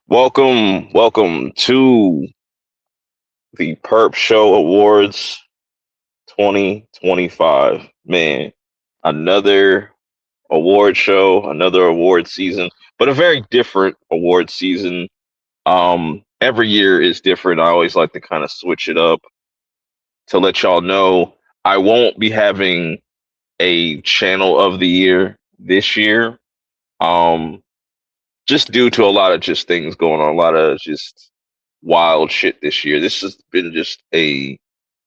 Welcome to the Purp Show Awards 2025. Man, another award show, another award season, but a very different award season. Every year is different. I always like to kind of switch it up to let y'all know I won't be having a channel of the year this year. Um, just due to a lot of just things going on, a lot of just wild shit this year. This has been just a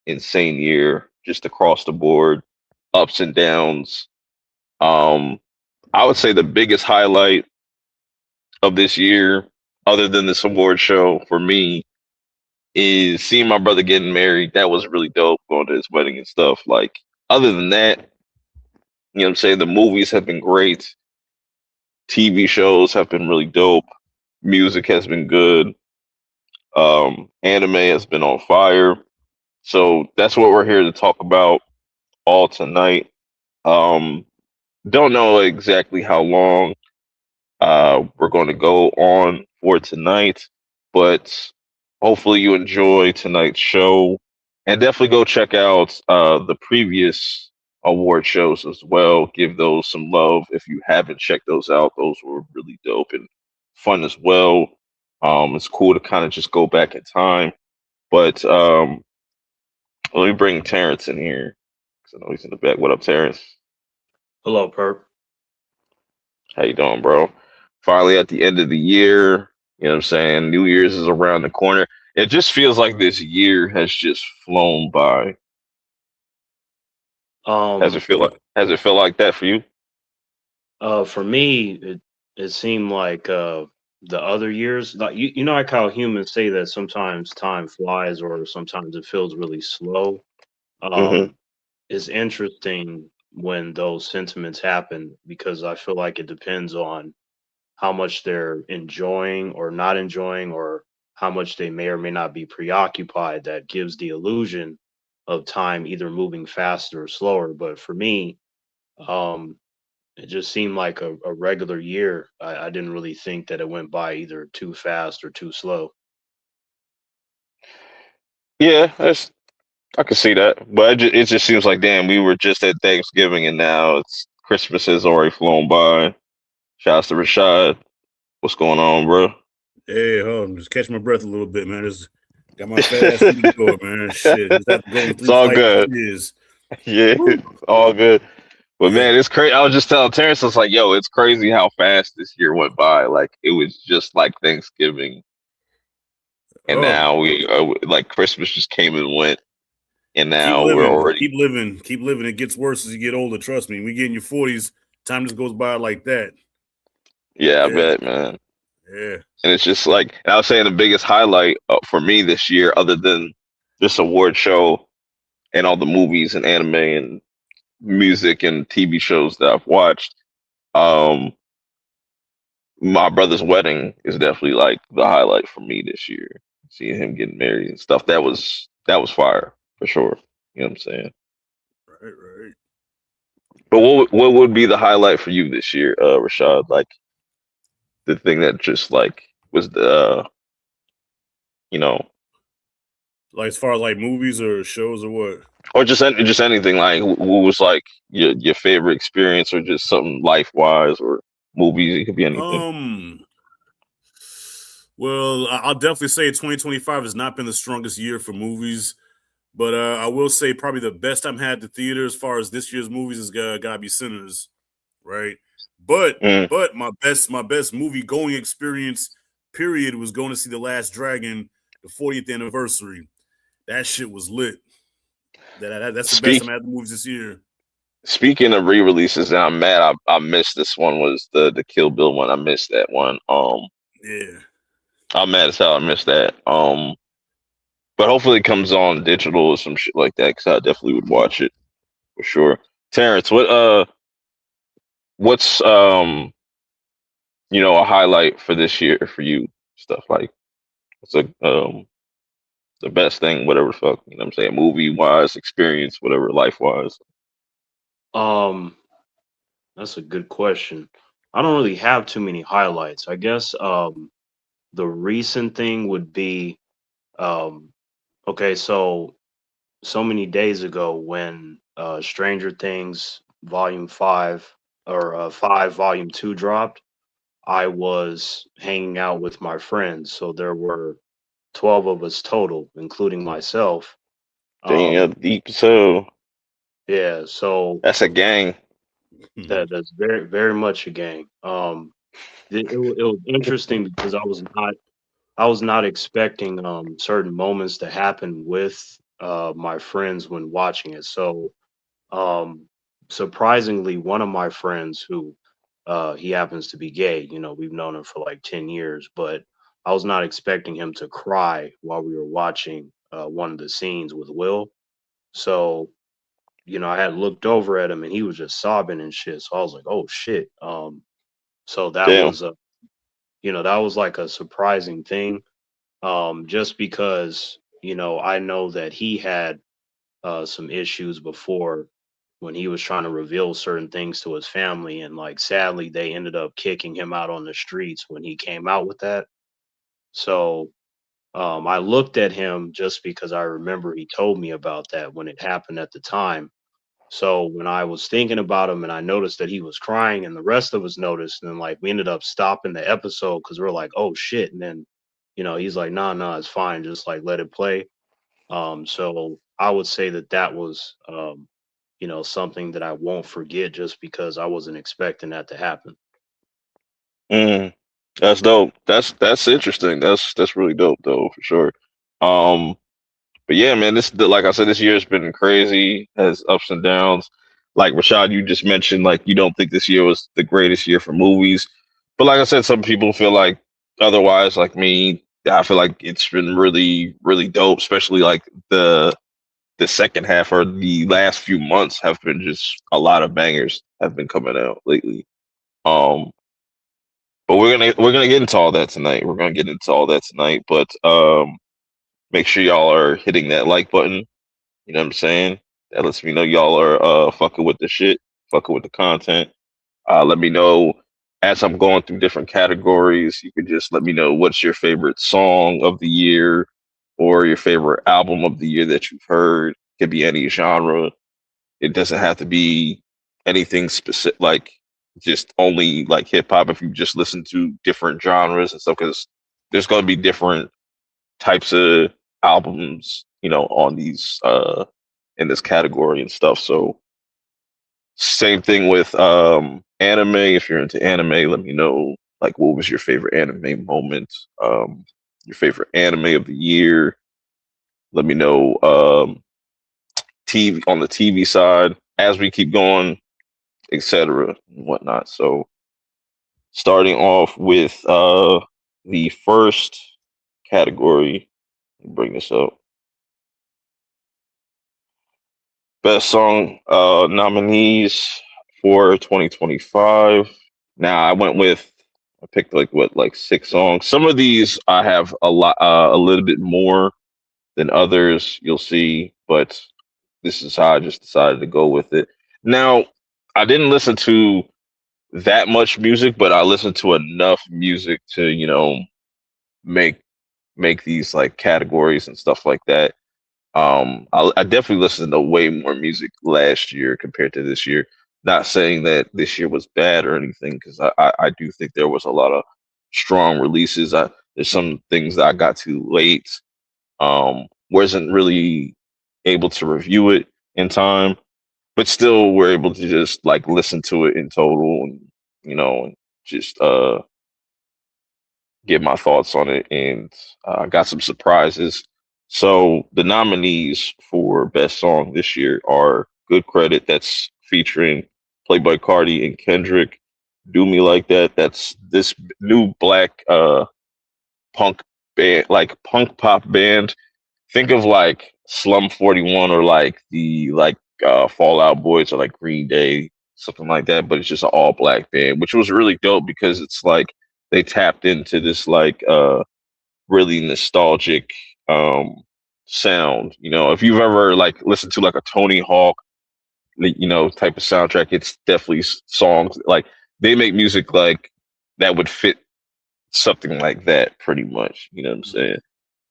insane year, just across the board, ups and downs. Um, I would say the biggest highlight of this year, other than this award show for me, is seeing my brother getting married. That was really dope, going to his wedding and stuff. Like, other than that, you know what I'm saying? The movies have been great. TV shows have been really dope. Music has been good. Anime has been on fire. So that's what we're here to talk about all tonight. Um, don't know exactly how long we're going to go on for tonight, but hopefully you enjoy tonight's show, and definitely go check out the previous award shows as well. Give those some love if you haven't checked those out. Those were really dope and fun as well. It's cool to kind of just go back in time, but let me bring Terrence in here because I know he's in the back. What up, Terrence? Hello, Purp. How you doing, bro? Finally at the end of the year, you know what I'm saying? New Year's is around the corner. It just feels like this year has just flown by. Has it Um, feel like has it felt like that for you? for me, it seemed like the other years, like you know, like how humans say that sometimes time flies or sometimes it feels really slow. Hmm. Um, it's interesting when those sentiments happen because I feel like it depends on how much they're enjoying or not enjoying, or how much they may or may not be preoccupied. That gives the illusion of time either moving faster or slower. But for me, um, it just seemed like a regular year. I didn't really think that it went by either too fast or too slow. Yeah, I can see that, but it just seems like damn, we were just at Thanksgiving and now it's Christmas has already flown by. Shouts to Rashad. What's going on, bro? Hey, hold on, just catch my breath a little bit, man. Just got my fast feet going, man. Shit, just have to go on It's three all flights of good. stairs. Yeah, Woo. it's all good. But Yeah. man, it's crazy. I was just telling Terrence, I was like, yo, it's crazy how fast this year went by. Like it was just like Thanksgiving, and Oh, now we like Christmas just came and went, and keep now we're living, already. keep living, keep living. It gets worse as you get older. Trust me. We get in your 40s, time just goes by like that. Yeah, I Yeah, bet, man. yeah. And it's just like, and I was saying the biggest highlight for me this year, other than this award show and all the movies and anime and music and TV shows that I've watched, um, my brother's wedding is definitely like the highlight for me this year. Seeing him getting married and stuff, that was fire for sure. You know what I'm saying? Right, right. But what would be the highlight for you this year, Rashad? Like the thing that just like was the you know, Like as far as like movies or shows or what? or just anything like who was like your favorite experience or just something life wise or movies. It could be anything. Um. Well, I'll definitely say 2025 has not been the strongest year for movies. But I will say probably the best time had at the theater as far as this year's movies is gotta be Sinners, right? But Mm. but my best movie going experience period was going to see The Last Dragon, the 40th anniversary. That shit was lit. That's the best time Speak I had the movies this year. Speaking of re-releases, and I'm mad I missed this one. Was the Kill Bill one? I missed that one. Yeah. I'm mad as hell. I missed that. But hopefully it comes on digital or some shit like that because I definitely would watch it for sure. Terrence, what's a highlight for this year for you? Stuff like what's the best thing, whatever the fuck, you know what I'm saying, movie wise, experience, whatever, life wise. Um, that's a good question. I don't really have too many highlights. I guess The recent thing would be, um, okay, so many days ago when Stranger Things Volume 5 or 5 Volume 2 dropped, I was hanging out with my friends. So there were 12 of us total, including myself. Damn, Um, deep so yeah, so that's a gang. that's very, very much a gang. It was interesting because I was not expecting certain moments to happen with my friends when watching it. So um surprisingly, one of my friends who he happens to be gay, you know, we've known him for like 10 years, but I was not expecting him to cry while we were watching one of the scenes with Will. So, you know, I had looked over at him and he was just sobbing and shit. So I was like, oh shit. So that Damn. was a, you know, that was like a surprising thing. Just because, you know, I know that he had some issues before when he was trying to reveal certain things to his family, and like sadly they ended up kicking him out on the streets when he came out with that. So I looked at him just because I remember he told me about that when it happened at the time. So when I was thinking about him and I noticed that he was crying and the rest of us noticed, and like we ended up stopping the episode because we are like, oh shit. And then, you know, he's like, nah, nah, it's fine. Just like let it play. So I would say that that was, you know, something that I won't forget just because I wasn't expecting that to happen. Mm, that's dope. That's interesting. That's really dope though for sure. Um, but yeah, man, like I said, this year has been crazy, has ups and downs. Like Rashad, you just mentioned, like you don't think this year was the greatest year for movies, but like I said, some people feel like otherwise. Like me, I feel like it's been really, really dope. Especially like the second half or the last few months have been just a lot of bangers have been coming out lately. Um, but we're gonna get into all that tonight. We're gonna get into all that tonight. But make sure y'all are hitting that like button. You know what I'm saying? That lets me know y'all are fucking with the shit, fucking with the content. Let me know as I'm going through different categories. You could just let me know what's your favorite song of the year or your favorite album of the year that you've heard. Could be any genre. It doesn't have to be anything specific, like just only like hip hop. If you just listen to different genres and stuff, because there's going to be different types of albums, you know, on these in this category and stuff. So same thing with anime. If you're into anime, let me know like what was your favorite anime moment, your favorite anime of the year. Let me know TV on the TV side as we keep going, etc. and whatnot. So starting off with the first category, bring this up. Best song nominees for 2025. Now I picked like what like six songs. Some of these I have a little bit more than others. You'll see, but this is how I just decided to go with it. Now I didn't listen to that much music, but I listened to enough music to make make these like categories and stuff like that. I definitely listened to way more music last year compared to this year. Not saying that this year was bad or anything, because I do think there was a lot of strong releases. There's some things that I got too late. Wasn't really able to review it in time, but still were able to just like listen to it in total and and just get my thoughts on it, and I got some surprises. So the nominees for best song this year are "Good Credit," that's featuring Playboy Cardi and Kendrick. "Do Me Like That," that's this new black punk band, like punk pop band. Think of like Slum 41 or like the Fallout Boys or like Green Day, something like that, but it's just an all black band, which was really dope because it's like they tapped into this like really nostalgic sound. You know, if you've ever like listened to like a Tony Hawk, type of soundtrack, it's definitely songs like they make music like that would fit something like that, pretty much. You know what I'm saying?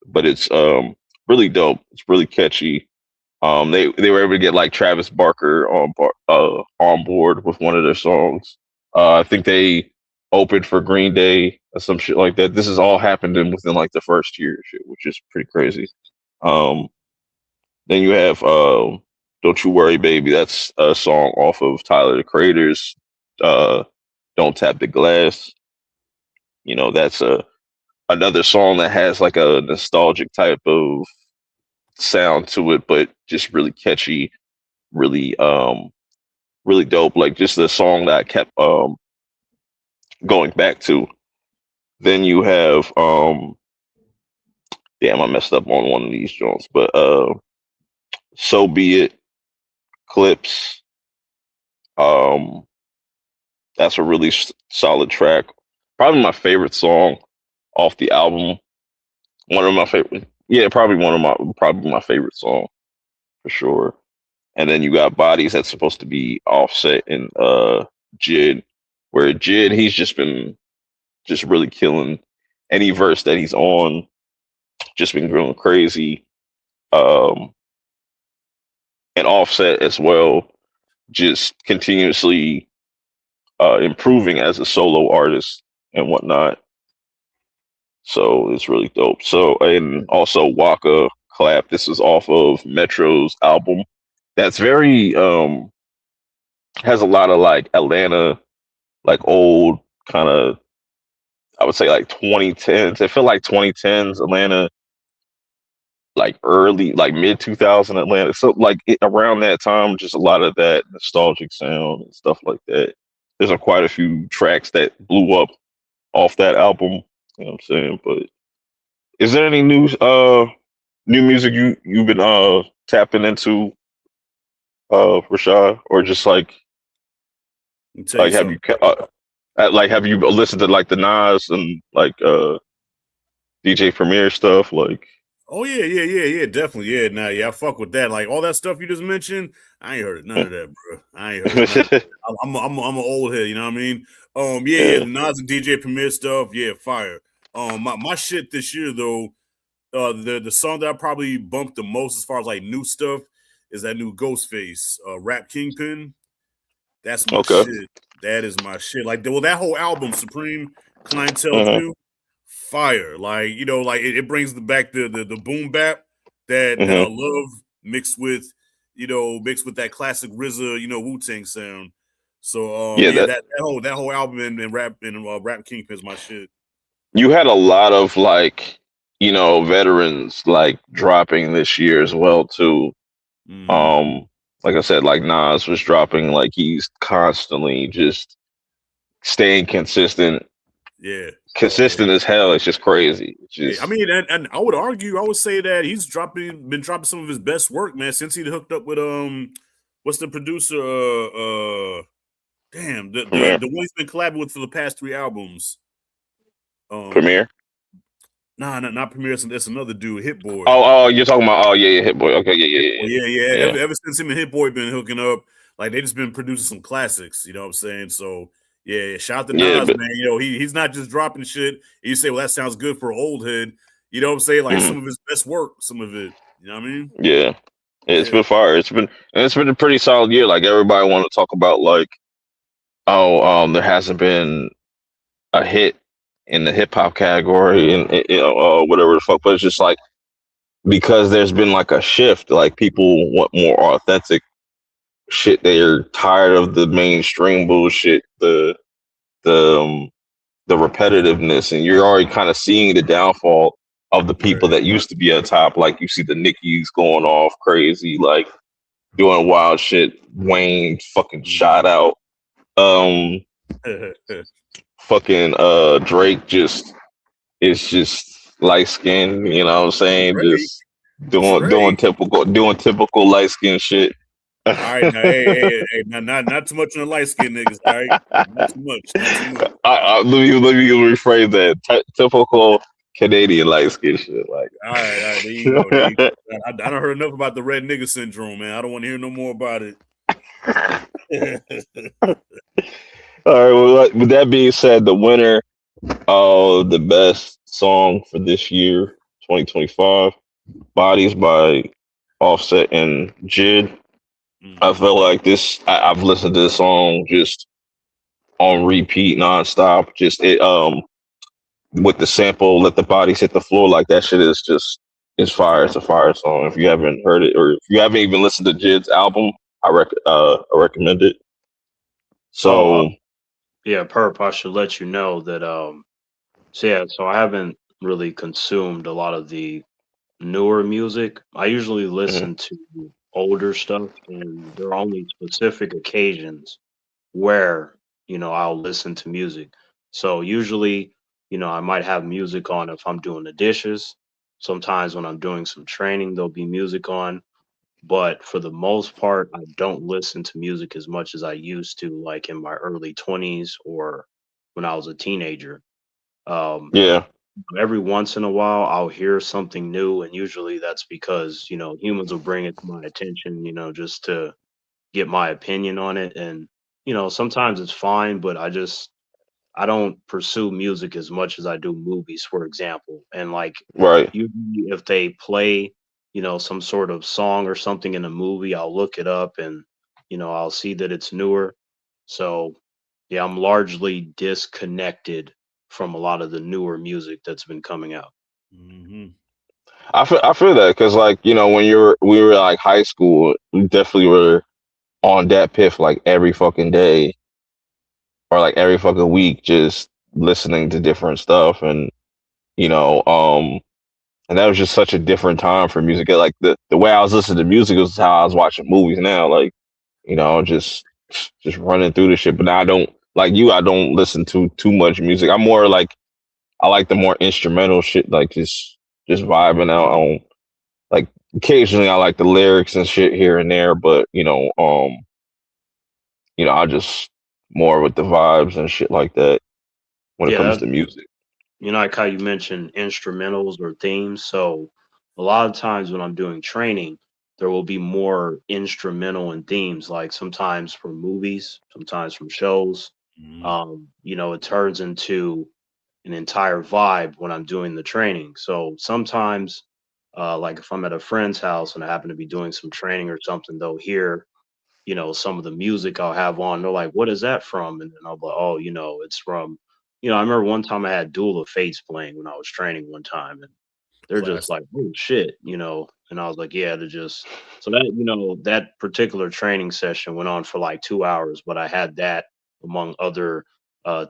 But it's really dope. It's really catchy. They were able to get like Travis Barker on board with one of their songs. I think they opened for Green Day or some shit like that. This has all happened within like the first year, shit, which is pretty crazy. Um, then you have "Don't You Worry, Baby." That's a song off of Tyler the Creator's uh, "Don't Tap the Glass." You know, that's another song that has like a nostalgic type of sound to it, but just really catchy, really really dope. Like just the song that I kept going back to. Then you have damn, I messed up on one of these joints, but So Be It, Clips. Um that's a really solid track. Probably my favorite song off the album. One of my favorite, yeah, probably my favorite song for sure. And then you got Bodies that's supposed to be Offset and Jid, where Jid he's just been just really killing any verse that he's on, just been going crazy. Um, and Offset as well, just continuously improving as a solo artist and whatnot. So it's really dope. So and also Waka Clap. This is off of Metro's album. That's very has a lot of like Atlanta, like old kind of I would say like 2010s. It feel like 2010s Atlanta, like early, like mid 2000 Atlanta. So like around that time, just a lot of that nostalgic sound and stuff like that. There's quite a few tracks that blew up off that album. You know what I'm saying? But is there any new music you've been tapping into, Rashad, or just Let me tell you like have you something. like have you listened to like the Nas and like DJ Premier stuff? Like, Oh yeah, definitely. Yeah, nah, yeah, I fuck with that. Like all that stuff you just mentioned, I ain't heard none of that, bro. I ain't heard none. I'm an old head, you know what I mean? Yeah, yeah, the Nas and DJ Premier stuff, yeah, fire. My shit this year though, the song that I probably bumped the most as far as like new stuff is that new Ghostface, Rap Kingpin. That's my okay, shit. That is my shit. Like, well, that whole album, Supreme Clientele uh-huh. too, fire. Like, like it brings back the boom bap that I Hmm. love mixed with, mixed with that classic RZA, Wu Tang sound. So, Yeah, yeah, that that whole album and Rap Kingpin is my shit. you had a lot of like veterans like dropping this year as well too. Hmm. Um, like I said, like Nas was dropping, like he's constantly just staying consistent, Yeah. consistent as hell. It's just crazy. It's Yeah, I just mean, and I would argue, I would say that he's been dropping some of his best work, man, since he hooked up with what's the producer? Damn, Premier, the one he's been collabing with for the past 3 albums. Um, Premier. nah, not Premier. That's another dude, Hit Boy. Oh, you're talking about, oh yeah, yeah, Hit Boy. Okay, yeah, Hit yeah, Boy, yeah, yeah. yeah, Ever since him and Hit Boy been hooking up, like they just been producing some classics. You know what I'm saying? So yeah, shout out to yeah, Nas, but man. He's not just dropping shit. You say, well, that sounds good for an old head. You know what I'm saying? Like mhm, some of his best work, some of it. You know what I mean? yeah. It's Yeah. been fire. It's been a pretty solid year. Like everybody want to talk about like, oh, there hasn't been a hit in the hip hop category and whatever the fuck. But it's just like because there's been like a shift. Like people want more authentic shit. They're tired of the mainstream bullshit. The the repetitiveness, and you're already kind of seeing the downfall of the people that used to be at top. Like you see the Nickies going off crazy, like doing wild shit. Wayne fucking shot out. Um, fucking Drake just is just light skinned, you know what I'm saying? Drake. Just Drake. doing typical light skin shit. All right, now, hey, not too much on the light skinned niggas. All right, not too much, not too much. Let me rephrase that. Typical Canadian light skin shit. Like, All right, there you go, there you go. I don't heard enough about the red nigga syndrome, man. I don't want to hear no more about it. all right. Well, with that being said, the winner The best song for this year, 2025, Bodies by Offset and Jid. I Mm-hmm. felt like this. I've listened to this song just on repeat, nonstop. Just it with the sample, let the bodies hit the floor. Like that shit is just it's fire. It's a fire song. If you haven't heard it, or if you haven't even listened to Jid's album, I recommend it. Oh, So yeah, Perp. I should let you know that. So yeah, so I haven't really consumed a lot of the newer music. I usually mhm, listen to older stuff, and there are only specific occasions where, I'll listen to music. So usually, I might have music on if I'm doing the dishes. Sometimes when I'm doing some training, there'll be music on. But for the most part, I don't listen to music as much as I used to, like in my early 20s or when I was a teenager. Um, yeah, every once in a while, I'll hear something new, and usually that's because, humans will bring it to my attention, just to get my opinion on it. And, sometimes it's fine, but I don't pursue music as much as I do movies, for example. And like right. usually if they play, some sort of song or something in a movie, I'll look it up and, I'll see that it's newer. So yeah, I'm largely disconnected from a lot of the newer music that's been coming out. Mm-hmm. I feel that because like when we were like high school, we definitely were on that piff like every fucking day or like every fucking week, just listening to different stuff and you know um and that was just such a different time for music. Like the way I was listening to music was how I was watching movies now. Like just running through the shit. But now I don't like you. I don't listen to too much music. I'm more like I like the more instrumental shit. Like just vibing out on like occasionally I like the lyrics and shit here and there. But I just more with the vibes and shit like that when it Yeah, comes that, to music. like how you mentioned instrumentals or themes. So a lot of times when I'm doing training, there will be more instrumental and themes, like sometimes from movies, sometimes from shows. Mm-hmm. It turns into an entire vibe when I'm doing the training. So sometimes, like if I'm at a friend's house and I happen to be doing some training or something, they'll hear, some of the music I'll have on. They're like, "What is that from?" And then I'll be like, "Oh, it's from." I remember one time I had Duel of Fates playing when I was training one time, and they're just Classic. like, "Oh shit," And I was like, "Yeah," to just so that that particular training session went on for like 2 hours, but I had that among other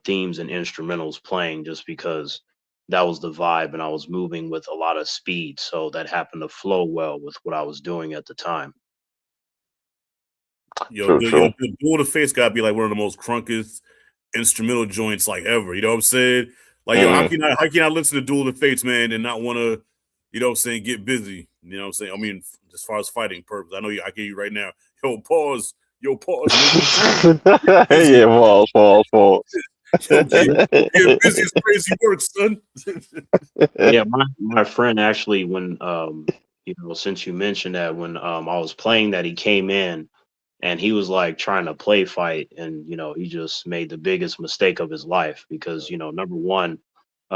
themes and instrumentals playing just because that was the vibe, and I was moving with a lot of speed, so that happened to flow well with what I was doing at the time. Yo, True, true. the Duel of the Fates gotta be like one of the most crunkest instrumental joints like ever. You know what I'm saying? Like, yo, Hmm. how can I listen to Duel of the Fates, man, and not want to, you know what I'm saying, get busy? You know what I'm saying? I mean, as far as fighting purpose, I know I can hear you right now. Yo, pause, nigga, get Yeah, busy. false. Yo, get busy is crazy work, son. Yeah, my friend actually when since you mentioned that when I was playing that he came in and he was like trying to play fight and he just made the biggest mistake of his life because number one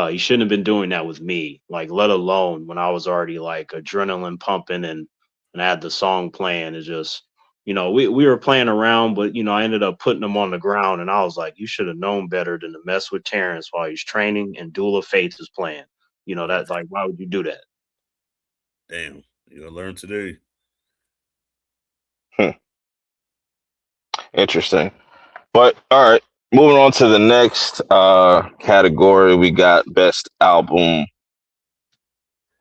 he shouldn't have been doing that with me, like let alone when I was already like adrenaline pumping and I had the song playing. It's just we were playing around, but I ended up putting him on the ground and I was like, you should have known better than to mess with Terrence while he's training and Duel of Fates is playing. That's like, why would you do that? Damn, you gonna learn today. Hmm, interesting. But all right, moving on to the next category, we got best album.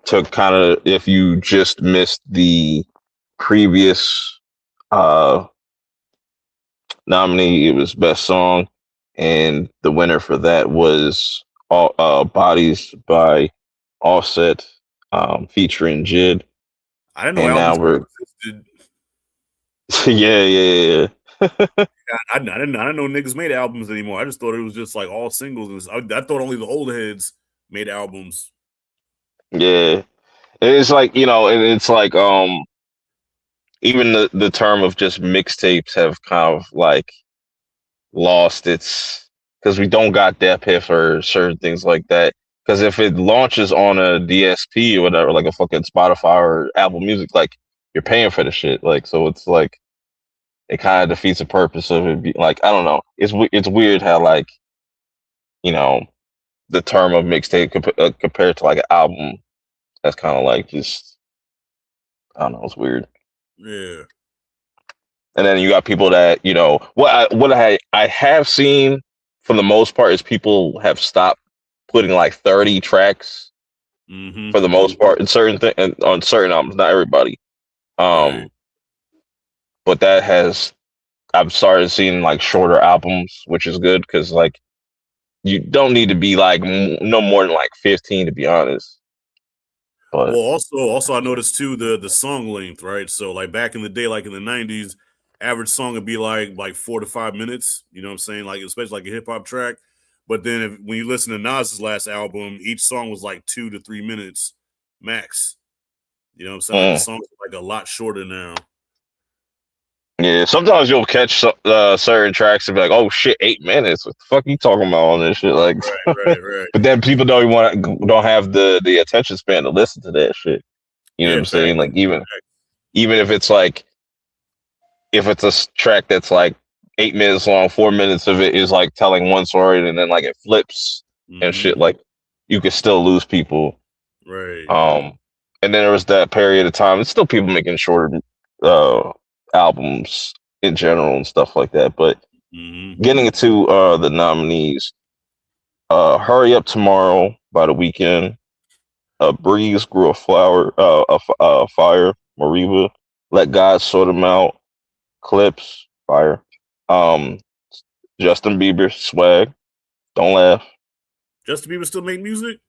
To kind of if you just missed the previous uh nominee, it was best song, and the winner for that was all Bodies by Offset, featuring Jid. I didn't know And now albums we're existed. yeah. I didn't know niggas made albums anymore. I just thought it was just like all singles. I thought only the old heads made albums. Yeah. And it's like, and it's like even the term of just mixtapes have kind of like lost its because we don't got that piff or certain things like that. Because if it launches on a DSP or whatever, like a fucking Spotify or Apple Music, like you're paying for the shit. Like so, it's like it kind of defeats the purpose of it. Like I don't know. It's weird how like you know the term of mixtape compared to like an album. That's kind of like just I don't know. It's weird. Yeah. And then you got people that I have seen for the most part is people have stopped putting like 30 tracks Mm-hmm. for the most part in on certain albums, not everybody. Right. But I've started seeing like shorter albums, which is good because like you don't need to be like no more than like 15 to be honest. But Well, also, I noticed too the song length, right? So, like back in the day, like in the '90s, average song would be like 4 to 5 minutes. You know what I'm saying? Like especially like a hip hop track. But then when you listen to Nas's last album, each song was like 2 to 3 minutes max. You know what I'm saying? Like the songs are like a lot shorter now. yeah, sometimes you'll catch certain tracks and be like, "Oh shit, 8 minutes! What the fuck you talking about on this shit?" Like, Right. but then people don't have the attention span to listen to that shit. You know what Yeah, I'm saying? facts. Like even if it's like if it's a track that's like 8 minutes long, 4 minutes of it is like telling one story, and then like it flips and Mm-hmm. shit. Like you could still lose people. Right. And then there was that period of time. It's still people making shorter albums in general and stuff like that. But Mm-hmm. getting into the nominees, "Hurry Up Tomorrow" by The Weeknd, "A Breeze Grew a Flower, a Fire," Mariva, "Let God Sort 'Em Out," Clips, Fire, um, Justin Bieber, Swag, Don't Laugh. Justin Bieber still make music?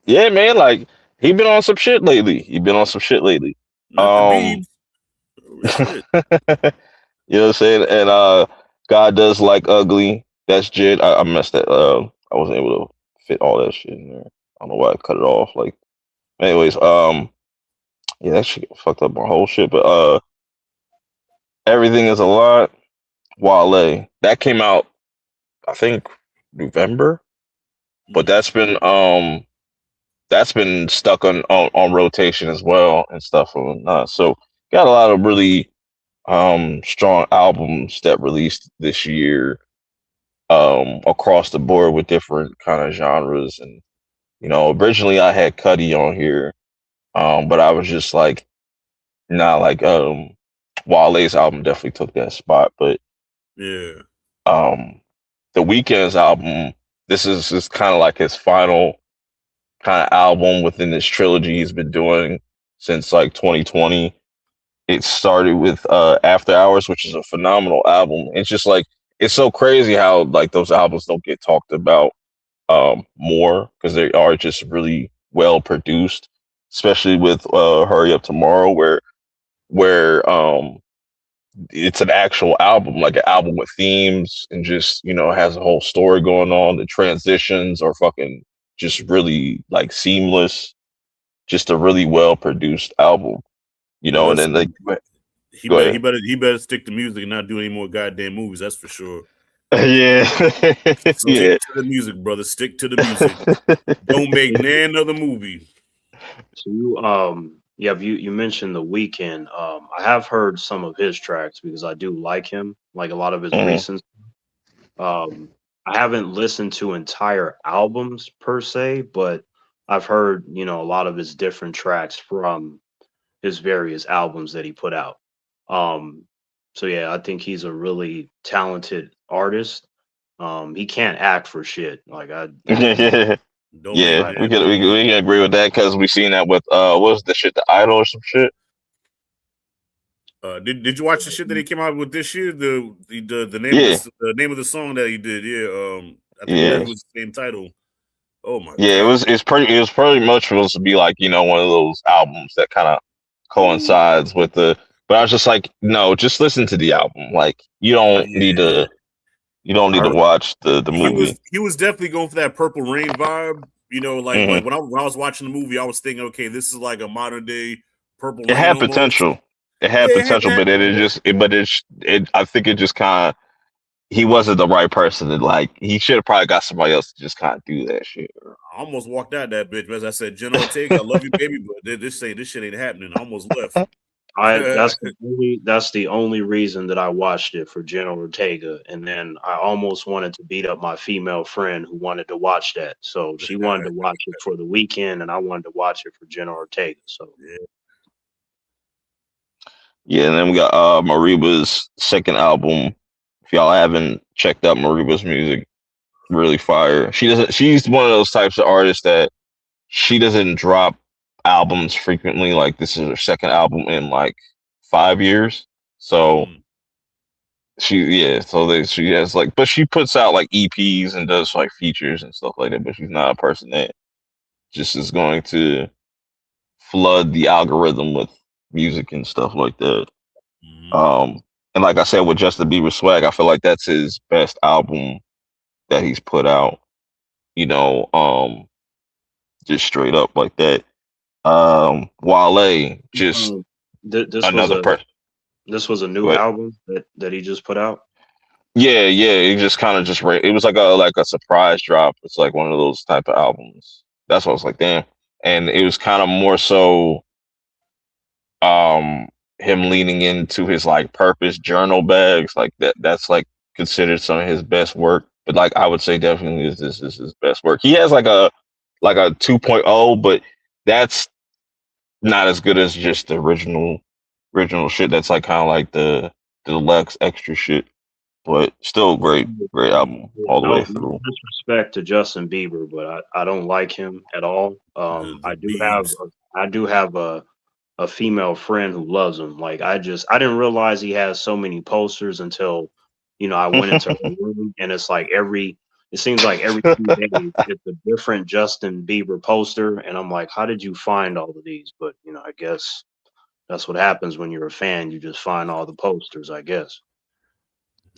Yeah, man, like he been on some shit lately. Not the Um, Biebs. Oh, shit. You know what I'm saying? And God Does Like Ugly. That's Jid. I messed that. I wasn't able to fit all that shit in there. I don't know why I cut it off. Like, anyways, yeah, that shit fucked up my whole shit. But Everything Is a Lot. Wale. That came out, I think, November. But that's been stuck on rotation as well and stuff. So got a lot of really strong albums that released this year across the board with different kind of genres. And originally I had Cuddy on here, but I was just like, nah, like Wale's album definitely took that spot. But Yeah. um the Weeknd's album, this is kind of like his final kind of album within this trilogy he's been doing since like 2020. It started with After Hours, which is a phenomenal album. It's just like it's so crazy how like those albums don't get talked about more because they are just really well produced, especially with Hurry Up Tomorrow, where it's an actual album, like an album with themes and just has a whole story going on. The transitions are fucking just really like seamless. Just a really well produced album, and then like Listen, he go better ahead. he better stick to music and not do any more goddamn movies. That's for sure. Yeah, Stick yeah. to the music, brother. Stick to the music. Don't make another movie. So you mentioned The Weeknd. I have heard some of his tracks because I do like him, like a lot of his Mhm. recent. Um, I haven't listened to entire albums per se, but I've heard a lot of his different tracks from his various albums that he put out. Um, so yeah, I think he's a really talented artist. He can't act for shit. Like Don't make Yeah, I another we movie. can agree with that because we seen that with what was the shit, the Idol or some shit. Did you watch the shit that he came out with this year? The name of Yeah, the name of the song that he did. Yeah. I think it yeah, literally was the same title. Oh my yeah. god. It was pretty much supposed to be like one of those albums that kind of coincides with the. But I was just like, no, just listen to the album. Like Yeah. you don't need to heard watch the movie. He was definitely going for that Purple Rain vibe. Like Hmm. when I was watching the movie, I was thinking, okay, this is like a modern day Purple It Rain had almost. potential. It had Yeah, it had potential, that. but it is just. It, but it's. It. I think it just kind of he wasn't the right person to like. He should have probably got somebody else to just kind of do that shit. I almost walked out that bitch. As I said, Jenna Ortega, I love you, baby, but this shit ain't happening. I almost left. I that's the only reason that I watched it for Jenna Ortega, and then I almost wanted to beat up my female friend who wanted to watch that. So she wanted to watch it for the weekend, and I wanted to watch it for Jenna Ortega. So Yeah. Yeah, and then we got Mariba's second album. If y'all haven't checked out Mariba's music, really fire. She doesn't. She's one of those types of artists that she doesn't drop albums frequently. Like this is her second album in like 5 years. So Mm. she has like, but she puts out like EPs and does like features and stuff like that. But she's not a person that just is going to flood the algorithm with music and stuff like that. Mhm. And like I said, with Justin Bieber Swag, I feel like that's his best album that he's put out. You know, just straight up like that. Wale, just um, this was another a person. new But album that he just put out. yeah, it just kind of just it was like a surprise drop. It's like one of those type of albums. That's what I was like, damn. And it was kind of more so um him leaning into his like purpose journal bags like that's like considered some of his best work, but like I would say definitely this is his best work. He has like a 2.0, but that's not as good as just the original shit. That's like kind of like the deluxe extra shit, but still great album all the way No through. disrespect to Justin Bieber, but I don't like him at all. The Biebs. I do have a female friend who loves him. Like I didn't realize he has so many posters until I went into her room, and it's like it seems like every 2 days it's a different Justin Bieber poster, and I'm like, how did you find all of these? But I guess that's what happens when you're a fan. You just find all the posters, I guess.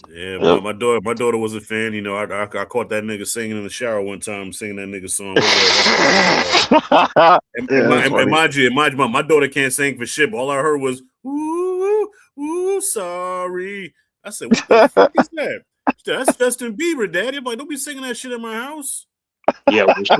Yeah, Yep. my daughter was a fan. I caught that nigga singing in the shower one time, singing that nigga song. What's that? Yeah, that's And funny. mind you, my daughter can't sing for shit, but all I heard was "ooh, ooh, sorry." I said, "What the fuck is that?" She said, "That's Justin Bieber, Daddy." I'm like, "Don't be singing that shit in my house." Yeah, well, I'll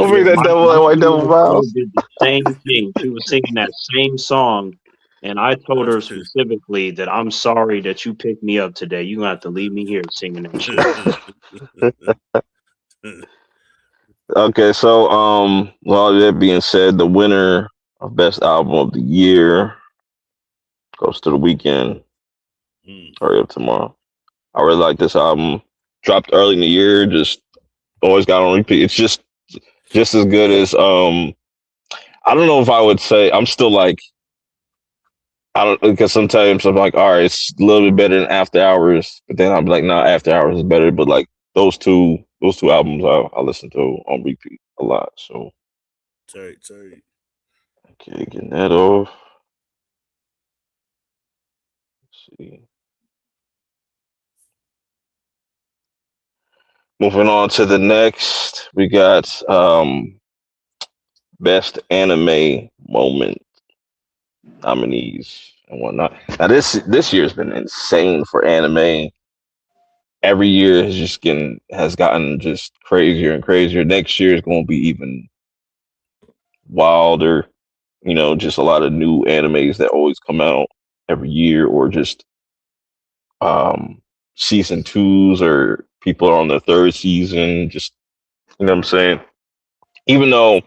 bring that my white devil little girl mouse. did the same thing. She was singing that same song, and I told her specifically that I'm sorry that you picked me up today. You gonna have to leave me here singing that shit. Okay, so well that being said, the winner of best album of the year goes to The Weekend. Mm. Hurry up tomorrow. I really like this album. Dropped early in the year, just always got on repeat. It's just as good as I don't know if I would say I'm still like I don't because sometimes I'm like, all right, it's a little bit better than After Hours, but then I'm like, nah, After Hours is better. But like those two albums I listen to on repeat a lot. So Tight. okay, getting that off. Let's see. Moving on to the next, we got best anime moment nominees and whatnot. Now this year's been insane for anime. Every year has gotten just crazier and crazier. Next year is going to be even wilder. You know, just a lot of new animes that always come out every year, or just um season twos, or people are on their third season. Just you know what I'm saying. Even though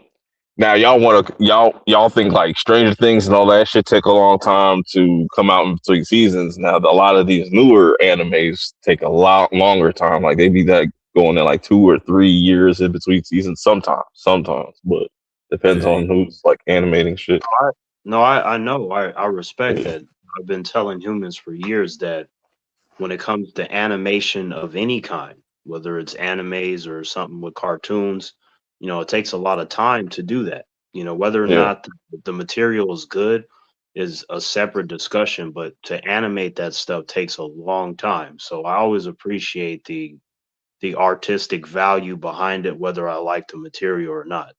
now y'all think like Stranger Things and all that shit take a long time to come out in between seasons. Now a lot of these newer animes take a lot longer time. Like they be like going in like 2 or 3 years in between seasons. Sometimes, but depends Yeah. on who's like animating shit. No, I know. I respect that. I've been telling humans for years that when it comes to animation of any kind, whether it's animes or something with cartoons, it takes a lot of time to do that. Whether or Yeah. not the material is good is a separate discussion, but to animate that stuff takes a long time. So I always appreciate the artistic value behind it, whether I like the material or not.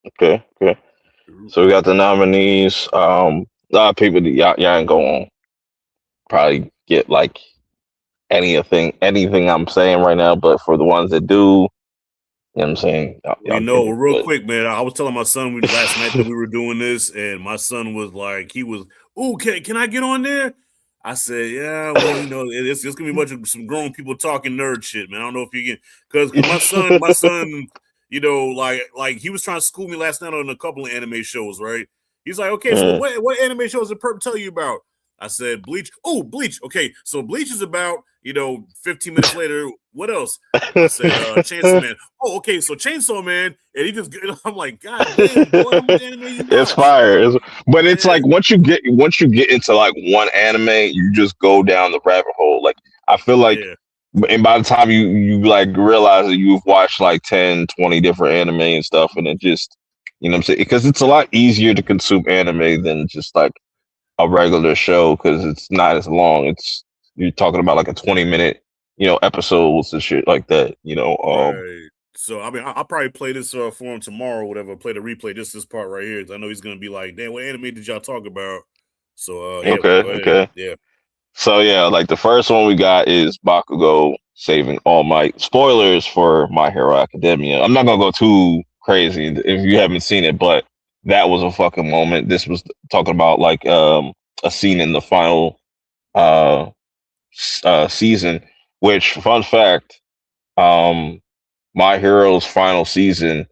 Okay. So we got the nominees. A lot of people that y'all ain't going probably get like anything I'm saying right now, but for the ones that do, you know what I'm saying, Well, y'all get it. real But quick, man, I was telling my son last night that we were doing this, and my son was like, "Ooh, can I get on there?" I said, "Yeah, well, it's gonna be a bunch of some grown people talking nerd shit, man. I don't know if you get because my son, like he was trying to school me last night on a couple of anime shows, right? He's like, okay, so mm, what anime shows did Perp tell you about? I said Bleach. Oh, Bleach. Okay, so Bleach is about 15 minutes later. What else? I said Chainsaw Man. Oh, okay, so Chainsaw Man, and he just I'm like, God damn, boy, how much anime you it's watch? fire. But it's Yeah, like once you get into like one anime, you just go down the rabbit hole. Like I feel like, yeah, and by the time you like realize that you've watched like 10, 20 different anime and stuff, and it just, you know what I'm saying, because it's a lot easier to consume anime than just like a regular show because it's not as long. It's you're talking about like a 20-minute, episodes and shit like that. right. So I mean, I'll probably play this for him tomorrow, or whatever. Play the replay, just this part right here. 'Cause I know he's gonna be like, "Damn, what anime did y'all talk about?" So yeah, Okay, go ahead. okay. Yeah, So yeah, like the first one we got is Bakugo saving All Might. Spoilers for My Hero Academia. I'm not gonna go too crazy if you haven't seen it, but that was a fucking moment. This was talking about like a scene in the final uh, season. Which fun fact, um, My Hero's final season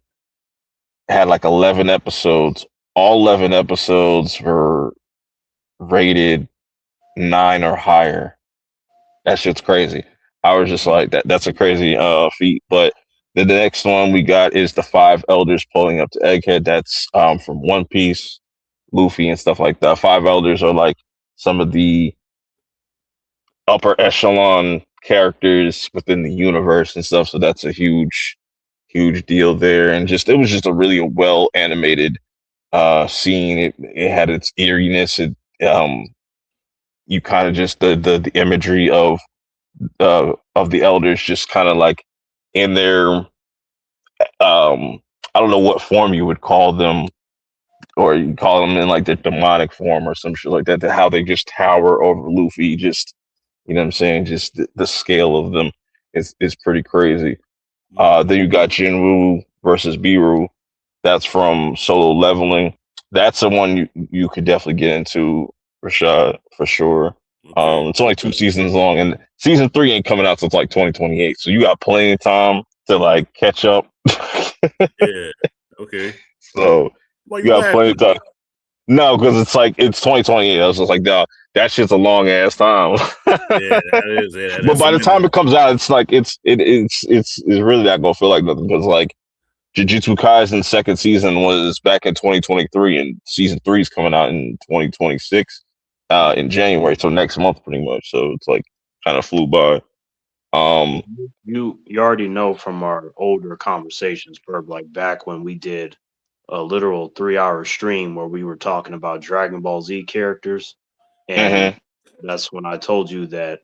had like 11 episodes. All 11 episodes were rated 9 or higher. That shit's crazy. I was just like that's a crazy feat. But the next one we got is the five elders pulling up to Egghead. That's from One Piece, Luffy and stuff like that. Five elders are like some of the upper echelon characters within the universe and stuff. So that's a huge deal there. And just it was just a really well animated scene. It had its eeriness. You kind of just the imagery of the elders just kind of like in their I don't know what form you would call them, or you call them in like their demonic form or some shit like that. How they just tower over Luffy, just you know what I'm saying. Just the scale of them is pretty crazy. mm-hmm. Then you got Jinwoo versus Biru. That's from Solo Leveling. That's the one you could definitely get into, Rashad, for sure. Okay, It's only 2 seasons long, and season 3 ain't coming out till like 2028. So you got plenty of time to like catch up. yeah, okay. So Why you you got plenty of laughing? time. No, because it's 2028. I was just like, no, that shit's a long ass time. Yeah, that is. Yeah, But that's a by the time minute. it comes out, it's like it's really not gonna feel like nothing because like Jujutsu Kaisen second season was back in 2023, and season 3 is coming out in 2026 in Mhm. January, so next month pretty much. So it's like kind of flew by. Um, You already know from our older conversations, Perp, like back when we did a literal 3 hour stream where we were talking about Dragon Ball Z characters, and mhm, that's when I told you that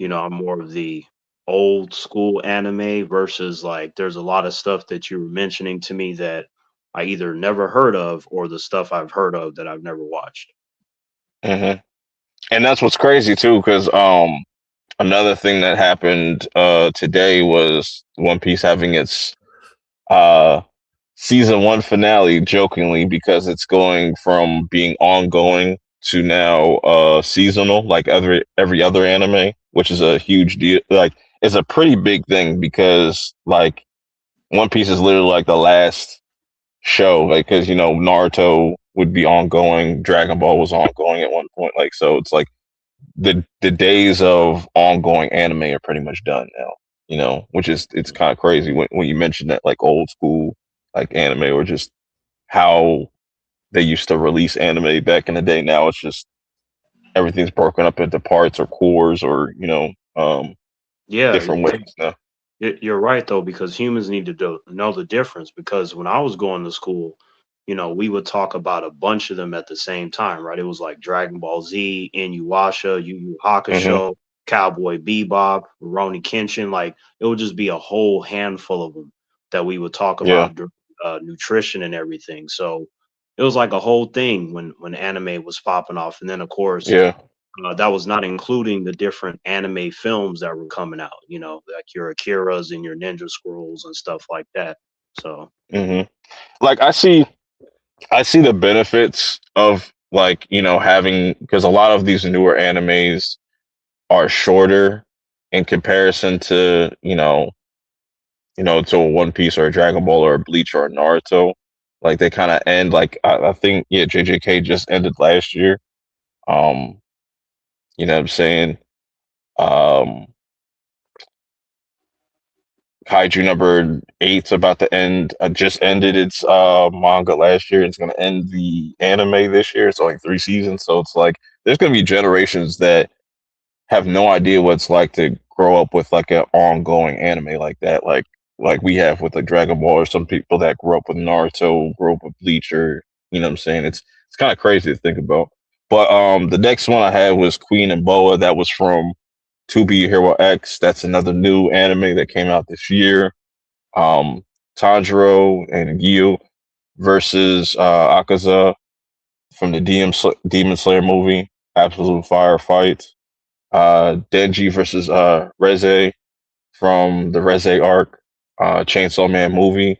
I'm more of the old school anime versus like there's a lot of stuff that you were mentioning to me that I either never heard of or the stuff I've heard of that I've never watched. mhm. And that's what's crazy too, because another thing that happened today was One Piece having its uh season 1 finale, jokingly, because it's going from being ongoing to now seasonal, like every other anime, which is a huge deal. Like it's a pretty big thing because like One Piece is literally like the last show, like because Naruto would be ongoing, Dragon Ball was ongoing at one point, like so it's like the days of ongoing anime are pretty much done now. Which is it's kind of crazy when you mention that like old school like anime or just how they used to release anime back in the day. Now it's just everything's broken up into parts or cores or Yeah, different ways now. you're right though, because humans need to know the difference. Because when I was going to school, we would talk about a bunch of them at the same time, right? It was like Dragon Ball Z, Inuyasha, Yu Yu Hmm. Hakusho, Cowboy Bebop, Rurouni Kenshin. Like it would just be a whole handful of them that we would talk Yeah, about nutrition and everything. So it was like a whole thing when anime was popping off, and then of course yeah, that was not including the different anime films that were coming out. You know, like your Akira's and your Ninja Scrolls and stuff like that. So Hmm. Like I see the benefits of like having, because a lot of these newer animes are shorter in comparison to to a One Piece or a Dragon Ball or a Bleach or a Naruto. Like they kind of end like I think JJK just ended last year. Um, you know what I'm saying? Um, Kaiju number eight's about to end. Just ended its manga last year. It's gonna end the anime this year. It's only 3 seasons, so it's like there's gonna be generations that have no idea what it's like to grow up with like an ongoing anime like that, like we have with like Dragon Ball, or some people that grew up with Naruto, grew up with Bleach, or what I'm saying. It's kind of crazy to think about. But the next one I had was Queen and Boa. That was from To Be Hero X. That's another new anime that came out this year. Um, Tanjiro and Gyu versus Akaza from the Demon Slayer movie. Absolute fire fight. Denji versus Reze from the Reze arc, Chainsaw Man movie.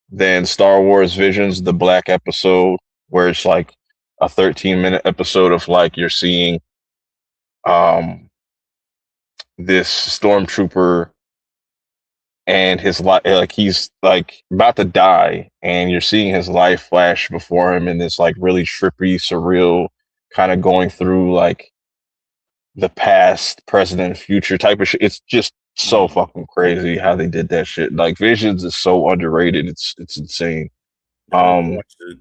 Then Star Wars Visions, the Black episode, where it's like a 13-minute episode of like you're seeing um, this stormtrooper and his life, like he's like about to die, and you're seeing his life flash before him in this like really trippy, surreal kind of going through like the past, present, and future type of shit. It's just so Mm. fucking crazy how they did that shit. Like Visions is so underrated. It's insane. I haven't Um, watched it.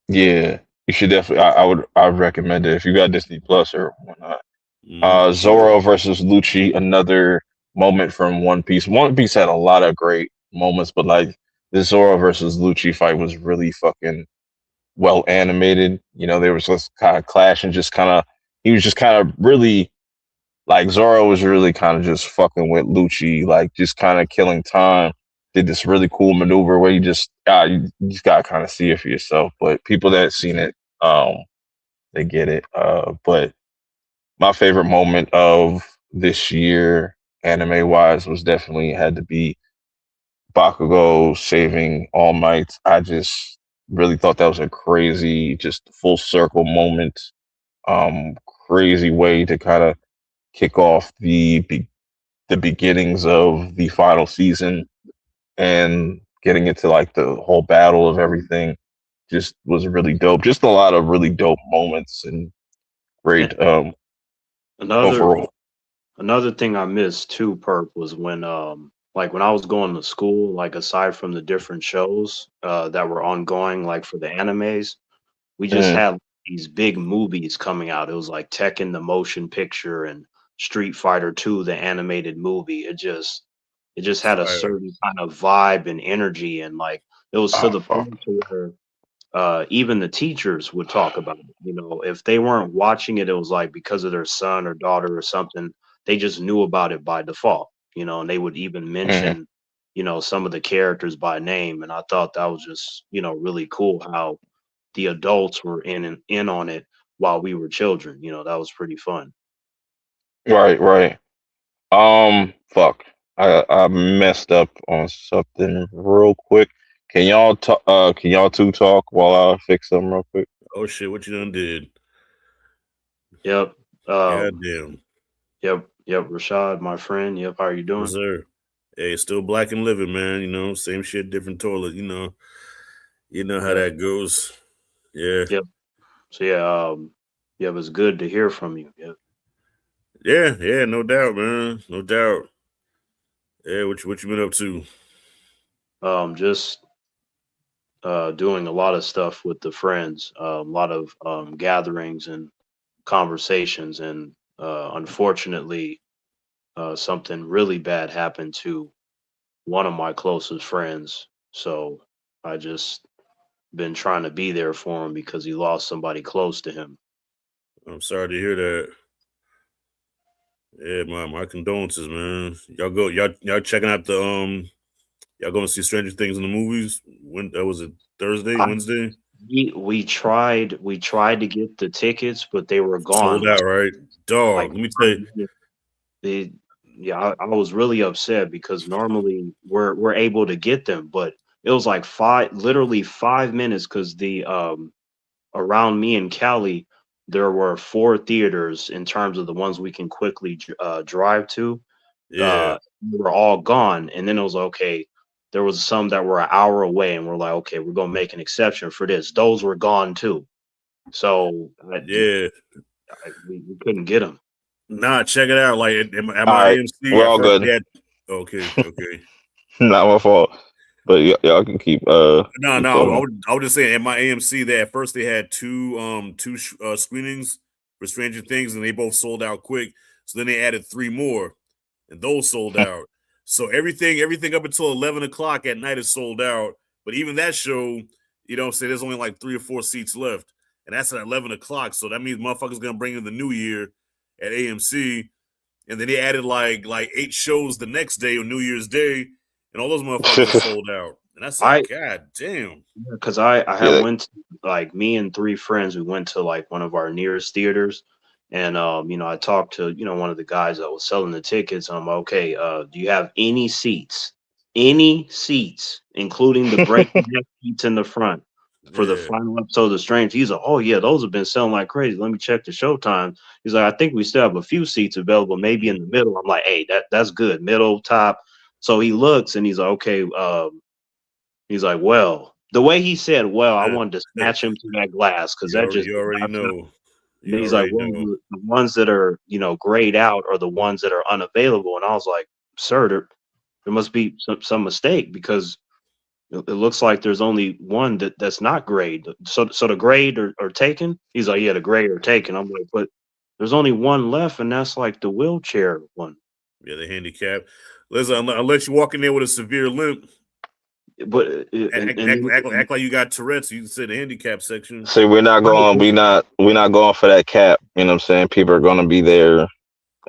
yeah, you should definitely. I would recommend it if you got Disney Plus or whatnot. Mm-hmm. Zoro versus Lucci, another moment from One Piece. One Piece had a lot of great moments, but like the Zoro versus Lucci fight was really fucking well animated. There was this kind of clash and just kind of he was just kind of really like Zoro was really kind of just fucking with Lucci, like just kind of killing time. Did this really cool maneuver where you just gotta kind of see it for yourself. But people that seen it, they get it. But my favorite moment of this year, anime wise, was definitely had to be Bakugo saving All Might. I just really thought that was a crazy, just full circle moment. Um, Crazy way to kind of kick off the beginnings of the final season, and getting into like the whole battle of everything just was really dope. Just a lot of really dope moments and and great another overall. another thing I missed too, Perp, was when like when I was going to school, like aside from the different shows that were ongoing, like for the animes, we just Mm, had these big movies coming out. It was like Tekken the motion picture and Street Fighter 2 the animated movie. It just had a Fire. certain kind of vibe and energy, and like it was to oh the fuck. point to where even the teachers would talk about it. You know, if they weren't watching it, it was like because of their son or daughter or something, they just knew about it by default. You know, and they would even Hmm. mention, some of the characters by name. And I thought that was just, really cool how the adults were in on it while we were children. You know, that was pretty fun. Right, right. Fuck. I messed up on something real quick. Can y'all two talk while I fix something real quick? Oh shit! What you done did? Yep. Um, Goddamn. yep. Rashad, my friend. Yep. How are you Yes, doing? sir. Hey, still black and living, man. Same shit, different toilet. You know how Yep. that goes. Yeah, Yep. So yeah, it was good to hear from you. Yep. yeah, yeah. No doubt, man. No doubt. Yeah, what you been up to? Just doing a lot of stuff with the friends, a lot of gatherings and conversations, and unfortunately, something really bad happened to one of my closest friends. So I just been trying to be there for him because he lost somebody close to him. I'm sorry to hear that. Yeah, my condolences, man. Y'all checking out y'all going to see Stranger Things in the movies? When that was it, Thursday, I Wednesday? we tried to get the tickets, but they were Sold gone out, like right? like Dog, let me tell you. they yeah, I was really upset because normally we're able to get them, but it was like literally 5 minutes because the around me and Cali, there were four theaters in terms of the ones we can quickly drive to. Yeah, We were all gone, and then it was okay. There was some that were an hour away, and we're like, okay, we're gonna make an exception for this. Those were gone too, so yeah. we couldn't get them. Nah, check it out. Like at All my right, AMC we're at all first, good. they had. Okay, okay. Not my fault, but y'all can No, keep no. talking. I was just saying at my AMC, they at first they had two screenings for Stranger Things, and they both sold out quick. So then they added three more, and those sold out. So everything up until 11 o'clock at night is sold out. But even that show, say there's only like 3 or 4 seats left, and that's at 11 o'clock. So that means motherfuckers gonna bring in the new year at AMC, and then they added like 8 shows the next day on New Year's Day, and all those motherfuckers are sold out. And I said, I God damn. because I Yeah, had went to, like me and three friends. We went to like one of our nearest theaters, and I talked to one of the guys that was selling the tickets. I'm like, okay. Do you have any seats? Any seats, including the breaking neck seats in the front for the Yeah. final episode of The Strange. He's like, oh yeah, those have been selling like crazy. Let me check the showtime. He's like, I think we still have a few seats available, maybe in the middle. I'm like, hey, that's good, middle, top. So he looks and he's like, okay, he's like, well, the way he said, well, I wanted to snatch him to that glass because that just You did already not sound. know. And then You he's like, already well, know. the ones that are, grayed out are the ones that are unavailable. And I was like, sir, there must be some mistake because it looks like there's only one that's not grayed. So the grayed are taken. He's like, yeah, the gray are taken. I'm like, but there's only one left, and that's like the wheelchair one. Yeah, the handicap. Listen, unless you walk in there with a severe limp, But act like you got Tourette's, you can say the handicap section. see, we're not going for that cap. You know what I'm saying? People are gonna be there.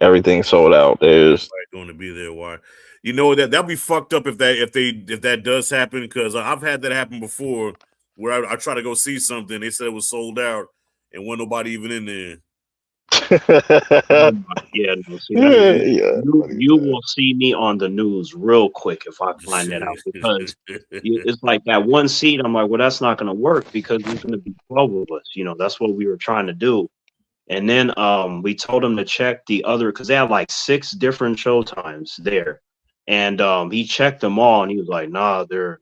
Everything's sold out. There's Going to be there. Why? You know that'll be fucked up if that does happen, because I've had that happen before where I try to go see something, they said it was sold out and wasn't nobody even in there. yeah, no, see that yeah. you will see me on the news real quick if I find that out because it's like that one seat. I'm like, well, that's not going to work because there's going to be 12 of us. That's what we were trying to do. And then we told him to check the other because they had like 6 different show times there, and he checked them all and he was like, nah, they're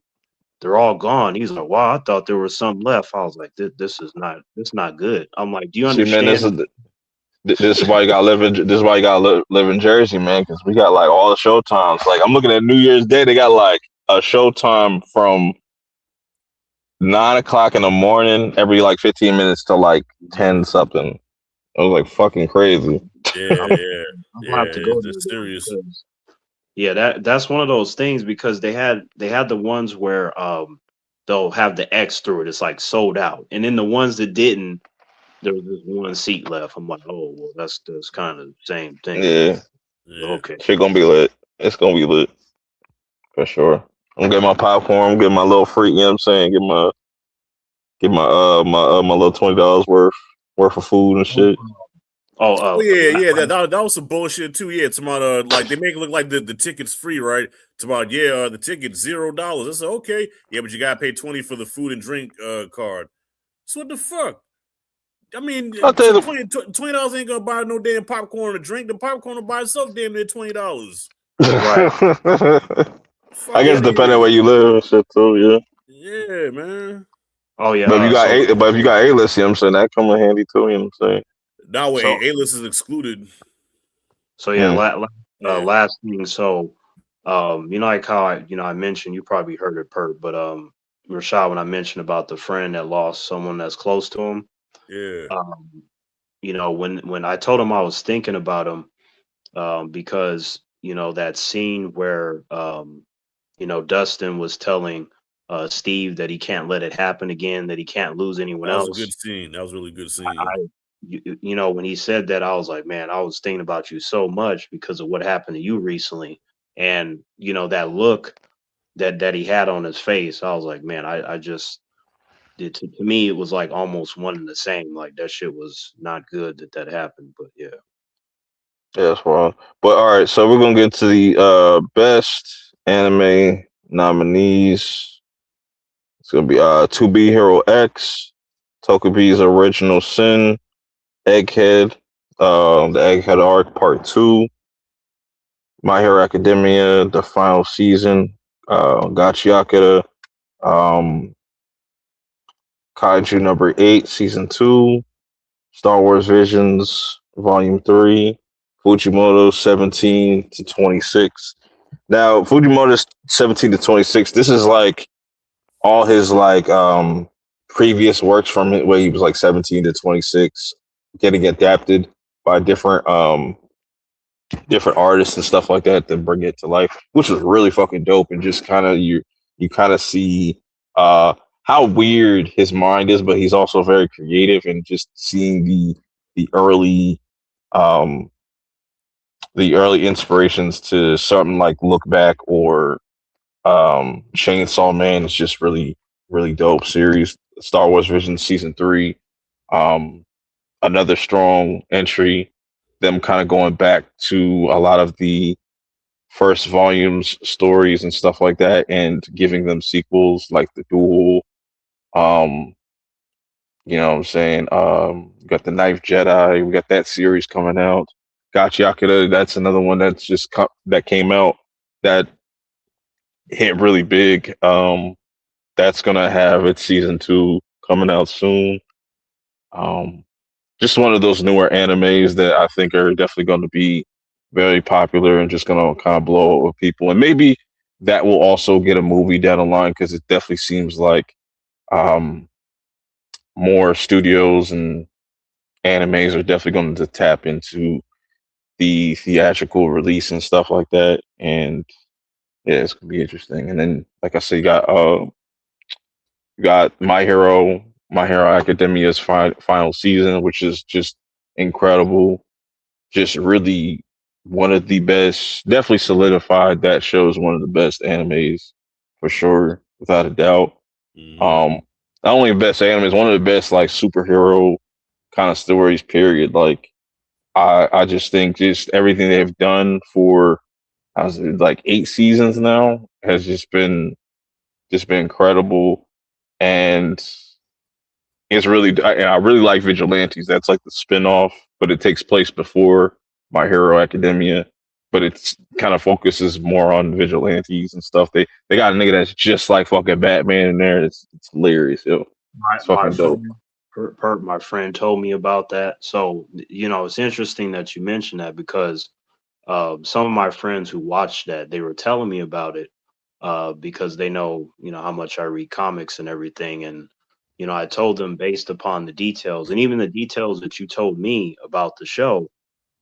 all gone. He's like, wow, I thought there was some left. I was like, this not good. I'm like, do you See, man, understand? this is why you gotta live in this is why you gotta live in Jersey, man, because we got like all the show times. Like I'm looking at New Year's Day, they got like a show time from 9 o'clock in the morning every like 15 minutes to like 10 something. It was like fucking crazy. Yeah, I'm, yeah, I'm gonna yeah. have to go there It's now serious. because yeah, that's one of those things because they had the ones where they'll have the X through it. It's like sold out, and then the ones that didn't, there was just one seat left. I'm like, oh well, that's kind of the same thing. Yeah, Yeah. Okay. shit gonna be lit. It's gonna be lit for sure. I'm gonna get my popcorn, get my little free. You know what I'm saying? Get my little $20 worth of food and shit. Oh, Oh yeah, yeah. That was some bullshit too. Yeah, it's about like they make it look like the ticket's free, right? It's about the ticket's $0. I said okay, yeah, but you gotta pay 20 for the food and drink card. So what the fuck? I mean, I'll tell you $20 ain't gonna buy no damn popcorn or drink. The popcorn will buy itself damn near $20. right. I Fuck guess out of depending here. on where you live and shit too, yeah. Yeah, man. Oh yeah. But if you got So A-list, you know what I'm saying, that come in handy too, you know what I'm saying? Now so A-list is excluded. so yeah. Hmm. Yeah, Last thing. So like how I mentioned, you probably heard it, Purp, but Rashad, when I mentioned about the friend that lost someone that's close to him, yeah. um, when I told him I was thinking about him, because that scene where Dustin was telling Steve that he can't let it happen again, that he can't lose anyone That was a good else. scene. That was a really good scene. I when he said that, I was like, man, I was thinking about you so much because of what happened to you recently, and that look that he had on his face. I was like, man, I just to me, it was like almost one and the same. Like that shit was not good that happened. But yeah, Yeah, that's wild. But all right, so we're gonna get to the best anime nominees. It's gonna be To Be Hero X, Tokubi's Original Sin, Egghead, the Egghead Arc Part Two, My Hero Academia, the final season, Gachiakura, um, Kaiju number 8, season 2, Star Wars Visions, volume 3, Fujimoto 17 to 26. Now, Fujimoto's 17 to 26, this is like all his like previous works from it where he was like 17 to 26 getting adapted by different artists and stuff like that to bring it to life, which was really fucking dope. And just kind of you kind of see uh how weird his mind is, but he's also very creative. And just seeing the early um the early inspirations to something like Look Back or Chainsaw Man is just really dope series. Star Wars Vision season 3, um another strong entry, them kind of going back to a lot of the first volumes stories and stuff like that and giving them sequels like the Duel. um you know what I'm saying? We got the Knife Jedi, we got that series coming out. Gotchakura, that's another one that's that came out that hit really big. That's gonna have its season 2 coming out soon. um just one of those newer animes that I think are definitely going to be very popular and just going to kind of blow up with people. And maybe that will also get a movie down the line because it definitely seems like um, more studios and animes are definitely going to tap into the theatrical release and stuff like that. And yeah, it's going to be interesting. And then, like I said, you got My Hero Academia's final season, which is just incredible, just really one of the best. Definitely solidified that show as one of the best animes for sure, without a doubt. Mm-hmm. Um, not only the best animes, one of the best like superhero kind of stories. Period. Like I just think just everything they've done for I was like 8 seasons now has just been incredible. And and I really like Vigilantes. That's like the spinoff, but it takes place before My Hero Academia. But it's kind of focuses more on vigilantes and stuff. They got a nigga that's just like fucking Batman in there. It's hilarious. Yo. It's my fucking dope. friend, my friend told me about that. So it's interesting that you mentioned that because some of my friends who watched that, they were telling me about it because they know, how much I read comics and everything. And, I told them based upon the details and even the details that you told me about the show,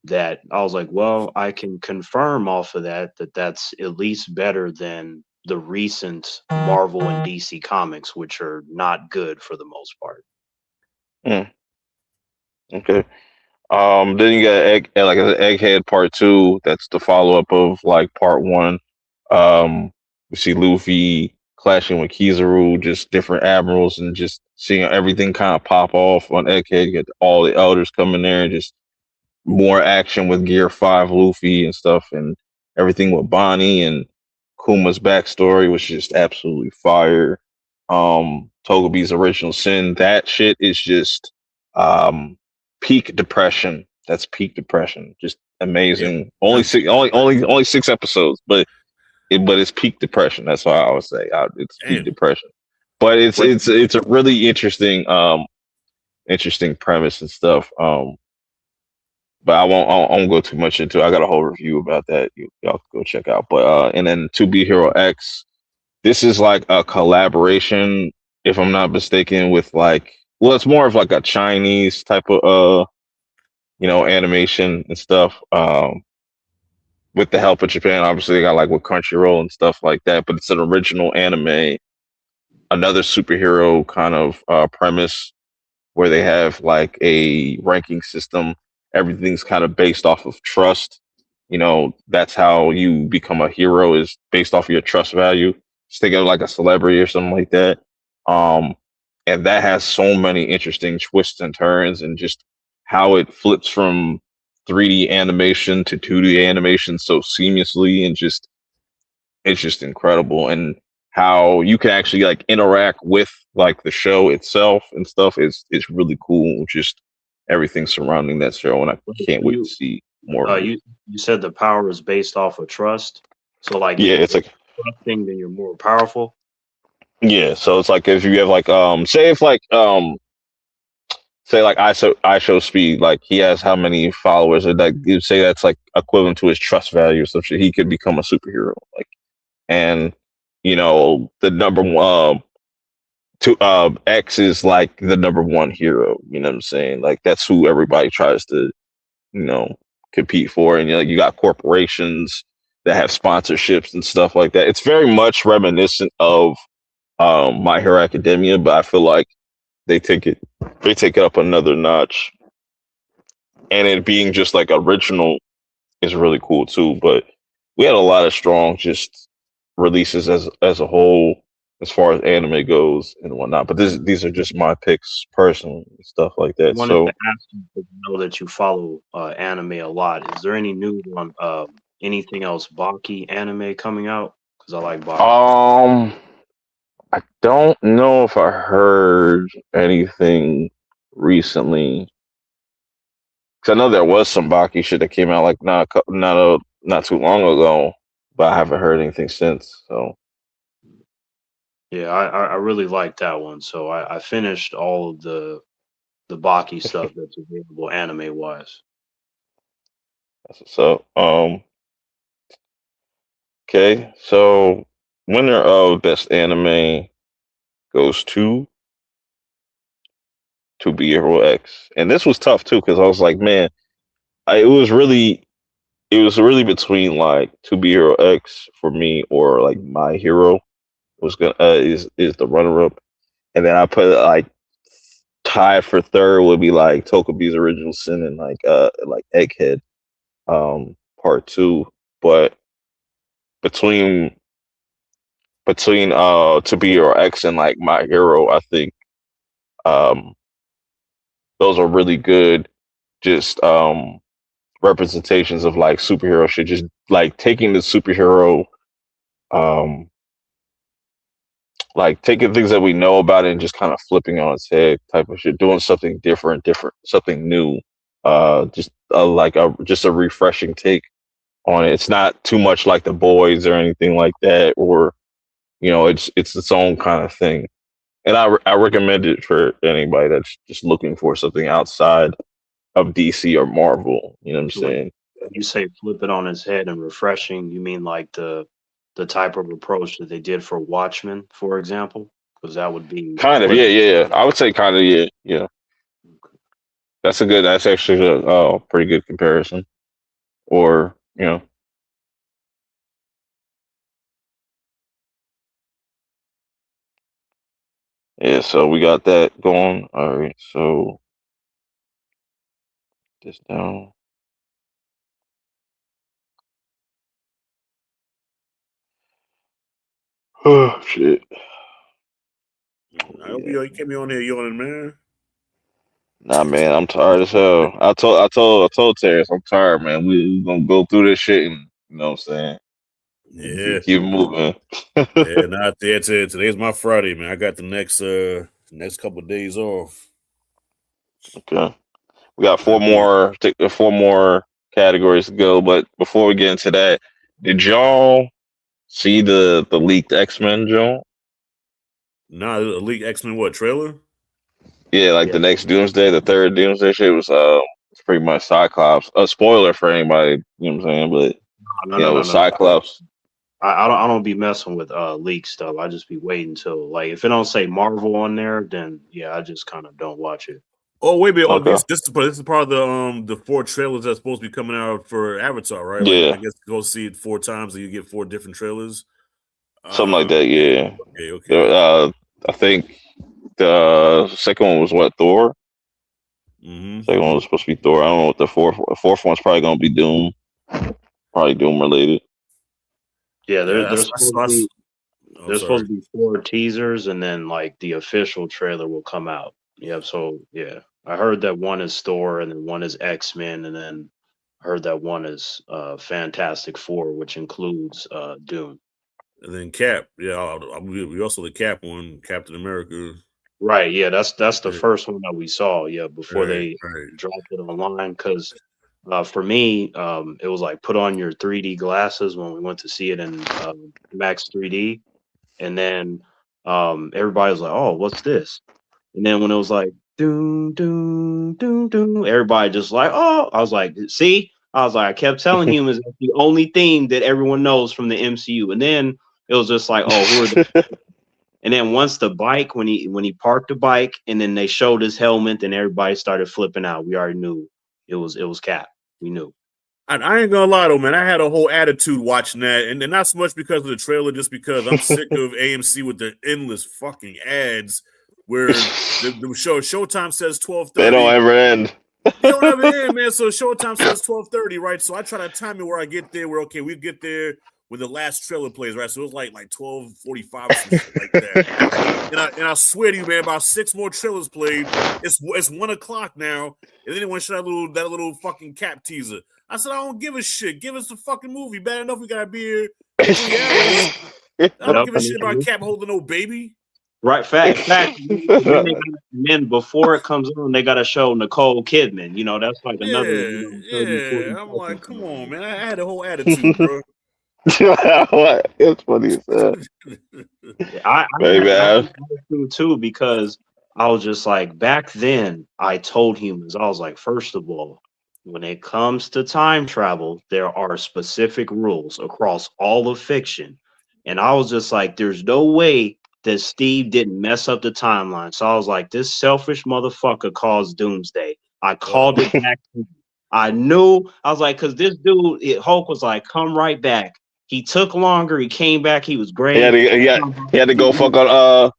that I was like, well, I can confirm off of that that's at least better than the recent Marvel and DC comics, which are not good for the most part. Mm, okay. Then you got like I said, Egghead Part Two. That's the follow up of like Part One. We see Luffy clashing with Kizaru, just different admirals, and just seeing everything kind of pop off on Egghead. You get all the elders coming there and just more action with Gear 5 Luffy and stuff, and everything with Bonnie and Kuma's backstory was just absolutely fire. Togepi's Original Sin, that shit is just um peak depression. That's peak depression. Just Yeah. amazing. Only 6 episodes, but it's peak depression. That's why I would say it's peak Damn. depression. But it's What it's it's a really interesting premise and stuff. But I won't go too much into it. I got a whole review about that. Y'all can go check out. But and then To Be Hero X, this is like a collaboration, if I'm not mistaken, with like well, it's more of like a Chinese type of animation and stuff. With the help of Japan, obviously they got like with Crunchyroll and stuff like that. But it's an original anime, another superhero kind of premise where they have like a ranking system. Everything's kind of based off of trust. That's how you become a hero is based off of your trust value. Just think of like a celebrity or something like that. Um, and that has so many interesting twists and turns, and just how it flips from 3D animation to 2D animation so seamlessly, and just it's just incredible. And how you can actually like interact with like the show itself and stuff is really cool. Just everything surrounding that show, and I So can't wait to you see more of it. you you said the power is based off of trust. So like Yeah, if it's you're like trusting, then you're more powerful. yeah. So it's like if you have like say if like say like ISO speed, like he has how many followers, or like you say that's like equivalent to his trust value or some shit, he could become a superhero. Like, and the number one to X is like the number one hero. You know what I'm saying? Like that's who everybody tries to you know compete for, and you got corporations that have sponsorships and stuff like that. It's very much reminiscent of My Hero Academia, but I feel like they take it they take it up another notch, and it being just like original is really cool too. But we had a lot of strong just releases as a whole as far as anime goes and whatnot. But these are just my picks personally and stuff like I that. wanted to So ask you, because I know that you follow anime a lot. Is there any news on anything else Baki anime coming out? Because I like Baki. um I don't know if I heard anything recently. Cause I know there was some Baki shit that came out like not too long ago, but I haven't heard anything since. So Yeah, I really like that one. So I finished all of the Baki stuff that's available anime wise. that's what's up. Okay, so winner of best anime goes to Be Hero X, and this was tough too because I was like, man, it was really between like To Be Hero X for me or like My Hero was gonna is the runner up, and then I put like tied for third would be like Tokobi's Original Sin and like Egghead part two, but between To Be Hero X and like My Hero, I think um those are really good just representations of like superhero shit, just like taking the superhero um like taking things that we know about it and just kind of flipping on its head type of shit, doing something different, something new, just just a refreshing take on it. It's not too much like the boys or anything like that, or it's its own kind of thing. And I recommend it for anybody that's just looking for something outside of DC or Marvel. You know what I'm So when saying? you say flip it on its head and refreshing, you mean like the type of approach that they did for Watchmen, for example? Because that would be Kind of, flip. yeah, yeah. I would say kind of, yeah, yeah. That's actually a pretty good comparison. Or yeah. So we got that going. All right. So this down. Oh shit. I hope you kept me on here yawning, man. Nah, man, I'm tired as hell. I told Terrence I'm tired, man. We gonna go through this shit, and you know what I'm saying. And Yeah, keep moving. yeah. Not there. Today's my Friday, man. I got the next couple of days off. Okay, we got I be four more categories to go. But before we get into that, did y'all see the leaked X-Men, Joe? nah. Elite X-Men what trailer? Yeah, like Yeah, the next Doomsday, the third Doomsday shit was it's pretty much Cyclops. A spoiler for anybody, you know what I'm saying? But no, no, it no, was no, no. Cyclops. I don't be messing with leak stuff. I just be waiting till like if it don't say Marvel on there, then yeah, I just kind of don't watch it. Oh wait a minute. Oh, Okay. this is part of the four trailers that's supposed to be coming out for Avatar, right? Like I Yeah, guess go see it four times and you get four different trailers. something like that. Yeah. Okay, okay. Uh, I think the second one was what Thor. Mm-hmm. Second one was supposed to be Thor. I don't know what the fourth one's probably gonna be Doom. Probably Doom related. Yeah, Yeah, there's supposed to be I'm There's supposed sorry. to be 4 teasers, and then like the official trailer will come out. Yeah, so yeah, I heard that one is Thor, and then one is X-Men, and then I heard that one is Fantastic Four, which includes Doom. And then Cap, yeah, we also the Cap one, Captain America. Right, yeah, that's the Yeah, first one that we saw, yeah, before right, they right. dropped it online. Because for me, it was like put on your 3D glasses when we went to see it in Max 3D, and then everybody was like, "Oh, what's this?" And then when it was like doom doom doom doom, everybody just like, "Oh," I was like, "See," I was like, I kept telling humans that's the only theme that everyone knows from the MCU, and then it was just like, "Oh, who are the?" And then once the bike, when he parked the bike, and then they showed his helmet, and everybody started flipping out. We already knew it was Cap. We knew. I ain't gonna lie though, man. I had a whole attitude watching that, and not so much because of the trailer, just because I'm sick of AMC with their endless fucking ads. Where the Showtime says They 12:30. don't ever end. They don't ever end, man. So Showtime says 12:30, right? So I try to time it where I get there. Where okay, we get there when the last trailer plays, right? So it was like 12:45 or some shit like that. And I swear to you, man, about 6 more trailers played. It's 1:00 now, and then they want to show that little fucking Cap teaser. I said, I don't give a shit. Give us the fucking movie. Bad enough we gotta be here for 3 hours. I don't Yep. give a shit about Cap holding no baby. Right, fact. And then before it comes on, they got to show Nicole Kidman. That's like another, Yeah, 30, 40 yeah. I'm like, come seconds. on, man. I had a whole attitude, bro. It's funny as hell. I Maybe had I, an attitude too, because I was just like, back then I told humans, I was like, first of all, when it comes to time travel, there are specific rules across all of fiction. And I was just like, there's no way that Steve didn't mess up the timeline. So I was like, this selfish motherfucker caused doomsday. I called it back. I knew. I was like, because this dude, Hulk was like, come right back. He took longer. He came back. He was he had great. to, he had to go fuck on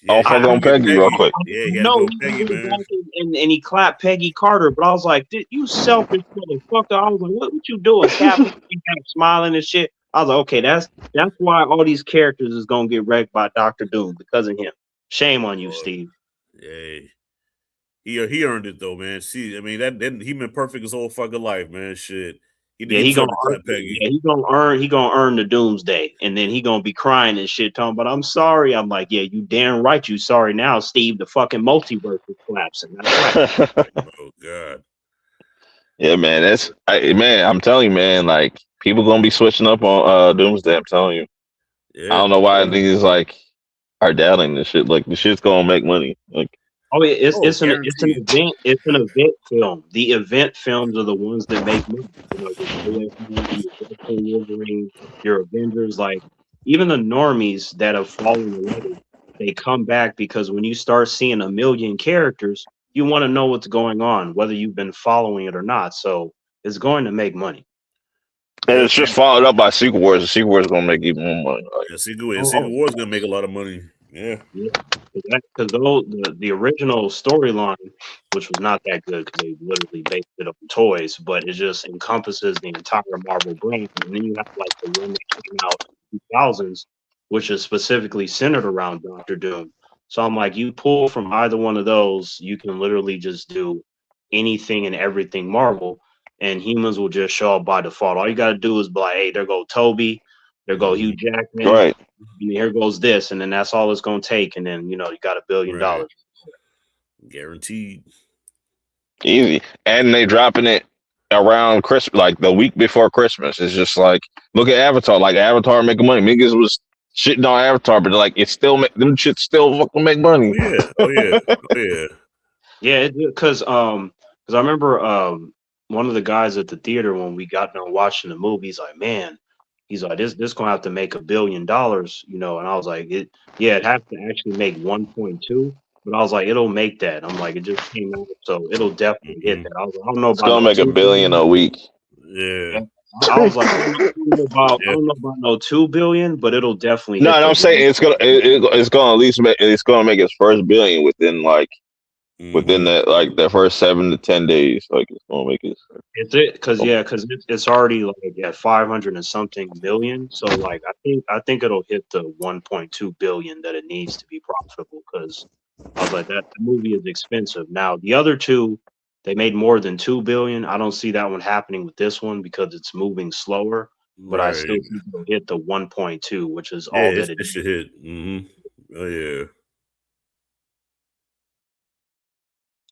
Yeah, he fuck had to I go on get Peggy real Peggy. quick. Yeah, he had to know go he Peggy, went man. back and he clapped Peggy Carter, but I was like, you selfish motherfucker. I was like, what you doing, Cap? He kept smiling and shit. I was like, okay, that's why all these characters is gonna get wrecked by Doctor Doom, because of him. Shame on you, Lord. Steve. Yeah. He earned it though, man. See, I mean that he been perfect his whole fucking life, man. Shit. Yeah, He deserved to clap Peggy. he gonna earn the doomsday, and then he gonna be crying and shit, talking. But I'm sorry. I'm like, yeah, you damn right, you sorry now, Steve. The fucking multiverse is collapsing. That's right. Oh God. Yeah, man. Man. I'm telling you, man. Like people gonna be switching up on Doomsday. I'm telling you. I Yeah. don't know why these like are doubting this shit. Like the shit's gonna make money. Like Oh, yeah, it's Oh, it's an it's an guaranteed. event. It's an event film. The event films are the ones that make money. Your Spider-Man, your Deadpool, Wolverine, your Avengers. Like even the normies that have fallen away, they come back because when you start seeing a million characters, you want to know what's going on, whether you've been following it or not. So it's going to make money. and Yeah, it's just followed up by Secret Wars. The Secret Wars gonna make even more money. Like, Secret War's gonna make a lot of money. Yeah. Yeah, because the original storyline, which was not that good because they literally based it on toys, but it just encompasses the entire Marvel brand. And then you have like the one that came out in 2000s, which is specifically centered around Doctor Doom. So I'm like, you pull from either one of those, you can literally just do anything and everything Marvel, and humans will just show up by default. All you got to do is be like, hey, there go Toby, there go Hugh Jackman, right. here goes this, and then that's all it's gonna take, and then you got $1 billion. Right. Guaranteed. Easy. And they dropping it around Christmas, like the week before Christmas. It's just like, look at Avatar. Like Avatar making money. Niggas was shitting on Avatar, but like it's still them shit still fucking make money. Oh yeah. Oh yeah. Oh yeah. Yeah, because I remember one of the guys at the theater when we got done watching the movie, he's like this gonna have to make $1 billion, and I was like, it has to actually make 1.2, but I was like, it'll make that. I'm like, it just came out, so it'll definitely hit that. I was like, I don't know It's about gonna no make $1 billion 2 billion. a week. Yeah. I was like, I Yeah. don't know about no 2 billion, but it'll definitely No, hit the I'm saying one. it's gonna at least make it's gonna make its first billion within like within Mm-hmm. that like the first 7 to 10 days. Like it's gonna make it. It's it because yeah, because it's already like at 500 and something million. So like I think it'll hit the 1.2 billion that it needs to be profitable. Because I was like that movie is expensive. Now the other two, they made more than 2 billion. I don't see that one happening with this one because it's moving slower. But I still Right. think it'll hit the 1.2, which is Yeah, all that it it should hit. Mm-hmm. Oh yeah.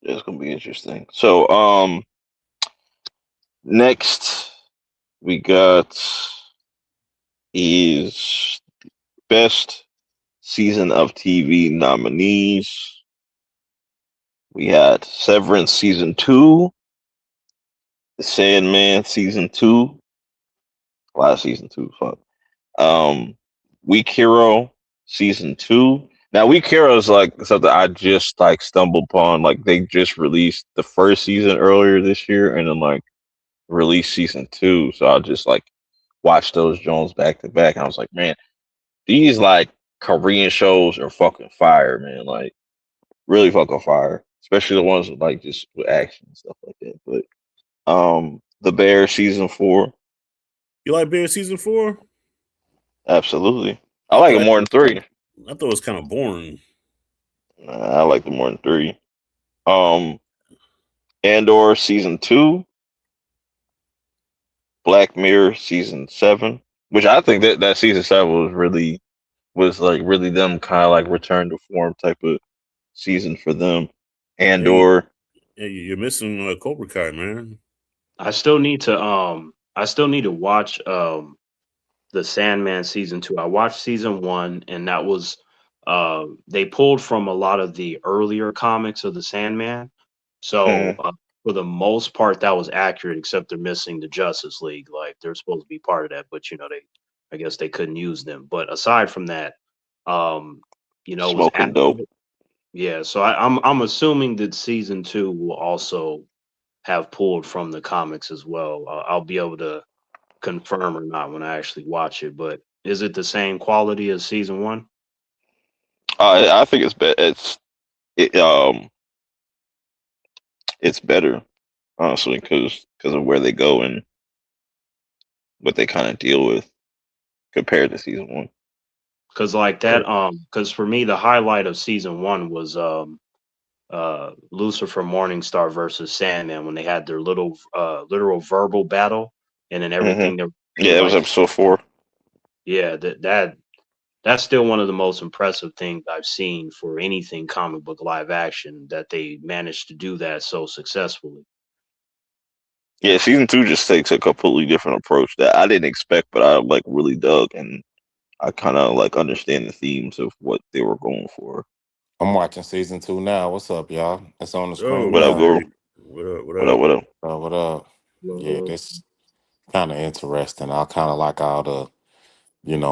Yeah, it's gonna be interesting. So next we got is best season of TV nominees. We had Severance season 2, The Sandman season 2, last season 2. Fuck. Um, Weak Hero season 2. Now, Weak Hero is like something I just like stumbled upon. Like they just released the first season earlier this year, and then like released season 2. So I just like watched those Jones back to back. And I was like, man, these like Korean shows are fucking fire, man. Like really fucking fire. Especially the ones with like just with action and stuff like that. But The Bear season 4, You like Bear season 4? absolutely. I I like it thought more than 3. I thought it was kind of boring. I like it more than 3. Um Andor season 2, Black Mirror season 7, which I think that season 7 was like really them kind of like return to form type of season for them. Hey, Andor, hey, you're missing Cobra Kai, man. I still need to watch the Sandman season two. I watched season one, and that was they pulled from a lot of the earlier comics of the Sandman. So mm, for the most part, that was accurate, except they're missing the Justice League. Like they're supposed to be part of that, but I guess they couldn't use them. But aside from that, um, it was smoking dope. accurate. Yeah. So I'm assuming that season two will also have pulled from the comics as well. I'll be able to confirm or not when I actually watch it. But is it the same quality as season one? I think it, it's better honestly because of where they go and what they kind of deal with compared to season 1. Because like Right. that, because for me the highlight of season one was Lucifer Morningstar versus Sandman when they had their little literal verbal battle, and then hmm everything they were Yeah, doing it was like episode 4. yeah that's still one of the most impressive things I've seen for anything comic book live action that they managed to do that so successfully. Yeah, season 2 just takes a completely different approach that I didn't expect, but I like really dug, and I kind of like understand the themes of what they were going for. I'm watching season 2 now. What's up, y'all? It's on the Oh, screen What up, now. Guru? okay. What up? What What up? up? What up? What up? Yeah, Well, this kind of interesting. I kind of like all the,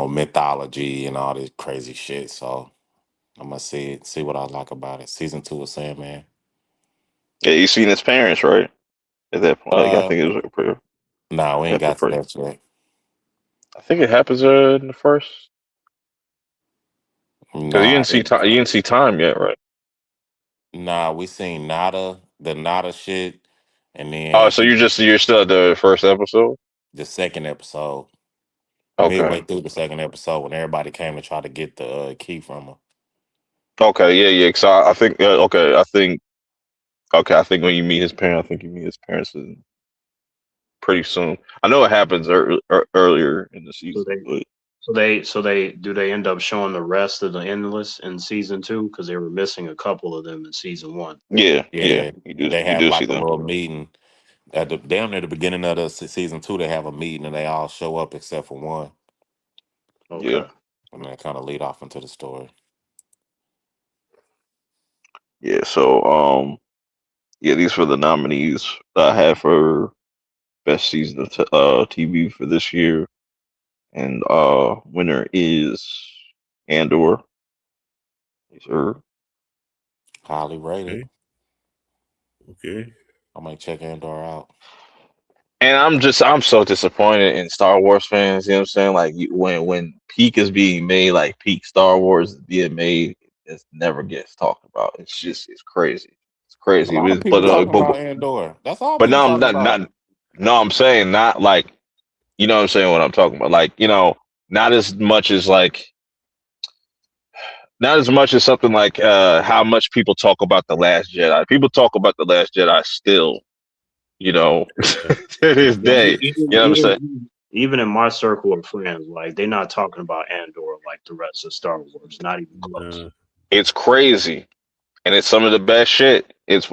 mythology and all this crazy shit. So I'm gonna see what I like about it. Season 2 of Sandman. Yeah, you seen his parents, right? At that point, like I Uh, think it was like pretty nah, we ain't after got to first. that yet. I think it happens in the first because Nah, you didn't see time yet, right? we seen the Nada shit, and Oh, then so you're still at the first episode? the second episode, midway Okay. through the second episode, when everybody came to try to get the key from her. Okay. Yeah. Yeah. So I think okay. I think when you meet his parents, I think you meet his parents pretty soon. I know it happens earlier in the so season, they but so they do they end up showing the rest of the endless in season two because they were missing a couple of them in season one. yeah, yeah, Yeah, you they have do see like a them. little meeting at the damn near the beginning of the season 2. They have a meeting and they all show up except for one, Yeah, Okay. and they kind of lead off into the story. yeah. So yeah, these were the nominees that I had for best season of TV for this year, and winner is Andor. Yes, sir. Highly rated. Okay. Okay. I might check Andor out. And I'm so disappointed in Star Wars fans. You know what I'm saying? Like when peak is being made, like peak Star Wars is being made, it never gets talked about. It's crazy. It's A crazy. lot of people But talking about Andor. That's all but people no, I'm talking not about. not. No, I'm saying not like you know what I'm saying what I'm talking about. Like not as much as like not as much as something like how much people talk about the Last Jedi. People talk about the Last Jedi still, Yeah. to this Yeah, day. You know what I'm saying? even in my circle of friends, like they're not talking about Andor like the rest of Star Wars, not even close. Yeah. It's crazy, and it's some of the best shit. It's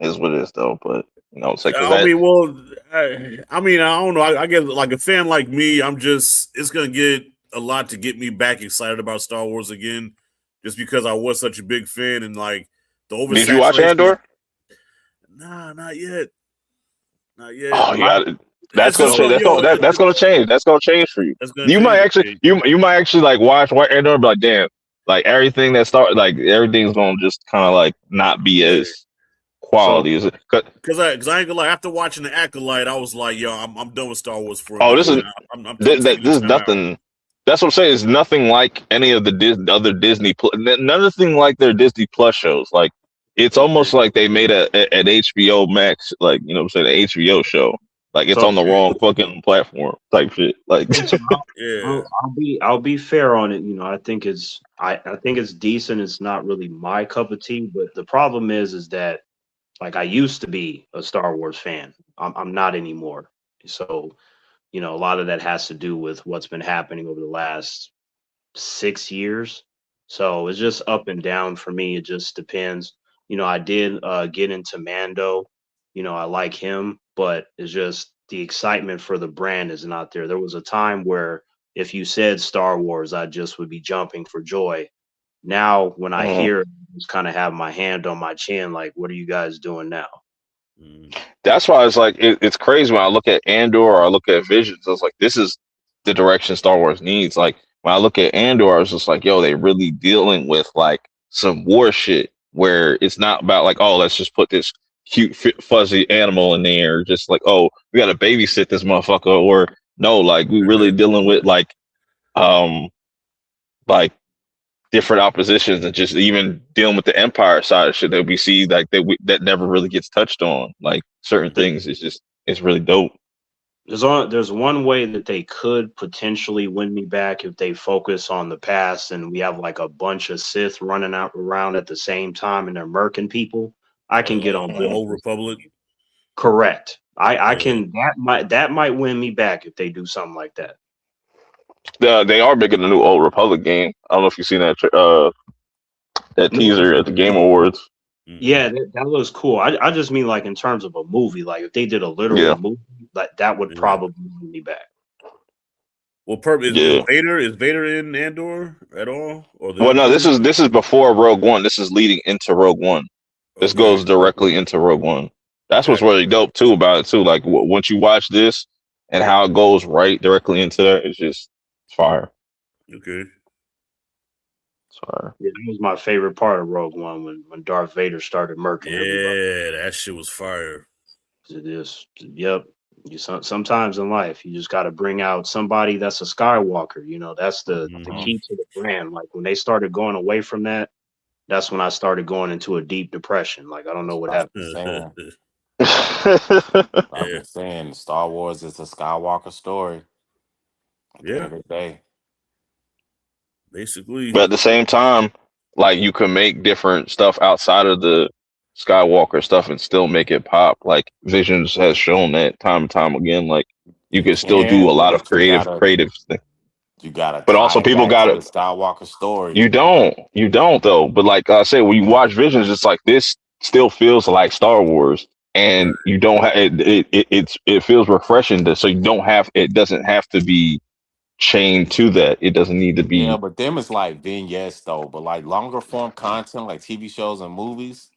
is what it is though. But it's like because I mean, well, I don't know. I get like a fan like me. It's gonna get a lot to get me back excited about Star Wars again, just because I was such a big fan and like the did you watch oversaturation. Andor? Nah, not yet, not yet. Oh, you My got it. That's It's gonna just so change. gonna, That's gonna change. That's gonna change for you. that's gonna You might change. actually Okay. you might actually like watch White Andor and be like, damn, like everything that start like everything's gonna just kind of like not be Yeah, as quality so as it. because I ain't gonna lie. After watching the Acolyte, I was like, yo, I'm done with Star Wars for a Oh, minute, this is man. I'm taking this a is time out. nothing. That's what I'm saying. It's nothing like any of the other Disney. Nothing like their Disney Plus shows. Like it's Okay, almost like they made an HBO Max, like what I'm saying, an HBO show. Like it's so on the wrong fucking platform type shit. Like so yeah. I'll be fair on it. You know, I think it's decent. It's not really my cup of tea, but the problem is that like I used to be a Star Wars fan. I'm not anymore. So a lot of that has to do with what's been happening over the last 6 years. So it's just up and down for me. It just depends. I did get into Mando. I like him, but it's just the excitement for the brand is not there. There was a time where if you said Star Wars, I just would be jumping for joy. Now, when I mhm. hear it, I just kind of have my hand on my chin, like, what are you guys doing now? Mm. That's why it's like it's crazy when I look at Andor or I look at Visions. It's like this is the direction Star Wars needs. Like when I look at Andor, I was just like, yo, they really dealing with like some war shit where it's not about like, oh, let's just put this cute fuzzy animal in there, just like, oh, we got to babysit this motherfucker, or no, like we really dealing with um like different oppositions and just even dealing with the empire side of shit that we see like that never really gets touched on. Like certain things, it's really dope. There's one way that they could potentially win me back if they focus on the past and we have like a bunch of Sith running out around at the same time and they're murking people. I can get on Like board. Old Republic. Correct. I Yeah. can that might win me back if they do something like that. They are making a new Old Republic game. I don't know if you've seen that teaser at the Game Awards. Yeah, Mm-mm. that looks cool. I just mean like in terms of a movie, like if they did a literal Yeah, movie, like that would Yeah. probably win me back. Well, Purp yeah. Is Vader in Andor at all or the Well, no, upcoming? this is before Rogue One. This is leading into Rogue One. This Okay, goes directly into Rogue One. That's what's got really dope too about it too. Like once you watch this and how it goes right directly into that, it's fire. you. Okay. It's fire. Yeah, that was my favorite part of Rogue One when Darth Vader started murking everybody. Yeah, that shit was fire. It is, yep. Sometimes in life you just got to bring out somebody that's a Skywalker. That's the Hmm. key to the brand. Like when they started going away from that, that's when I started going into a deep depression. Like I don't know what I've happened. been saying, I've Yeah, been saying, Star Wars is a Skywalker story. At the end yeah. of the day, But Basically, at the same time, like you can make different stuff outside of the Skywalker stuff and still make it pop. Like Visions has shown that time and time again. Like you you can still do a can, lot of but creative thing. you gotta But also tie it people back got to to the Skywalker story. you don't though. But like I said, when you watch Visions, it's like this still feels like Star Wars, right. and you don't have it feels refreshing. So you don't have it doesn't have to be chained to that. It doesn't need to Yeah, be. but them is like vignettes though. But like longer form content, like TV shows and movies,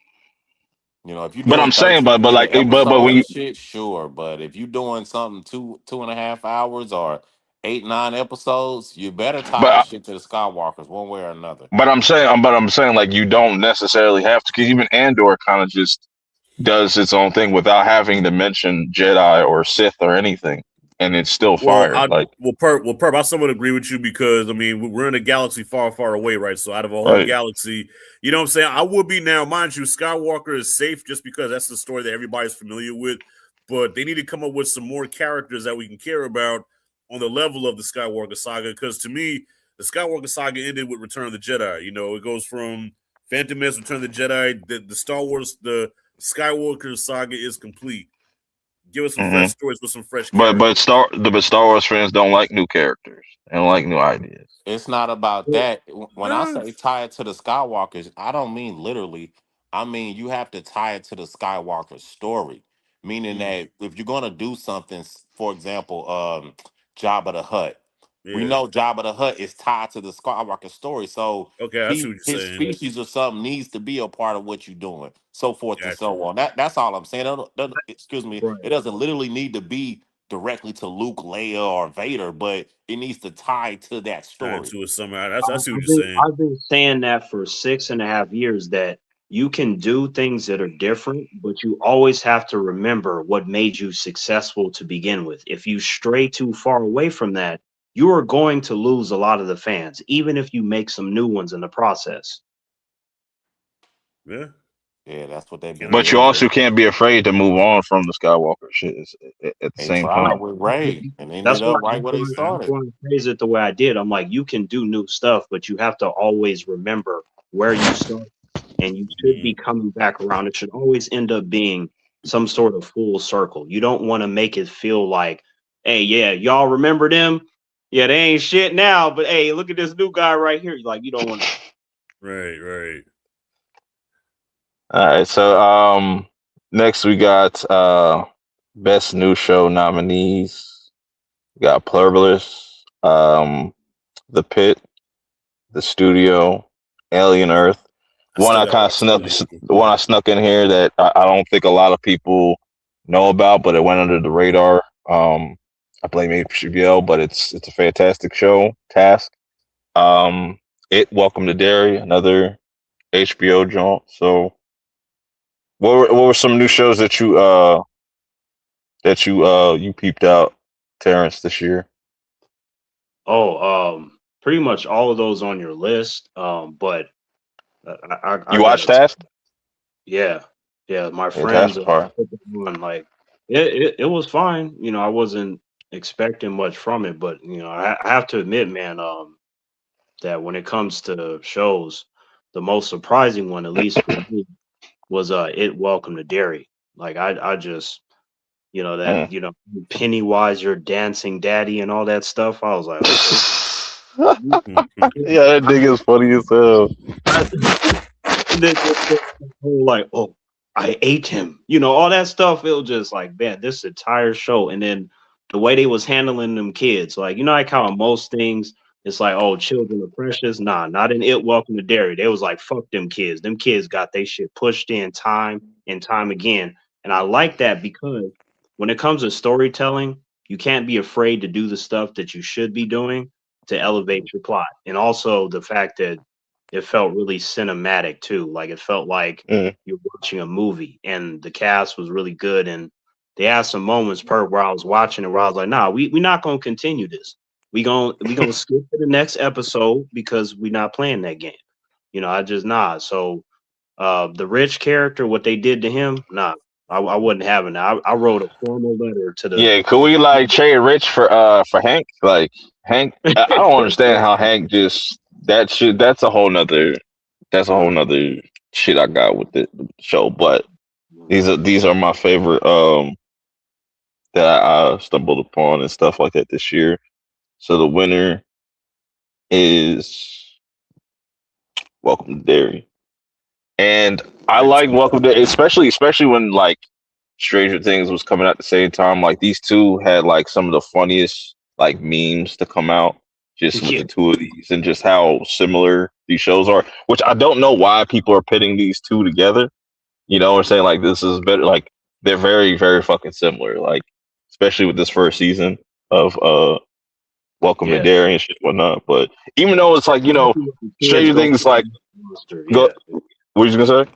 if you're But doing I'm saying, 13 but minute like, but episodes when and you shit, sure. But if you're doing something 2.5 hours or 8, 9 episodes, you better tie that but shit to the Skywalkers one way or another. but I'm saying, like you don't necessarily have to. Because even Andor kind of just does its own thing without having to mention Jedi or Sith or anything. and it's still Well, fire. Like, Perp, I somewhat agree with you because I mean we're in a galaxy far, far away, right? So out of a whole right. galaxy, you know what I'm saying? I would be now, mind you, Skywalker is safe just because that's the story that everybody's familiar with. But they need to come up with some more characters that we can care about on the level of the Skywalker saga. Because to me, the Skywalker saga ended with Return of the Jedi. You know, it goes from Phantom Menace, Return of the Jedi. The Star Wars, the Skywalker saga is complete. Give us some fresh Hmm. stories with some fresh But characters. Star Wars fans don't like new characters. They don't like new ideas. It's not about Well, that. When I Uh, say tie it to the Skywalkers, I don't mean literally. I mean you have to tie it to the Skywalker story. Meaning mm, that if you're gonna do something, for example, Jabba the Hutt, we yeah. know Jabba the Hutt is tied to the Skywalker story. So Okay, I see what you're his saying. species or something needs to be a part of what you're doing, so forth and Gotcha. so on. That's all I'm saying. Excuse me. right. It doesn't literally need to be directly to Luke, Leia, or Vader, but it needs to tie to that Tying story. to it somehow. I see what I've you're been saying. I've been saying that for 6.5 years that you can do things that are different, but you always have to remember what made you successful to begin with. If you stray too far away from that, you are going to lose a lot of the fans, even if you make some new ones in the process. Yeah, Yeah, that's what they've can't been But argue you with doing. that. also can't be afraid to move on from the Skywalker shit at the They same tried time. with Ray and ended That's why up right where they that's started. why I phrase it the way I did. I'm like, you can do new stuff, but you have to always remember where you started, and you should be Mm, coming back around. It should always end up being some sort of full circle. You don't want to make it feel like, hey, yeah, y'all remember them? Yeah, they ain't shit now, but hey, look at this new guy right here. Like, you don't want to. right, right. All right, so next we got best new show nominees. We got Pluribus, The Pit, The Studio, Alien Earth. I still gotta watch Studio. One I snuck in here that I don't think a lot of people know about, but it went under the radar. I blame HBO, but it's a fantastic show. Task. Um, Welcome to Derry, another HBO joint. So, what were some new shows that you peeped out, Terrence, this year? Oh, pretty much all of those on your list. But I You got watched to. Task? Yeah, yeah. My Yeah, Task friends was hard. put it on, like it was fine. You know, I wasn't expecting much from it, but you know, I have to admit, man, that when it comes to shows, the most surprising one, at least for me, was it Welcome to Derry. Like I just that Mm. Pennywise, your dancing daddy, and all that stuff. I was like, okay. Yeah, that nigga is funny as hell. The whole like, oh, I ate him, all that stuff. It was just like, man, this entire show, and then the way they was handling them kids, like, like how in most things it's like, oh, children are precious. Nah, not in It Welcome to Dairy. They was like, fuck them kids. Them kids got they shit pushed in time and time again, and I like that because when it comes to storytelling, you can't be afraid to do the stuff that you should be doing to elevate your plot, and also the fact that it felt really cinematic too. Like it felt like Mm. you're watching a movie, and the cast was really good. And they had some moments per where I was watching it where I was like, nah, we not gonna continue this. We gonna skip to the next episode because we're not playing that game. I just nah. So the rich character, what they did to him, nah, I wasn't having that. I wrote a formal letter to the Yeah, could we like trade Rich for Hank? Like Hank, I don't understand how Hank just that shit. That's a whole nother shit I got with the show. But these are my favorite that I stumbled upon and stuff like that this year. So the winner is Welcome to Dairy, and I Gotcha. like Welcome to, especially when like Stranger Things was coming out at the same time. Like these two had like some of the funniest like memes to come out just with yeah. the two of these and just how similar these shows are. Which I don't know why people are pitting these two together. You know, or saying like this is better. Like they're very very fucking similar. Like especially with this first season of Welcome to Yeah. Dairy and shit whatnot. But even though it's like Especially with the kids Stranger going Things like monster. go. Yeah. What you gonna say?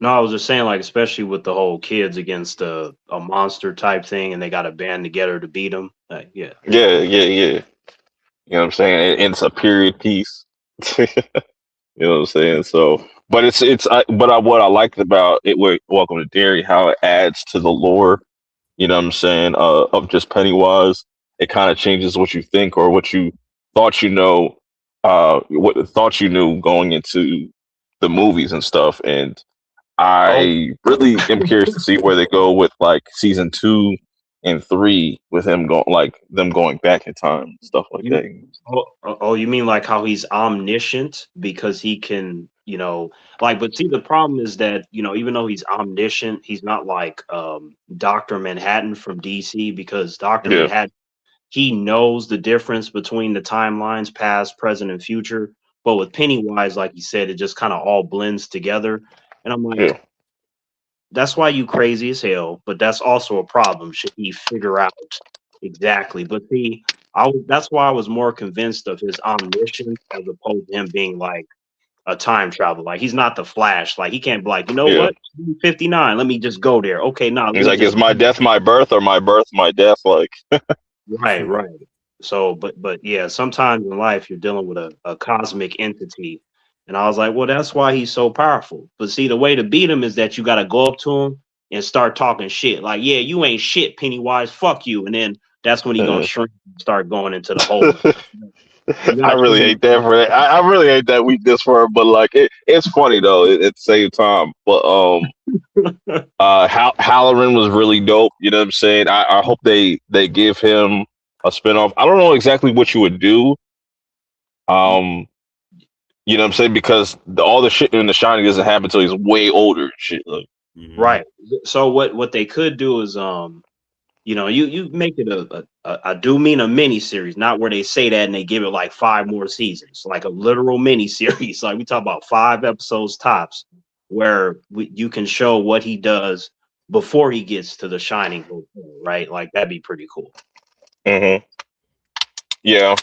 No, I was just saying, like, especially with the whole kids against a monster type thing, and they got to band together to beat them. Yeah, Yeah, yeah, yeah. You know what I'm saying? It's a period piece. You know what I'm saying? So, but what I liked about it with Welcome to Derry, how it adds to the lore. You know what I'm saying? Of just Pennywise, it kind of changes what you think or what you thought you know, what thought you knew going into the movies and stuff. And oh, I really am curious to see where they go with like season 2 and 3 with him going like them going back in time, stuff like you that. you mean like how he's omniscient because he can, like, but see, the problem is that, even though he's omniscient, he's not like Dr. Manhattan from DC, because Dr. Yeah, Manhattan, he knows the difference between the timelines, past, present, and future. But with Pennywise, like you said, it just kind of all blends together. And I'm yeah. like, that's why you crazy as hell, but that's also a problem. Should he figure out exactly? But see, that's why I was more convinced of his omniscience as opposed to him being like a time traveler. Like, he's not the Flash. Like, he can't be like, you know Yeah. what, 59. Let me just go there. Okay, nah, let He's me like, is just my death my birth or my birth my death? Like, right, right. So, but yeah, sometimes in life you're dealing with a cosmic entity. And I was like, well, that's why he's so powerful. But see, the way to beat him is that you got to go up to him and start talking shit. Like, yeah, you ain't shit, Pennywise. Fuck you. And then that's when he gonna uh, shrink and start going into the hole. You I gotta really give him. hate that for that. I really hate that weakness for him, but like it's funny though at the same time. But Halloran was really dope. You know what I'm saying? I hope they give him a spinoff. I don't know exactly what you would do. Um, you know what I'm saying? Because all the shit in The Shining doesn't happen until he's way older and shit. Like, Mhm. Right. So what they could do is you make it I do mean a mini series, not where they say that and they give it like 5 more seasons, like a literal mini series. Like, we talk about 5 episodes tops, where you can show what he does before he gets to the Shining Hotel, right? Like, that'd be pretty cool. hmm yeah,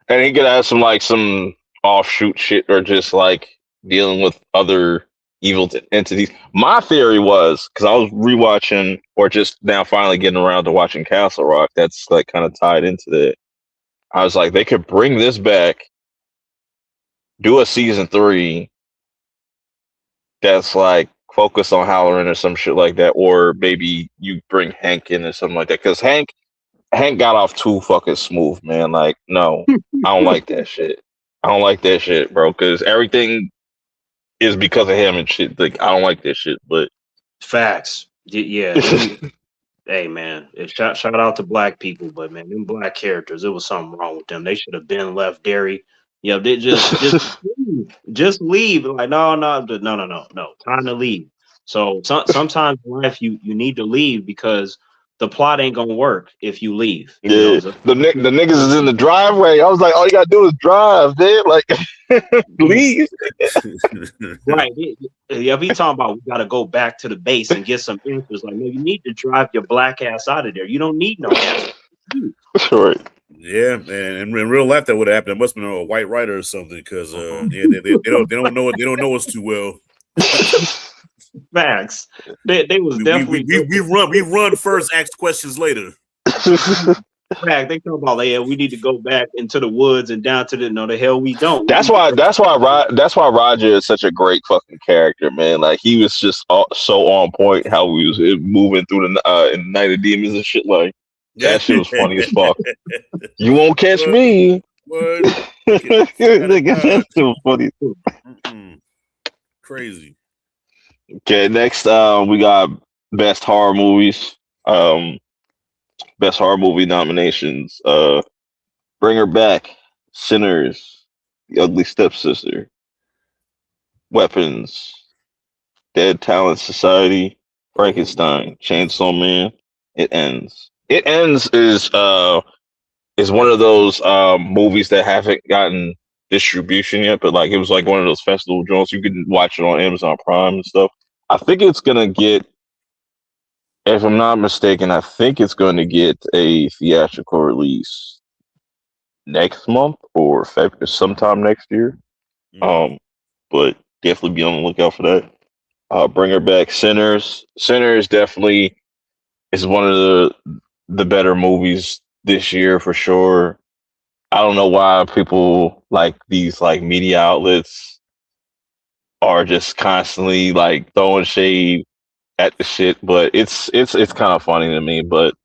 and he could have some offshoot shit or just like dealing with other evil entities. My theory was because I was rewatching or just now finally getting around to watching Castle Rock. That's like kind of tied into that. I was like, they could bring this back, do a season 3 that's like focused on Halloran or some shit like that, or maybe you bring Hank in or something like that. Because Hank got off too fucking smooth, man. Like, no, I don't like that shit. I don't like that shit, bro. Because everything is because of him and shit. Like, I don't like that shit. But Facts. Yeah, them. Hey, man, shout out to black people, but man, them black characters, it was something wrong with them. They should have been left Derry. Yeah, they just leave. Like, no, no, no, no, no, no. Time to leave. So sometimes in life you need to leave because the plot ain't gonna work if you leave. yeah, So, the niggas is in the driveway. I was like, all you gotta do is drive, dude. Like, please. right. If he talking about we gotta go back to the base and get some answers, like, no, you need to drive your black ass out of there. You don't need no answers. Right. Yeah, and in real life that would have happened. It must have been a white writer or something because yeah, they don't know it. They don't know us too well. Facts. They was definitely We run first, ask questions later. fact. They talk about, like, yeah, we need to go back into the woods and down to the no, the hell we don't. We That's need to why. go. That's why Roger is such a great fucking character, man. Like he was just so on point. How he was moving through the in Night of Demons and shit. Like Yeah. that shit was funny as fuck. You won't catch What? me. What? Nigga, that shit was funny. Mm-mm. Crazy. Okay, next we got best horror movies. Um, best horror movie nominations. Bring Her Back, Sinners, The Ugly Stepsister, Weapons, Dead Talent Society, Frankenstein, Chainsaw Man. It ends. It ends is one of those movies that haven't gotten distribution yet, but like it was like one of those festival joints. You can watch it on Amazon Prime and stuff. I think it's gonna get, if I'm not mistaken, I think it's going to get a theatrical release next month or sometime next year. Mm. Um, but definitely be on the lookout for that. Bring her back. Sinners. Sinners definitely is one of the better movies this year for sure. I don't know why people like these like media outlets are just constantly like throwing shade at the shit, but it's kind of funny to me. But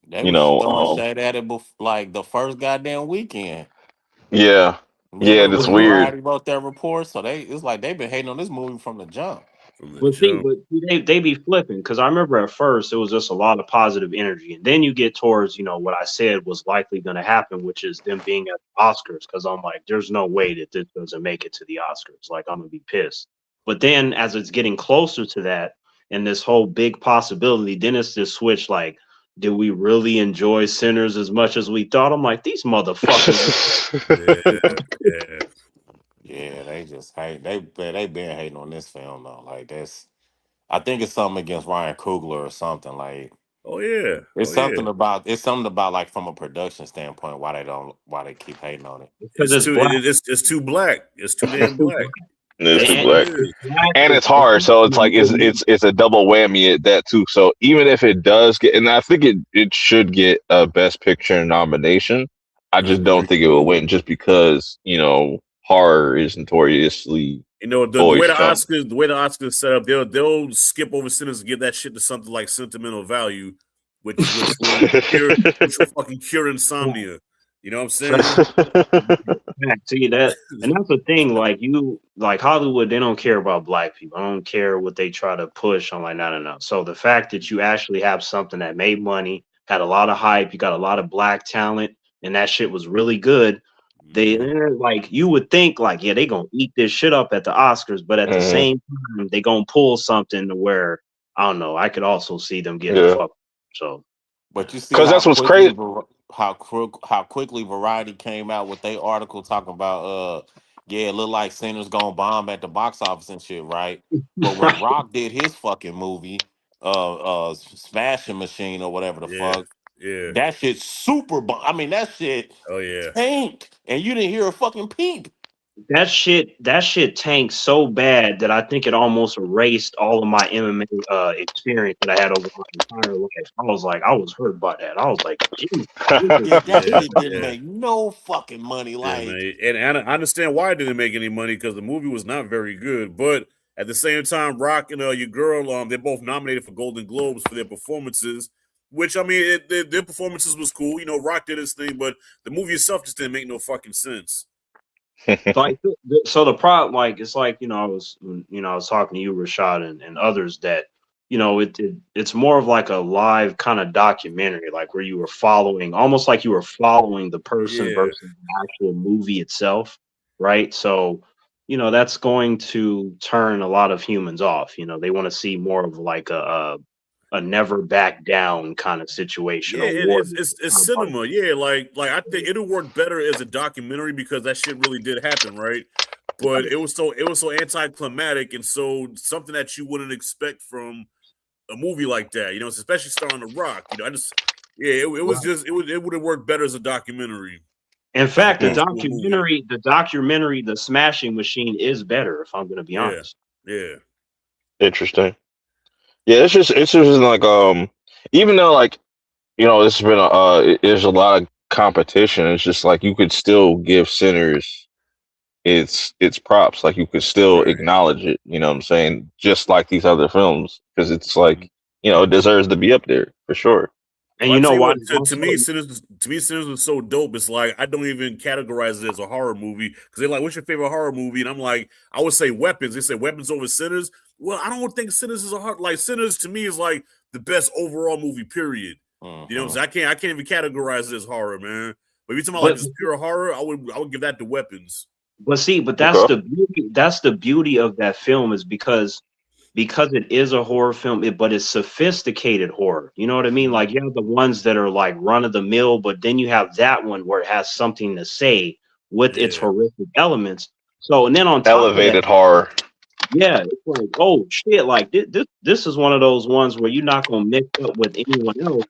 They you was know, throwing shade at it like the first goddamn weekend. yeah, yeah, Remember it's when weird. Variety wrote that report? So it's like they've been hating on this movie from the jump. from the But see, jump. but they be flipping because I remember at first it was just a lot of positive energy, and then you get towards what I said was likely going to happen, which is them being at the Oscars. Because I'm like, there's no way that this doesn't make it to the Oscars. Like I'm gonna be pissed. But then as it's getting closer to that, and this whole big possibility, then it's this switch. Like, did we really enjoy Sinners as much as we thought? I'm like, these motherfuckers. Yeah, yeah. Yeah, they just hate. They been hating on this film though. Like that's, I think it's something against Ryan Coogler or something. Like Oh yeah, it's oh yeah. something about like from a production standpoint why they keep hating on it. Because It's it's too black. it's too black. It's too It's damn too black. It's too That's what it black, It's is. black. and It's it's hard. black. So it's like it's a double whammy at that too. So even if it does get, and I think it should get a Best Picture nomination, I just Mhm. don't think it will win just because horror is notoriously You know the way always the Trump. Oscars set up, they'll skip over Sinners and give that shit to something like Sentimental Value, which will fucking cure insomnia. You know what I'm saying? Yeah, see that, and that's the thing. Like like Hollywood, they don't care about black people. I don't care what they try to push. I'm like, no, no, no. So the fact that you actually have something that made money, had a lot of hype, you got a lot of black talent, and that shit was really good. They Mhm. like you would think like, yeah, they gonna eat this shit up at the Oscars, but at the Hmm. same time, they gonna pull something to where I don't know. I could also see them getting the Yeah, fuck. So But you see because how that's what's quickly crazy. how quickly Variety came out with their article talking about yeah, it looked like Sinners gonna bomb at the box office and shit, right? But when right, Rock did his fucking movie, Smashing Machine or whatever the Yeah, fuck, yeah. that shit I mean that shit Oh yeah. tanked, and you didn't hear a fucking peep. that shit tanked so bad that I think it almost erased all of my MMA experience that I had over my entire life. I was hurt by that. I was like, geez, Yeah, that Yeah, shit didn't yeah. make no fucking money. Yeah, Like, man, and I understand why it didn't make any money because the movie was not very good. But at the same time, Rock and your girl, they're both nominated for Golden Globes for their performances. Which I mean, their performances was cool. You know, Rock did his thing, but the movie itself just didn't make no fucking sense. like so the problem, like it's like I was talking to you, Rashad, and others that it's more of like a live kind of documentary, like where you were following, almost like you were following the person Yeah, versus the actual movie itself, right? So that's going to turn a lot of humans off. They want to see more of like a never back down kind of situation, yeah, a war. it's cinema. Yeah, like I think it'll work better as a documentary because that shit really did happen, right? But it was so anticlimactic and so something that you wouldn't expect from a movie like that. You know, especially starring The Rock. You know, I just it was just it would have worked better as a documentary In as fact, the opposed to a movie. documentary, the documentary, The Smashing Machine is better, if I'm going to be Yeah, honest. yeah, Interesting. Yeah, it's just like even though like it's been there's a lot of competition. It's just like you could still give Sinners its props. Like you could still right. acknowledge it. You know what I'm saying? Just like these other films, because it's like Mhm. it deserves to be up there for sure. And Well, I you tell know you why? what, to me, Sinners was so dope. It's like I don't even categorize it as a horror movie because they're like, "What's your favorite horror movie?" And I'm like, I would say Weapons. They say Weapons over Sinners. Well, I don't think Sinners is a horror. Like Sinners to me is like the best overall movie. Period. You know what I'm mhm. saying? I can't even categorize it as horror, man. But if you're talking about like But just pure horror, I would give that to Weapons. but that's Okay. the beauty. That's the beauty of that film is because it is a horror film, but it's sophisticated horror. You know what I mean? Like Mhm. you have the ones that are like run of the mill, but then you have that one where it has something to say with its Yeah, horrific elements. So and then on top of that. Elevated horror. Yeah, it's like, oh shit, like this is one of those ones where you're not gonna mix up with anyone else,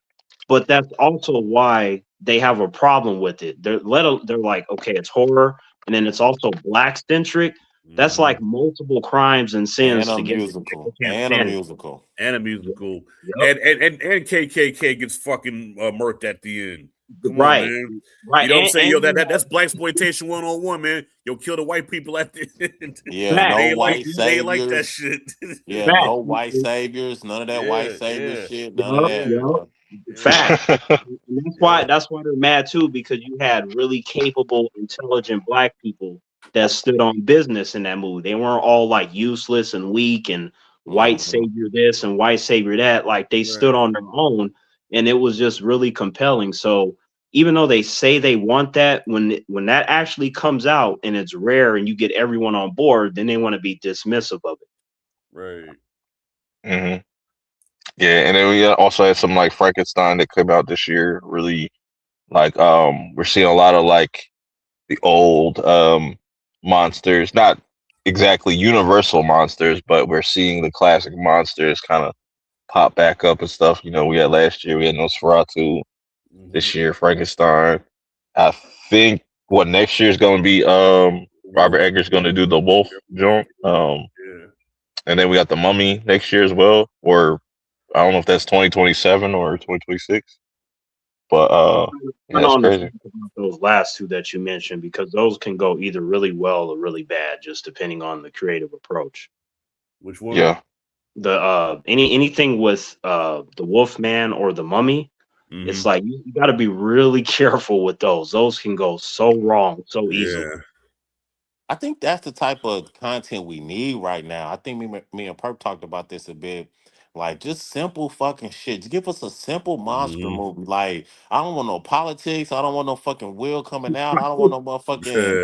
but that's also why they have a problem with it. They're like, okay, it's horror, and then it's also black centric, That's Mm-hmm. like multiple crimes and And sins a together. People musical. can't And a stand it. musical. And a Yep. musical, Yep. and KKK gets fucking murked at the end. Come on, Right. man. You Right. know what I'm saying? Yo, And you that's black exploitation 101, man. Yo, kill the white people at the end. Yeah, have no they ain't like white they ain't like that saviors. shit. Yeah, facts. no white saviors. None of that white Yeah, savior yeah, shit. None of Yup, that, yeah, yup. bro. yeah, Facts. And yeah. that's why they're mad too, because you had really capable, intelligent black people that stood on business in that movie. They weren't all like useless and weak and white Hmm. savior this and white savior that. Like they stood Right, on their own, and it was just really compelling. So even though they say they want that, when that actually comes out and it's rare and you get everyone on board, then they want to be dismissive of it. right. hmm Yeah, and then we also had some like Frankenstein that came out this year. Really, like we're seeing a lot of like the old monsters, not exactly universal monsters, but we're seeing the classic monsters kind of pop back up and stuff. You know, we had last year we had Nosferatu, Mm-hmm. this year Frankenstein. I think what next year is going to be Robert Wolf. Eggers going to do the Wolf joint. Yeah. And then we got the Mummy next year as well, or I don't know if that's 2027 or 2026. But yeah, Kind of that's on the crazy. fence about those last two that you mentioned because those can go either really well or really bad, just depending on the creative approach. Which one? Yeah. The anything with the Wolfman or the Mummy, it's Mm-hmm. like you got to be really careful with those. Those can go so wrong so easily. Yeah. I think that's the type of content we need right now. I think me and Perp talked about this a bit. Like just simple fucking shit. Just give us a simple monster Mm-hmm. movie. Like I don't want no politics. I don't want no fucking will coming out. I don't want no motherfucking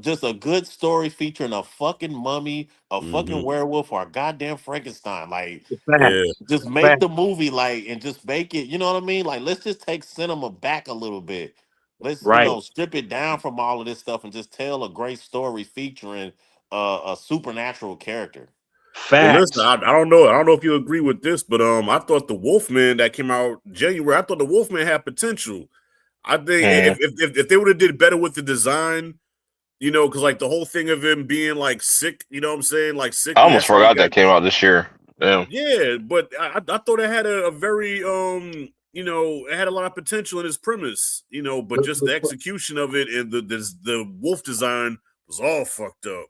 just a good story featuring a fucking mummy, a fucking Mm-hmm. werewolf, or a goddamn Frankenstein. Like Yeah. Facts, just make facts, the movie like and just make it, you know what I mean? Like let's just take cinema back a little bit. Let's, right? strip it down from all of this stuff and just tell a great story featuring a supernatural character. Well, listen, Facts. I don't know. I don't know if you agree with this, but I thought the Wolfman that came out January, I thought the Wolfman had potential. I think Mhm. if they would have did better with the design, because like the whole thing of him being like sick, you know what I'm saying, like I sickly. almost That's how he forgot got. that came out this year. Damn. Yeah, but I thought it had a very it had a lot of potential in its premise, but just the The, execution of it and the wolf design was all fucked up.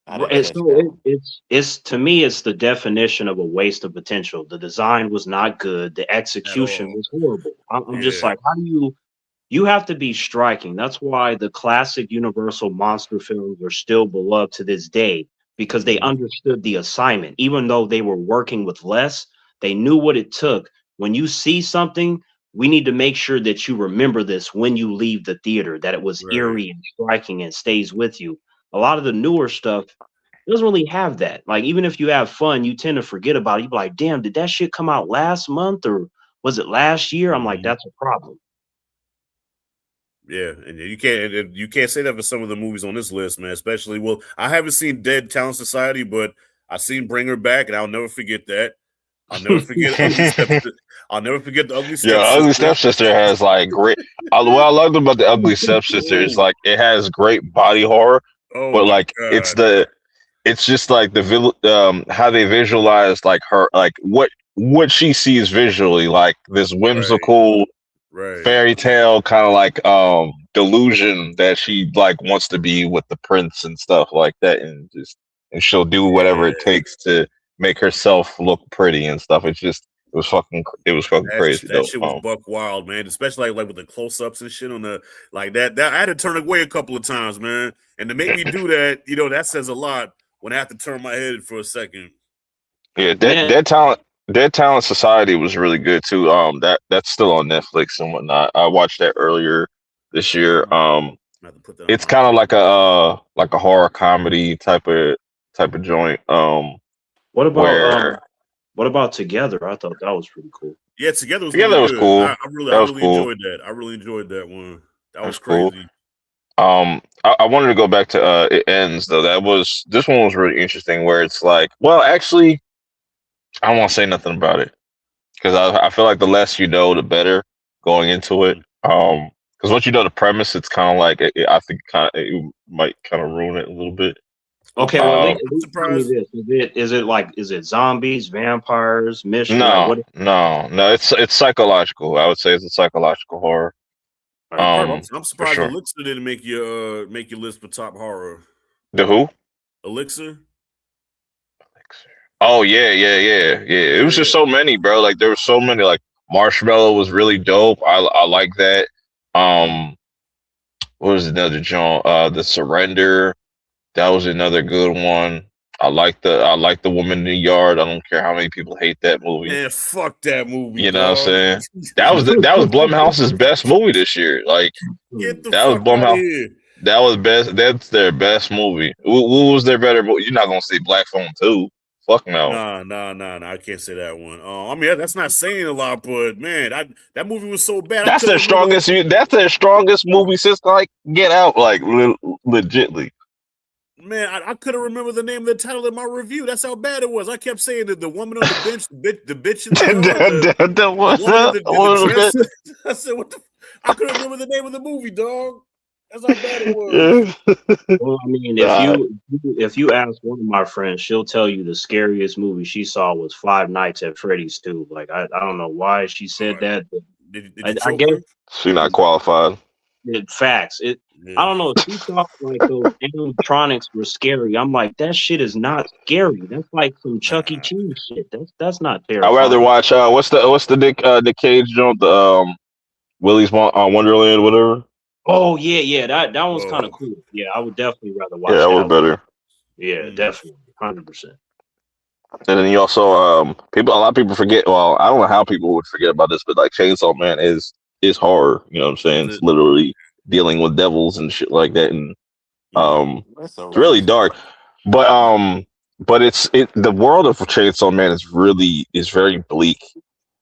I didn't It's catch so that one. it's to me it's the definition of a waste of potential. The design was not good. The At execution all. was horrible. I'm just Yeah. like, how do you have to be striking. That's why the classic Universal monster films are still beloved to this day because they Hmm. understood the assignment. Even though they were working with less, they knew what it took. When you see something, we need to make sure that you remember this when you leave the theater, that it was Right. eerie and striking and stays with you. A lot of the newer stuff doesn't really have that. Like, even if you have fun, you tend to forget about it. You be like, damn, did that shit come out last month or was it last year? I'm like, Hmm. that's a problem. Yeah, and you can't say that for some of the movies on this list, man. Especially, well, I haven't seen Dead Talent Society, but I seen Bring Her Back, and I'll never forget that. I'll never forget Ugly Stepsister. I'll never forget the Ugly Yeah, Ugly Stepsister. Stepsister has like great. What I loved about the Ugly Stepsister is Oh, like it has great body horror, oh but my like god! it's just like how they visualize like her, like what she sees visually, like this Right, whimsical right. fairy tale kind of like delusion that she like wants to be with the prince and stuff like that, and she'll do whatever it Yeah, takes to make herself look pretty and stuff. It was fucking crazy that though. shit was buck wild, man. Especially like with the close ups and shit on the like that. That I had to turn away a couple of times, man. And to make me do that, that says a lot. When I have to turn my head for a second. Yeah, Man, Dead Talent Society was really good too. That's still on Netflix and whatnot. I watched that earlier this year. I have to put that on It's my. kind of like a horror comedy type of joint. what about Where what about Together? I thought that was pretty cool. Yeah, Together was really Together was good. I, cool. I really, I That was really cool. enjoyed that. I really enjoyed that one. That That's was cool. crazy. I wanted to go back to It Ends though. This one was really interesting. Where it's like, well, actually, I don't want to say nothing about it because I feel like the less you know, the better going into it. Mhm. Because once you know the premise, it's kind of like I think it might kind of ruin it a little bit. Okay, well, I'm at least tell me surprised. this: is it zombies, vampires, mystery? Like No, what? no, no. It's psychological. I would say it's a psychological horror. All right, Purp, Um, I'm for surprised sure. Elixir didn't make your list for top horror. The Who? Elixir. Oh yeah, yeah, yeah, yeah. It was just Yeah. so many, bro. Like there was so many. Like Marshmallow was really dope. I like that. Um, what was another John? The Surrender. That was another good one. I like the Woman in the Yard. I don't care how many people hate that movie. Man, fuck that movie, You know what I'm dog. saying? That was Blumhouse's best movie this year. Like Get the that was fuck out of Blumhouse. here. That was best. That's their best movie. What was their better movie? You're not gonna see Black Phone 2. Fuck no. Nah. I can't say that one. I mean, that's not saying a lot, but man, that movie was so bad. I That's couldn't their remember. strongest. That's their strongest movie since like Get Out. Like legitly. Man, I couldn't remember the name of the title of my review. That's how bad it was. I kept saying that the woman on the bench, the bitch in That the was woman in the a dress. bit. I said, what the? I couldn't remember the name of the movie, dog. That's how bad it was. Yeah. Well, I mean, Nah. if you ask one of my friends, she'll tell you the scariest movie she saw was Five Nights at Freddy's 2. Like I don't know why she All said right. that. But Did you I choke guess her? She not qualified. facts. I Yeah. don't know. She thought like those animatronics were scary. I'm like, that shit is not scary. That's like some Chuck E. Nah. Cheese shit. That's not I'd rather terrifying. watch what's the Nick Cage joint, the Willy's Wonderland, whatever. Oh yeah. That one's kind of Oh. cool. Yeah, I would definitely rather Yeah, watch that was that one. better. Yeah, Mm. definitely, 100%. And then you also a lot of people forget. Well, I don't know how people would forget about this, but like Chainsaw Man is horror. You know what I'm Is saying? it? It's literally dealing with devils and shit like that, and Mm. That's a it's really ratchet. dark. But the world of Chainsaw Man is very bleak,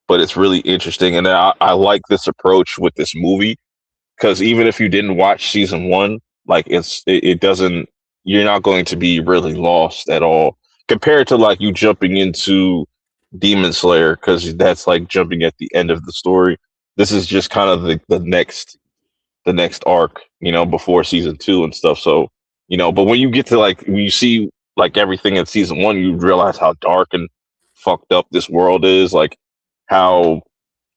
but it's really interesting, and I like this approach with this movie because even if you didn't watch season one, like it doesn't, you're not going to be really lost at all compared to like you jumping into Demon Slayer because that's like jumping at the end of the story. This is just kind of the next arc, you know, before season two and stuff. So, you know, but when you get to like when you see like everything in season one, you realize how dark and fucked up this world is. Like how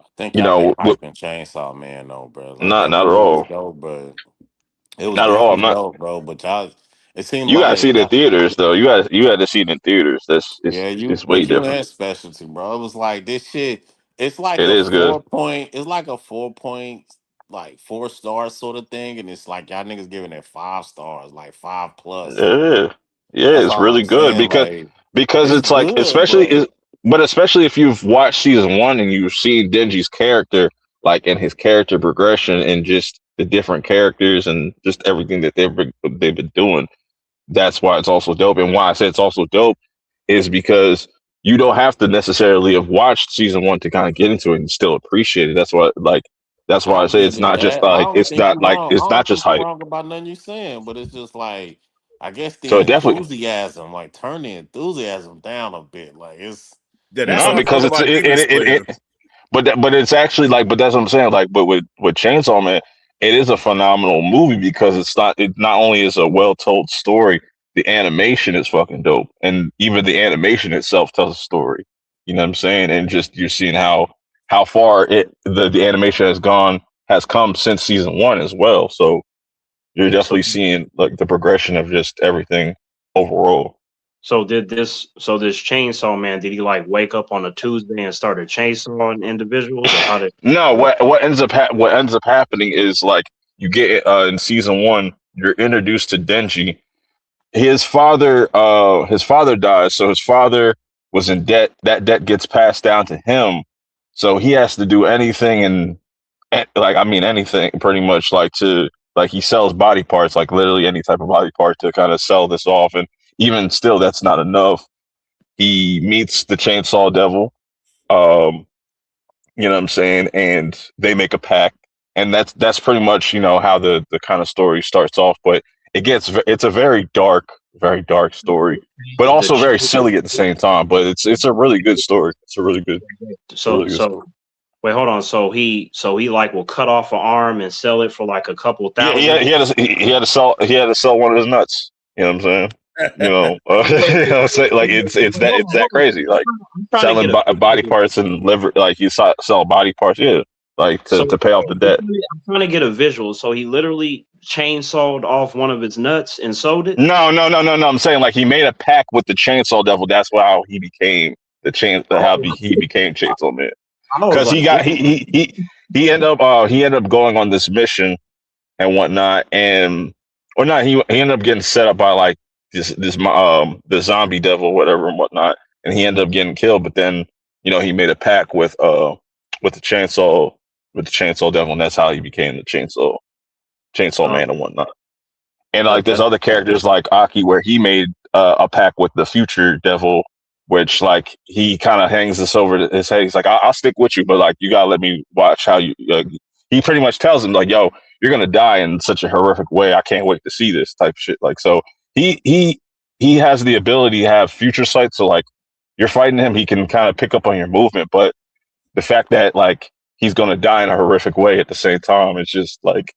I think you y'all been know, hyping Chainsaw Man though, bro. Like not that not at movie was all, dope, but it was not at all. I'm definitely not. dope, bro. But y'all, it seemed You got to see like it in y'all, theaters, though. You had to see it in theaters. That's yeah, it's way but you different. had specialty, bro. It was like this shit. It's like It a is good. 4 point. It's like a 4 point, like 4 star sort of thing, and it's like y'all niggas giving it 5 stars, like 5 plus. Yeah, yeah, That's it's all really I'm good saying. Like because it's it's like good, but especially if you've watched season one and you've seen Denji's character, like and his character progression and just the different characters and just everything that they've been doing. That's why it's also dope. And why I say it's also dope is because you don't have to necessarily have watched season one to kind of get into it and still appreciate it. That's I why I don't say give you that. I it's not don't just think you're hype. wrong about nothing you're saying, but it's just like I guess So the it definitely enthusiasm, like turn the enthusiasm down a bit. Like Yeah, that's no how I felt because it's about Demon Slayer. but it's actually like but that's what I'm saying like but with Chainsaw Man it is a phenomenal movie because it not only is a well told story, the animation is fucking dope, and even the animation itself tells a story. You know what I'm saying? And just you're seeing how far the animation has come since season one as well. So you're So definitely seeing like the progression of just everything overall. so this chainsaw man, did he like wake up on a Tuesday and started chainsawing individuals, or how did No, what? what ends up happening is like you get in season one, you're introduced to Denji. His father dies, so his father was in debt. That debt gets passed down to him, so he has to do anything like I mean anything pretty much like to like he sells body parts, like literally any type of body part to kind of sell this off, and even still that's not enough. He meets the Chainsaw Devil. Um, you know what I'm saying? And they make a pact, and that's pretty much how the kind of story starts off. But it's a very dark story, but The also very chain, silly at the same time. But it's a really good story. It's a so really good story. so wait, hold on. So he like will cut off an arm and sell it for like a couple Yeah, thousand. he had to sell one of his nuts. You know what I'm saying? Like it's that crazy. Like I'm trying to selling get a body parts and liver, like you sell body parts, yeah, like so to pay off the debt. I'm trying to get a visual. So he literally chainsawed off one of his nuts and sold it. No. I'm saying like he made a pact with the Chainsaw Devil. That's how he became he became Chainsaw Man. I was Because like, he ended up going on this mission and whatnot, and or not he ended up getting set up by like the zombie devil, whatever and whatnot, and he ended up getting killed. But then he made a pact with the chainsaw devil, and that's how he became the chainsaw man and whatnot. And like there's that's other characters like Aki where he made a pact with the future devil, which like he kind of hangs this over his head. He's like, I'll stick with you, but like you gotta let me watch how you. He pretty much tells him like, yo, you're gonna die in such a horrific way. I can't wait to see this type of shit. Like so, he has the ability to have future sight. So like you're fighting him, he can kind of pick up on your movement, but the fact that like he's gonna die in a horrific way at the same time, it's just like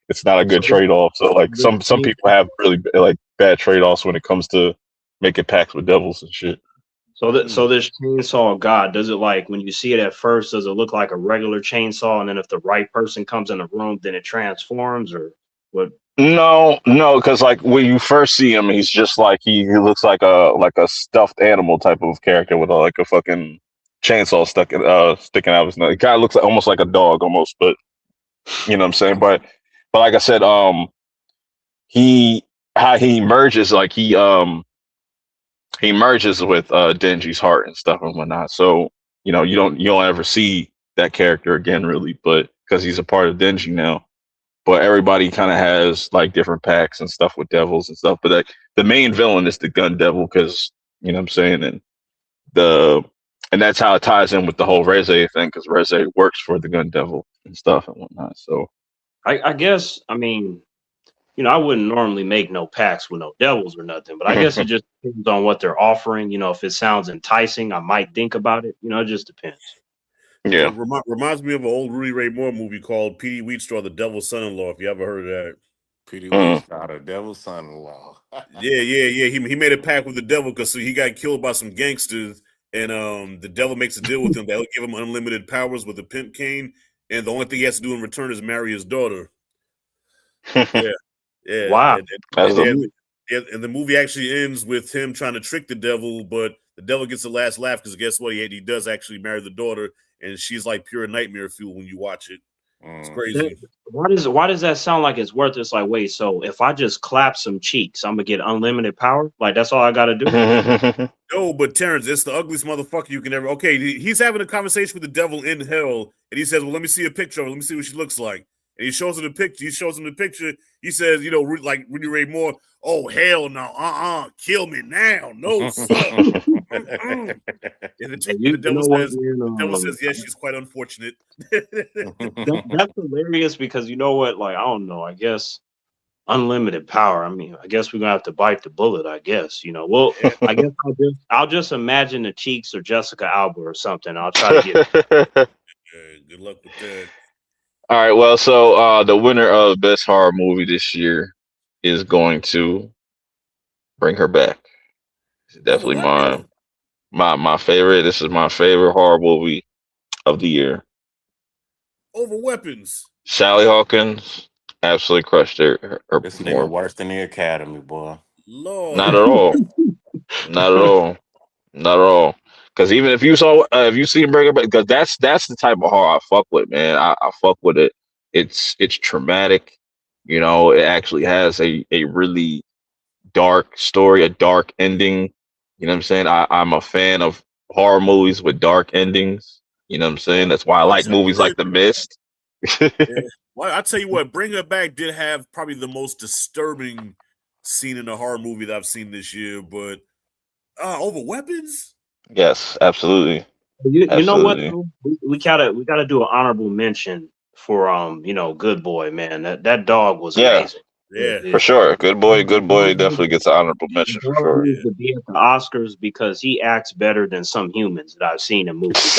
it's not a good trade off. So like some people have really like bad trade offs when it comes to making pacts with devils and shit. so this chainsaw god, does it like when you see it at first, does it look like a regular chainsaw, and then if the right person comes in the room, then it transforms, or what? No, because like when you first see him, he's just like he looks like a stuffed animal type of character with like a fucking chainsaw sticking out of his neck. It kind of looks like, almost like a dog almost, but you know what I'm saying. But like I said, he how he merges like he merges with Denji's heart and stuff and whatnot. So you don't ever see that character again really, but because he's a part of Denji now. But everybody kind of has like different packs and stuff with devils and stuff. But like the main villain is the gun devil because you know what I'm saying, and that's how it ties in with the whole Reze thing because Reze works for the gun devil and stuff and whatnot. So I guess, I mean, I wouldn't normally make no pacts with no devils or nothing, but I guess it just depends on what they're offering. If it sounds enticing, I might think about it. It just depends. yeah, Reminds me of an old Rudy Ray Moore movie called P.D. Wheatstraw, The Devil's Son-in-Law, if you ever heard of that. P.D. Wheatstraw, the devil's son-in-law. Yeah. He made a pact with the devil because he got killed by some gangsters, and the devil makes a deal with him that he'll give him unlimited powers with a pimp cane, and the only thing he has to do in return is marry his daughter. Yeah. Wow. And the movie actually ends with him trying to trick the devil, but the devil gets the last laugh because guess what? He does actually marry the daughter, and she's like pure nightmare fuel when you watch it. It's crazy. Why does that sound like it's worth it? It's like, wait, so if I just clap some cheeks, I'm gonna get unlimited power? Like that's all I gotta do? No, but Terrence, it's the ugliest motherfucker you can ever. Okay, he's having a conversation with the devil in hell, and he says, "Well, let me see a picture of her. Let me see what she looks like." And he shows him the picture. He says, like Rudy Ray Moore, "Oh hell no, kill me now, no sir." And the devil says, "Yes, she's quite unfortunate." That's hilarious because you know what? Like I don't know. I guess unlimited power. I mean, I guess we're gonna have to bite the bullet. I guess Well, I guess I'll just imagine the cheeks or Jessica Alba or something. I'll try to get. Good luck with that. All right, well, so the winner of best horror movie this year is going to Bring Her Back. It's definitely my favorite. This is my favorite horror movie of the year. Over Weapons. Sally Hawkins absolutely crushed her This nigga performance. worse than the Academy, boy. Lord. Not at all. Not at all. Not at all. Because even if you see Bring Her Back, because that's the type of horror I fuck with, man. I fuck with it. It's traumatic. It actually has a really dark story, a dark ending. You know what I'm saying? I'm a fan of horror movies with dark endings. You know what I'm saying? That's why I like movies like The Mist. Yeah. Well, I tell you what, Bring Her Back did have probably the most disturbing scene in a horror movie that I've seen this year, but Over Weapons? Yes, absolutely. You know what? We gotta do an honorable mention for Good Boy, man. That dog was amazing. Yeah, for sure. Good boy definitely gets an honorable mention for sure. Needs to be at the Oscars because he acts better than some humans that I've seen in movies.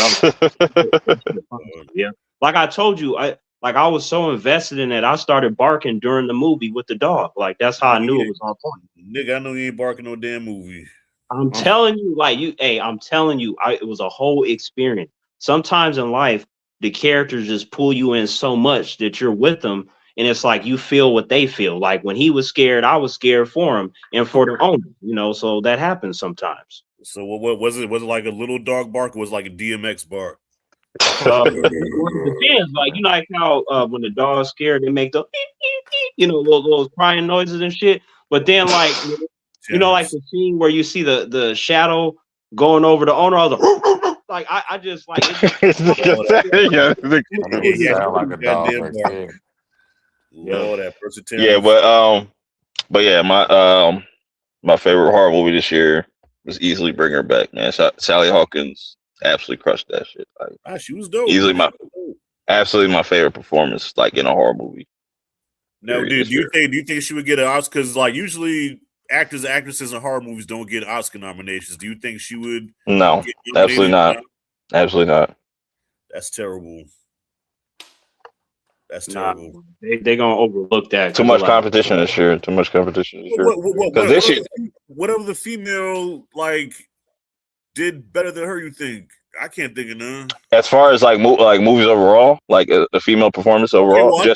Yeah, like I told you, Like I was so invested in it, I started barking during the movie with the dog. Like that's how I knew it was on point. Nigga, I know you ain't barking no damn movie. I'm telling you, like I'm telling you, it was a whole experience. Sometimes in life, the characters just pull you in so much that you're with them, and it's like you feel what they feel. Like when he was scared, I was scared for him and for the owner, you know. So that happens sometimes. So what was it? Was it like a little dog bark or was it like a DMX bark? It depends. Like you know, like how when the dog's scared, they make the little crying noises and shit. But then like like the scene where you see the shadow going over the owner, I was like I just like it sound like a dog right there. Lord, that person. Yeah, but yeah, my favorite horror movie this year was easily Bring Her Back, man. Sally Hawkins absolutely crushed that shit. Like, she was dope. Easily absolutely my favorite performance, like in a horror movie. Now, do you think she would get an Oscar? Because like usually actors and actresses in horror movies don't get Oscar nominations. Do you think she would? No, absolutely not. Absolutely not. That's terrible. That's terrible. They're gonna overlook that. Too much competition this year. Too much competition this year. Whatever the female like did better than her, you think? I can't think of none. As far as like movies overall, like a female performance overall, only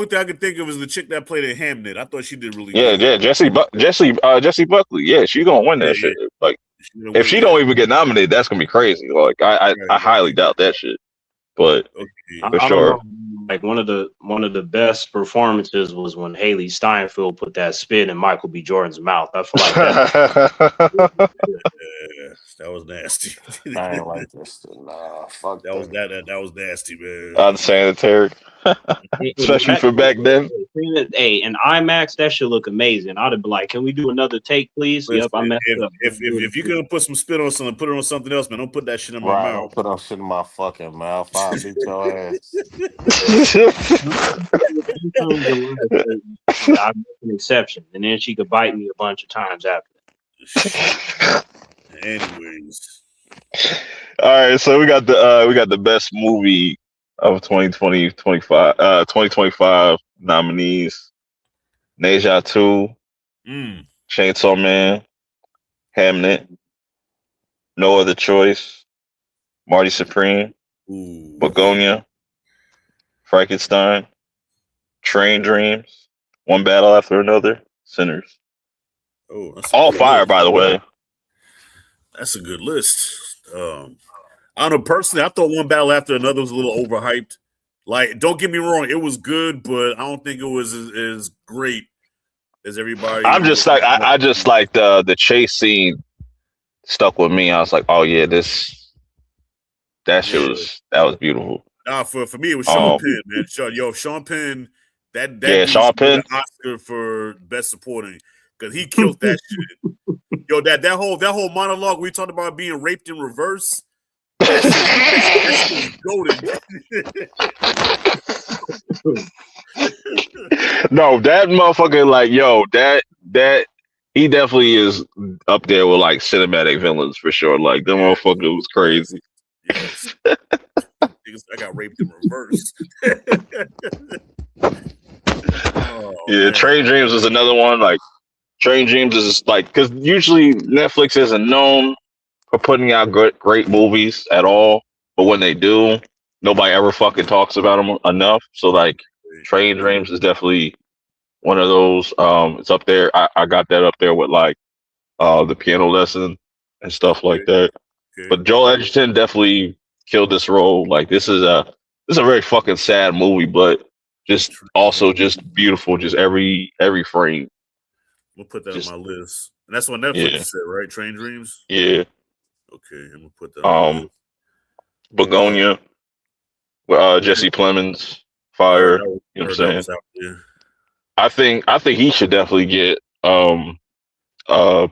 thing I can think of is the chick that played in Hamnet. I thought she did really good. Yeah, Jessie Buckley. Yeah, she's gonna win that shit. Like if she don't even get nominated, that's gonna be crazy. Like I highly doubt that shit. But for sure. Like one of the best performances was when Haley Steinfeld put that spit in Michael B. Jordan's mouth. I feel like that was nasty. I ain't like this. Nah, fuck that. Was nasty, man. Unsanitary, especially for back then. Hey, in IMAX, that should look amazing. I'd have been like, "Can we do another take, please?" Listen, yep, I messed up. If you're gonna put some spit on something, put it on something else, man. Don't put that shit in my mouth. Don't put on shit in my fucking mouth. I'll beat your ass. I make an exception, and then she could bite me a bunch of times after that. Anyways, all right. So we got the best movie of 2025 nominees: Neja 2, Chainsaw Man, Hamnet, No Other Choice, Marty Supreme, Begonia, Frankenstein, Train Dreams, One Battle After Another, Sinners. All fire, by the way. That's a good list. I don't know, personally, I thought One Battle After Another was a little overhyped. Like, don't get me wrong, it was good, but I don't think it was as great as everybody. I'm just like I just like the chase scene stuck with me. I was like, oh yeah, that was beautiful. Nah, for me it was Sean Penn, man. Sean Penn, that Sean Penn, an Oscar for best supporting because he killed that shit. Yo, that whole monologue we talked about being raped in reverse. That shit was No, that motherfucker, like, yo, that he definitely is up there with like cinematic villains for sure. Like, that motherfucker was crazy. Yes. I got raped in reverse. Man. Train Dreams is another one. Like, Train Dreams is like, because usually Netflix isn't known for putting out great movies at all, but when they do, nobody ever fucking talks about them enough. So like, Train Dreams is definitely one of those. It's up there. I got that up there with like The Piano Lesson and stuff like that. But Joel Edgerton definitely killed this role. Like, this is a very fucking sad movie, but just also just beautiful. Just every frame. We'll put that on my list. And that's what Netflix said, right? Train Dreams? Yeah. Okay, I'm gonna put that on my list. Begonia, Jesse Plemons, fire. You know what I'm saying? I think he should definitely get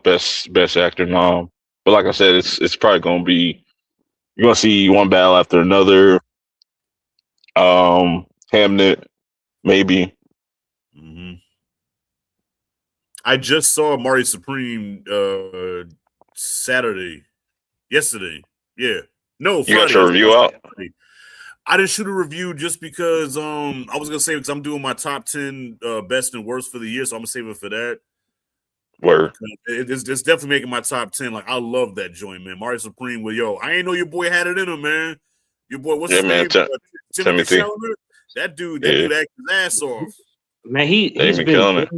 best actor nom. But like I said, it's probably gonna be, you're gonna see One Battle After Another, Hamnet, maybe. Mm-hmm. I just saw Marty Supreme yesterday. Yeah. No, Friday. You got your review out? I didn't shoot a review just because I was gonna say because I'm doing my top 10 best and worst for the year, so I'm gonna save it for that. Word. It's definitely making my top 10. Like, I love that joint, man. Mario Supreme with I ain't know your boy had it in him, man. Your boy, what's Yeah, his man. name? Timothy Timothy. Chalamet. That dude Yeah. acted his ass off. Man, They've been killing it.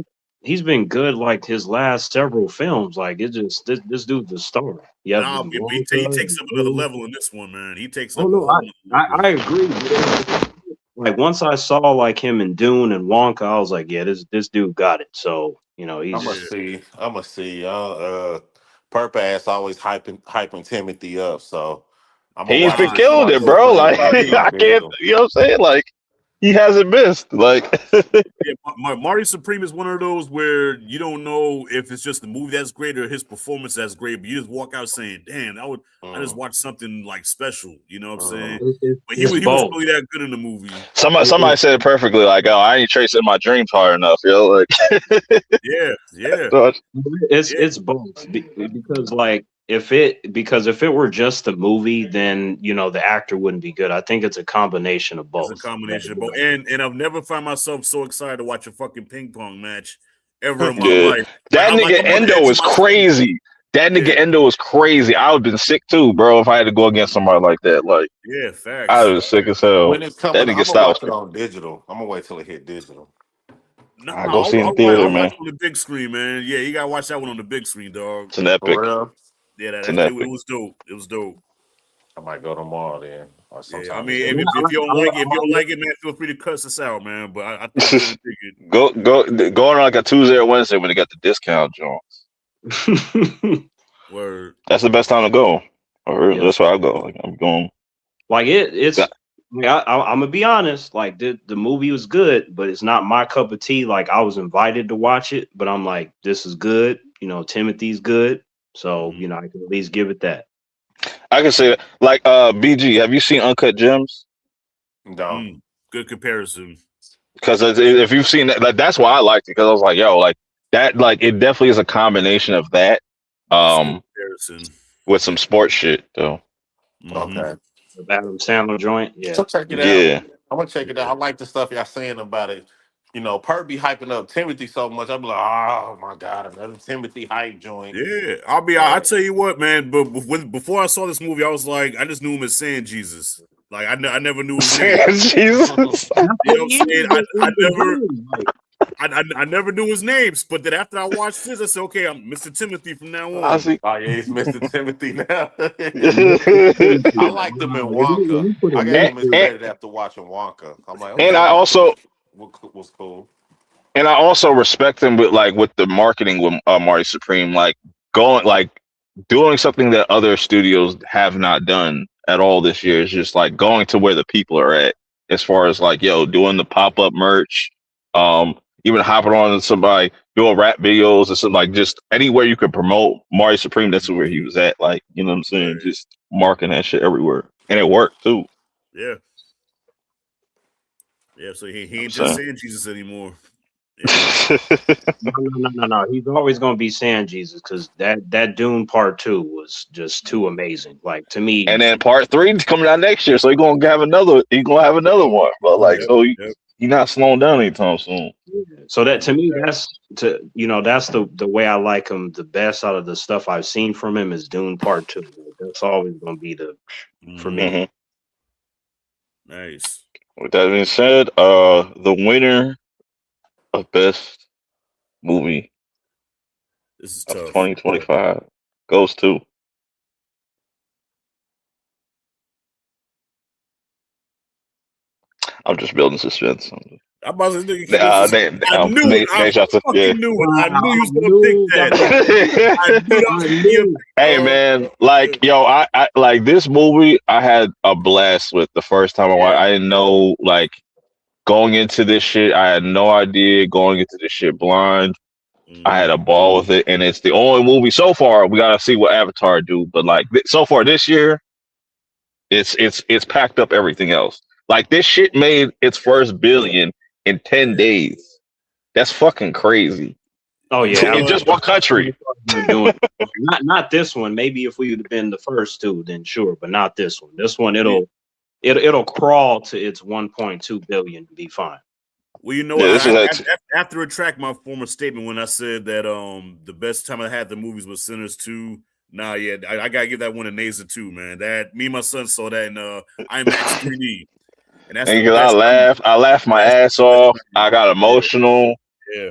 he's been good like his last several films. Like it just this dude's a star. Yeah, Nah, but he takes up another level in this one, man. He takes up Oh a no, whole nother level. I agree. Like once I saw like him in Dune and Wonka, I was like, yeah, this dude got it. So he's I'm gonna see. Purp ass always hyping Timothy up, so I'm gonna He's watch been this killing Mario it, bro. Supreme Like part two on I can't, digital. you know what I'm saying? Like he hasn't missed. Like Yeah, Marty Supreme is one of those where you don't know if it's just the movie that's great or his performance that's great, but you just walk out saying, "Damn, I just watched something like special." You know what I'm saying? But he it's was both. really that good in the movie. somebody said it perfectly. Like, oh, I ain't chasing my dreams hard enough. Like, Yeah. so It's both because like if it were just the movie, then the actor wouldn't be good. I think it's a combination of it's a both. combination of both. And I've never found myself so excited to watch a fucking ping pong match ever in my yeah, life. that I'm nigga on the Endo edge of is my seat. crazy. That nigga Yeah. Endo is crazy. I would have been sick too, bro, if I had to go against somebody like that. Like, Yeah, I facts. was sick as hell. When it's That coming, nigga I'm gonna styles. watch it on digital. I'm gonna wait till it hit digital. No, I go see it in theater, I'll watch man. it on the big screen, man. Yeah, you gotta watch that one on the big screen, dog. It's an epic. For real, Yeah, It's an it epic. was dope. It was dope. I might go tomorrow then, or Yeah, I sometime this mean, week. if you don't like it, man, feel free to cuss us out, man. But I think you're gonna dig it. go on like a Tuesday or Wednesday when they got the discount joints. Word. That's the best time to go. Or Yeah. that's where I go. Like I'm going. Like it's. I'm gonna be honest. Like the movie was good, but it's not my cup of tea. Like I was invited to watch it, but I'm like, this is good. Timothy's good, so I can at least give it that. I can say that. Like BG, have you seen Uncut Gems? No, Good comparison. Because if you've seen that, like, that's why I liked it. Because I was like, yo, like that, like it definitely is a combination of that, It's a good comparison. with some sports shit though. okay. The Adam Sandler joint, yeah. So check it out. Yeah. I'm gonna check it out. I like the stuff y'all saying about it. Purp be hyping up Timothy so much. I'm like, oh my god, another Timothy hype joint. Yeah, I tell you what, man. But before I saw this movie, I was like, I just knew him as saying Jesus. Like I never knew his name. Jesus. You know what I'm saying? I never knew his names, but then after I watched this, I said, okay, I'm Mr. Timothy from now on. I see. Oh yeah, he's Mr. Timothy now. I and, liked him in Wonka. I gave him his credit after watching Wonka. I'm like, okay, I also was cool. and I also respect him with the marketing with Marty Supreme, like doing something that other studios have not done at all this year is just like going to where the people are at, as far as like, yo, doing the pop-up merch, even hopping on somebody doing rap videos or something, like just anywhere you could promote Marty Supreme, that's where he was at. Like, you know what I'm saying? Right. Just marking that shit everywhere. And it worked too. Yeah. Yeah, so he ain't So. just saying Jesus anymore. Yeah. No. He's always gonna be saying Jesus because that Dune Part 2 was just too amazing. Like to me, And then part 3 is coming out next year, so he's gonna have another one. But like, Yep, so yep. he's not slowing down anytime soon. so that to me, that's the way I like him the best out of the stuff I've seen from him is Dune Part 2. That's always gonna be for me. Mm-hmm. Nice. With that being said, the winner of best movie This is of tough. 2025 goes to I'm just building suspense. I'm about to think I knew you was gonna pick that. I knew that was gonna be a pick, Hey man, like yo, I like this movie. I had a blast with the first time I watched. I didn't know, like, going into this shit. I had no idea going into this shit blind. I had a ball with it, and it's the only movie so far. We gotta see what Avatar do, but like so far this year, it's packed up everything else. Like this shit made its first billion in 10 days. That's fucking crazy. Oh yeah, In just one country. Not this one. Maybe if we would have been the first two, then sure, but not this one. This one, it'll It'll crawl to its 1.2 billion and be fine. Well, you know Yeah, what? this is I have to retract my former statement when I said that the best time I had the movies was Sinners 2. Nah, yeah, I gotta give that one a Naser too, man. That me and my son saw that in IMAX 3D, and that's the and because best time. I laughed my That's ass the best off. time. I got emotional. Yeah,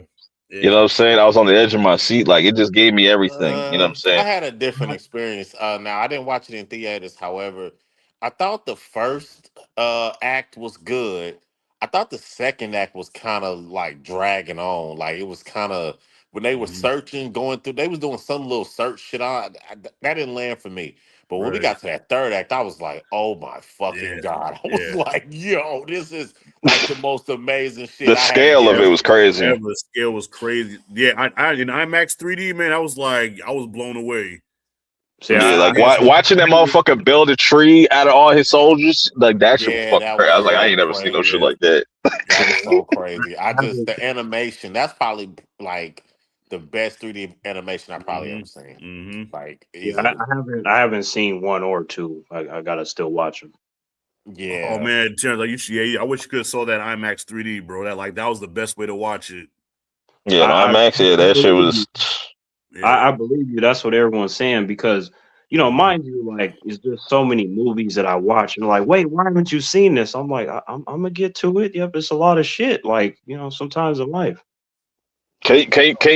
You know yeah. what I'm saying? I was on the edge of my seat. Like it just gave me everything. You know what I'm I saying? had a different experience. Now I didn't watch it in theaters. However, I thought the first act was good. I thought the second act was kind of like dragging on. Like it was kind of when they were Mhm. searching, going through. They was doing some little search shit. That didn't land for me. But when we Right. got to that third act, I was like, "Oh my Yeah. fucking god!" I was Yeah. like, "Yo, this is like the most amazing shit." The I had to scale get of it Ever, up. was crazy. ever. The scale was crazy. Yeah, I in IMAX 3D, man, I was blown away. See, I Yeah, said, I like man, haven't, watching I that haven't, motherfucker build a tree out of all his soldiers, like that shit was Yeah, fucking crazy. I was like, I that ain't was never seen no shit crazy. yeah. like that. That was I so crazy. I just haven't, the animation. That's probably like the best 3D animation I probably Hmm. ever seen. Hmm. Like yeah, easily. I haven't seen one or two. I gotta still watch them. Oh Yeah, man, Terrence, like you should, yeah, I wish you could have saw that IMAX 3D, bro. That was the best way to watch it. Yeah, the I, I, IMAX, yeah, I that shit believe was. you. Yeah. I believe you. That's what everyone's saying because, Hmm. mind you, like, it's just so many movies that I watch and like, wait, why haven't you seen this? I'm like, I'm gonna get to it. Yep, it's a lot of shit. Like, sometimes in life. Can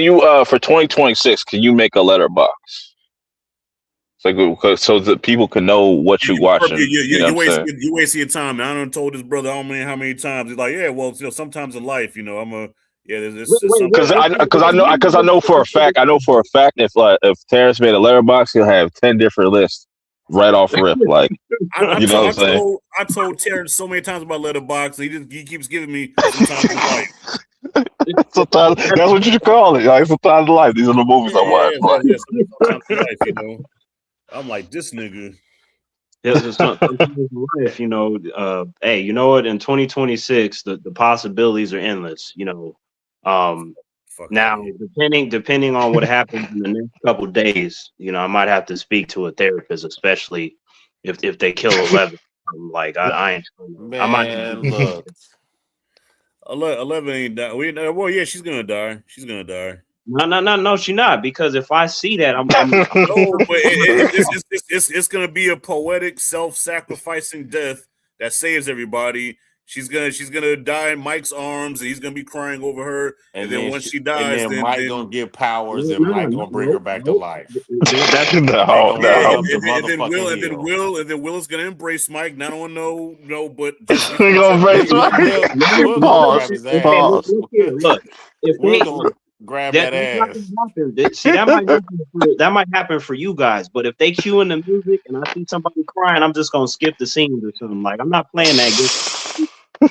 you for 2026? Can you make a letterbox so that people can know what you watching? You know what I'm saying? You wasting your time. Man. I done told this brother how many times. He's like, yeah, well, sometimes in life, I'm a yeah. Wait, There's wait, sometimes. Because I know for a fact if Terrence made a letterbox, he'll have 10 different lists right off rip. Like you know what I'm saying? I told Terrence so many times about Letterboxd. He keeps giving me sometimes in life. Sometimes that's what you should call it. Like sometimes in life, these are the movies I watch. Like, Yeah. Sometimes in life. I'm like this nigga. Yeah, sometimes in life, hey, you know what? In 2026, the possibilities are endless. Um, Fuck out of now here. depending on what happens in the next couple days, I might have to speak to a therapist, especially if they kill 11. Like I ain't, I might. man. Look, 11 ain't die. Well, yeah, she's gonna die. She's gonna die. No, she not because if I see that, No, but I'm it's gonna be a poetic, self-sacrificing death that saves everybody. She's gonna die in Mike's arms, and he's gonna be crying over her. And and then then once she and dies, then Mike then gonna get powers, and Mike no, gonna bring her no, back to no. life, That's and they no, gonna yeah, run no. up the motherfucking hill. And then Will is gonna embrace Mike. Not on no, but just You gonna Will, brace Will, my Will, Will gonna pause, grab his okay. ass. pause. Look here. Look, if Will they gonna grab that that's not ass. gonna happen. See, that might happen for you guys. But if they cue in the music and I see somebody crying, I'm just gonna skip the scenes or something. Like I'm not playing that game.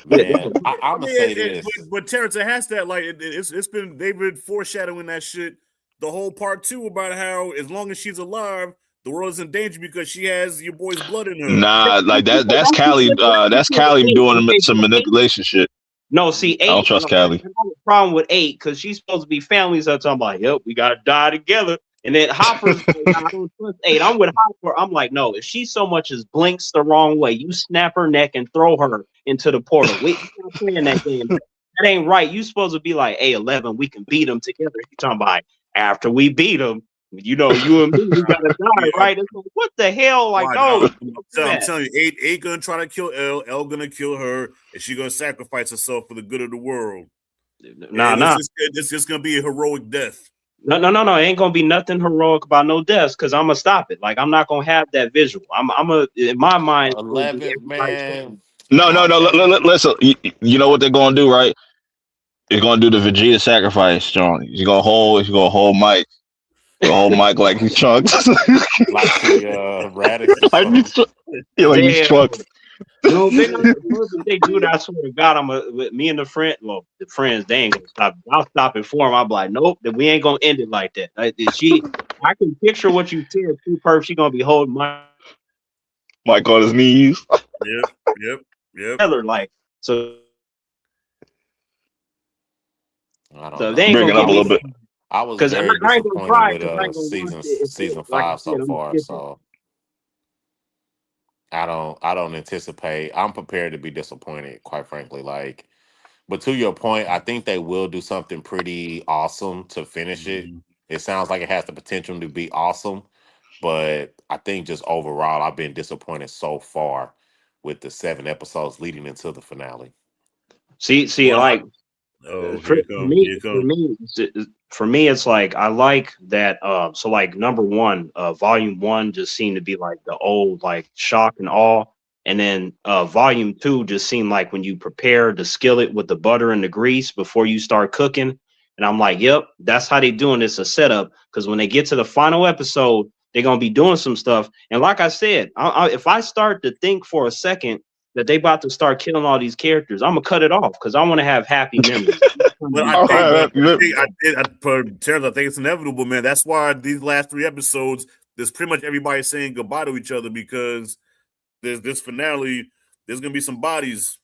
Man, No, I I'm gonna mean, say this. but Terrence, it has that it's been they've been foreshadowing that shit the whole part two about how as long as she's alive, the world is in danger because she has your boy's blood in her. Nah, like that. That's Callie. That's Callie doing some manipulation shit. no, see, I don't eight. trust No, I Callie. have a problem with eight because she's supposed to be family. So I'm like, yep, we gotta die together. And then Hopper's like, nah, I don't trust eight. I'm with Hopper. I'm like, no, if she so much as blinks the wrong way, you snap her neck and throw her into the portal. We're not playing that game. That ain't right. You supposed to be like, hey, 11, we can beat them together. You talking about after we beat them, you and me, we gotta die, Yeah, right? It's like, what the hell? Like, why? no, I'm that. telling you, eight gonna try to kill L gonna kill her, and she gonna sacrifice herself for the good of the world. Nah, And nah. it's just gonna be a heroic death. No. It ain't gonna be nothing heroic about no deaths because I'm gonna stop it. Like I'm not gonna have that visual. I'm a in my mind. It's gonna be 11, everybody's man. family. No, no, I'm no. telling Listen, you know what they're gonna do, right? He's gonna do the Vegeta sacrifice, John. He's gonna hold Mike. He's gonna hold Mike like he's Trunks. like he Radix or like something. like he's They Trunks. no, they not. If they do that, I swear to God, with me and the friends, they ain't gonna stop. I'll stop it for them. I'll be like, nope, that we ain't gonna end it like that. I can picture what you said too, Perp. She gonna be holding my Mike on his knees. Yep, yep, yep. together, like so. I don't So they know. ain't gonna Bring it up get a me little bit. I was because very I ain't gonna disappointed cry with because I ain't gonna watch it. If they, season like I 5 so said, I'm far. skipping. So I don't anticipate. I'm prepared to be disappointed, quite frankly. Like, but to your point, I think they will do something pretty awesome to finish it. Mhm. It sounds like it has the potential to be awesome, but I think just overall, I've been disappointed so far with the 7 episodes leading into the finale. See, Well, like oh, for, here it for come. me, Here it for come. me, for me, it's like I like that. So like number one, volume one just seemed to be like the old like shock and awe, and then volume two just seemed like when you prepare the skillet with the butter and the grease before you start cooking. And I'm like, yep, that's how they doing this a setup. Because when they get to the final episode, they're gonna be doing some stuff. And like I said, if I start to think for a second that they about to start killing all these characters, I'm gonna cut it off because I want to have happy memories. But I All think, but right, I think, per Terrence, I think it's inevitable, man. That's why these last 3 episodes, there's pretty much everybody saying goodbye to each other because there's this finale. There's gonna be some bodies.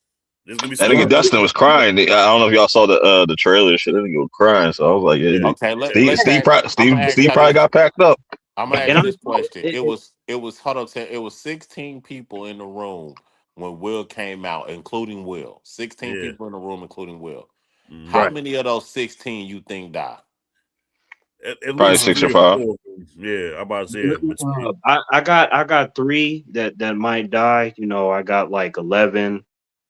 There's gonna be that some nigga more people. Dustin was crying. I don't know if y'all saw the trailer. Shit, that nigga was crying. So I was like, yeah, Okay, Steve, let's Steve, ask. probably, I'm gonna Steve, ask Steve y'all probably this. got packed up. I'm gonna ask And you I this know question. It was hold on. It was 16 people in the room when Will came out, including Will. 16 Yeah. people in the room, including Will. How Mhm. right. many of those 16 you think die? At Probably least six three or or five. four. Yeah, I'm about to say it. Between I got three that might die. You know, I got like 11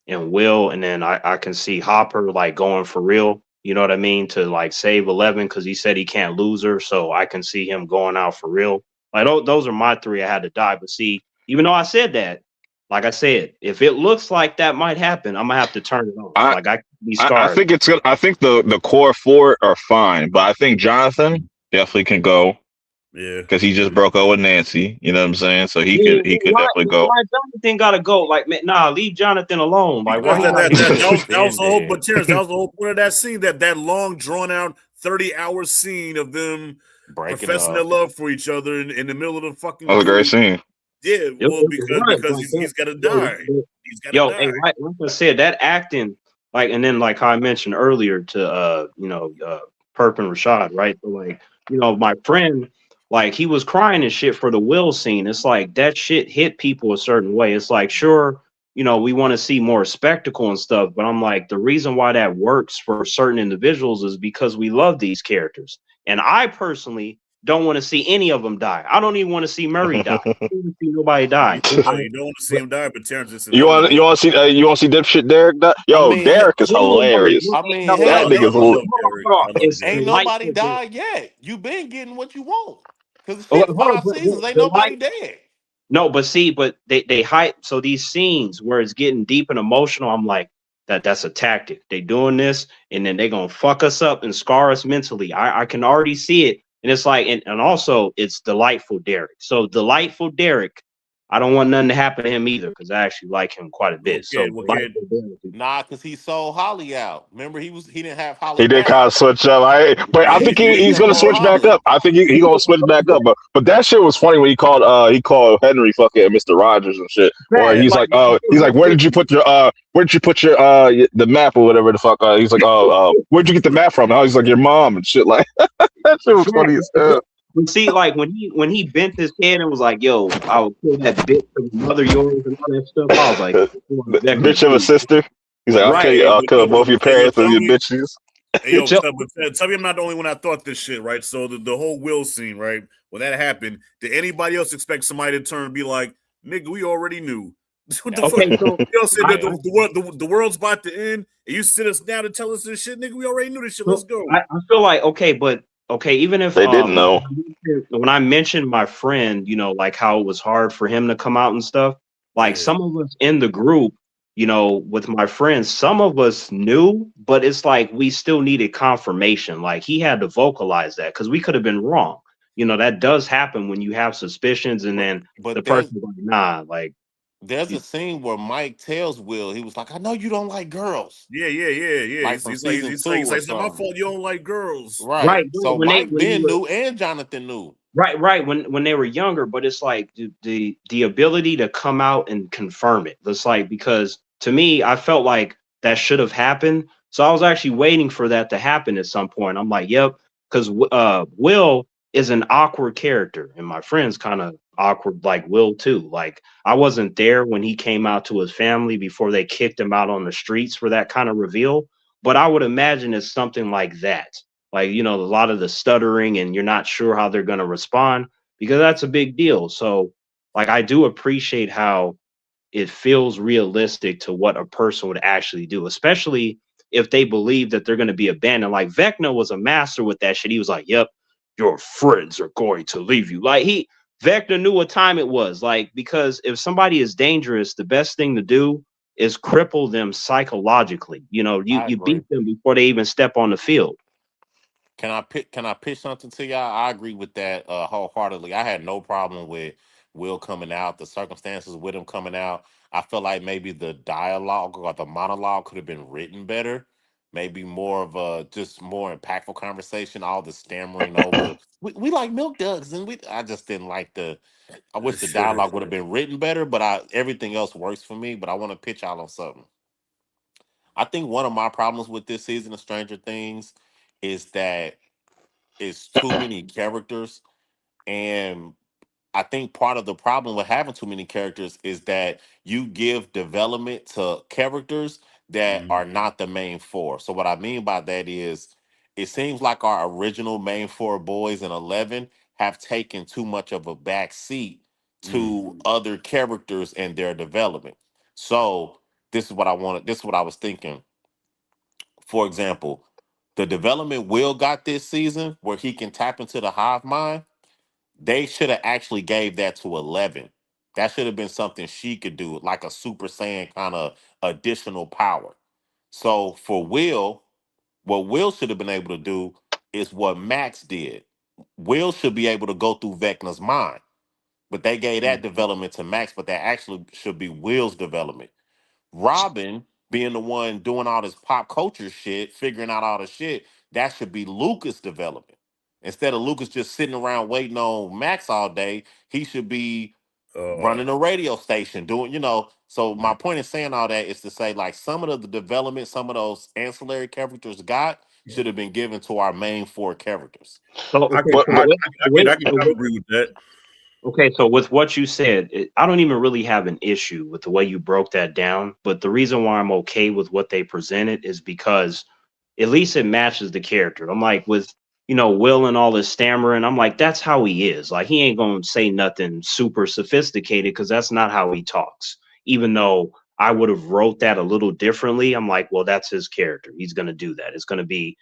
and Will, and then I can see Hopper like going for real. You know what I mean? To like save 11 because he said he can't lose her, so I can see him going out for real. Like those are my three. I had to die, but see, even though I said that, like I said, if it looks like that might happen, I'm gonna have to turn it off. I, Like I can be I scarred. think it's good. I think the core four are fine, but I think Jonathan definitely can go yeah. because he just broke up with Nancy. You know what I'm saying? So he could definitely go. Why Jonathan gotta go? Like, man, nah, leave Jonathan alone. Like, why Because he that gotta that He go? that, should that have was that was been the whole but dead. Terrence, that was the whole point of that scene, that long drawn out 30-hour scene of them Breaking professing their up. love for each other in the middle of the That fucking was a great duel. scene. Yeah, It well, was because right, because like that. he's got to Yo, die. He's got to yo, die. hey, like I said, that acting, like, and then like how I mentioned earlier to Perp and Rashad, right? So, like, my friend, like he was crying and shit for the Will scene. It's like that shit hit people a certain way. It's like, sure, we want to see more spectacle and stuff, but I'm like, the reason why that works for certain individuals is because we love these characters. And I personally don't want to see any of them die. I don't even want to see Murray die. I don't want to see nobody die. You don't want to see him die, but Terrence, it's You want inevitable. you want to see dipshit Derek? I Yo, mean, Derek is No, no, no, hilarious. no, I mean, no, That no. I nigga's love Hold Derek. on. I love It's Derek. ain't nobody delightful. died yet. You been getting what you want. Cause the Hold shit on, 5 seasons, ain't delight. nobody dead. No, but see, but they hype. So these scenes where it's getting deep and emotional, I'm like, that's a tactic. They doing this, and then they gonna fuck us up and scar us mentally. I can already see it, and it's like, and also it's delightful Derek. So delightful Derek. I don't want nothing to happen to him either because I actually like him quite a bit. So Well, kid, delightful Derek. Nah, cause he sold Holly out. Remember, he didn't have Holly He did back. kind of switch up. But I yeah, think he He he's did. kept gonna on switch back Holly. up. I think he gonna switch back up. But that shit was funny when he called Henry fucking Mr. Rogers and shit. Or Yeah, he's like where did you put your the map or whatever the fuck? He's like, where'd you get the map from? And he's like, your mom and shit. Like that shit was funny as hell. But see, like when he bent his head and was like, "Yo, I will kill that bitch for your mother, yours, and all that stuff," I was like, Bitch of a sister. He's like, right? I'll kill both your parents and tell your me, bitches. hey, yo, Tell- tell me I'm not the only one that thought this shit, right? So the whole Will scene, right? When that happened, did anybody else expect somebody to turn and be like, "Nigga, we already knew"? What the fuck? okay, so You know, said I, that the world's about to end, and you sit us down to tell us this shit, nigga. We already knew this shit. Let's so go. I feel like okay, but okay, even if They didn't know. when I mentioned my friend, like how it was hard for him to come out and stuff, like Yeah, some of us in the group, with my friends, some of us knew, but it's like we still needed confirmation. Like he had to vocalize that because we could have been wrong. That does happen when you have suspicions and But then the but there's person's like, nah, like, there's a scene where Mike tells Will, he was like, I know you don't like girls. yeah. Like He's, from he's like, season he's like, two he's or like, it's not my something. fault. You don't like girls. Right. right, So when they Mike when they Ben were knew and Jonathan knew. right when they were younger, but it's like the ability to come out and confirm it. It's like because to me, I felt like that should have happened. So I was actually waiting for that to happen at some point. I'm like, yep, because Will is an awkward character, and my friend's kind of awkward, like Will too. Like I wasn't there when he came out to his family before they kicked him out on the streets for that kind of reveal, but I would imagine it's something like that. Like, you know, a lot of the stuttering and you're not sure how they're going to respond because that's a big deal. So, like, I do appreciate how it feels realistic to what a person would actually do, especially if they believe that they're going to be abandoned. Like Vecna was a master with that shit. He was like, "Yep, your friends are going to leave you." Like Vecna knew what time it was. Like because if somebody is dangerous, the best thing to do is cripple them psychologically. You know, you I you agree. beat them before they even step on the field. Can I pitch something to y'all? I agree with that wholeheartedly. I had no problem with Will coming out, the circumstances with him coming out. I feel like maybe the dialogue or the monologue could have been written better. Maybe more of a just more impactful conversation. All the stammering over. We like milk ducks, and we. I just didn't like the. I wish the dialogue would have been written better, but everything else works for me. But I want to pitch y'all on something. I think one of my problems with this season of Stranger Things is that it's too many characters, and I think part of the problem with having too many characters is that you give development to characters that Mhm. are not the main four. So what I mean by that is it seems like our original main four boys in 11 have taken too much of a back seat to other characters and their development. So this is what I was thinking. For example, the development Will got this season where he can tap into the hive mind, they should have actually gave that to 11. That should have been something she could do, like a Super Saiyan kind of additional power. So for Will, what Will should have been able to do is what Max did. Will should be able to go through Vecna's mind, but they gave that development to Max, but that actually should be Will's development. Robin being the one doing all this pop culture shit, figuring out all the shit, that should be Lucas' development. Instead of Lucas just sitting around waiting on Max all day, he should be Uh, running a radio station, doing, So my point in saying all that is to say, like, some of the development, some of those ancillary characters got should have been given to our main four characters. So okay, okay, But so I, wait, I can kind of agree with that. okay, so with what you said, I don't even really have an issue with the way you broke that down. But the reason why I'm okay with what they presented is because at least it matches the character. I'm like with Will and all this stammering. I'm like that's how he is. Like he ain't gonna say nothing super sophisticated because that's not how he talks. Even though I would have wrote that a little differently, I'm like, well, that's his character. He's gonna do that. It's gonna be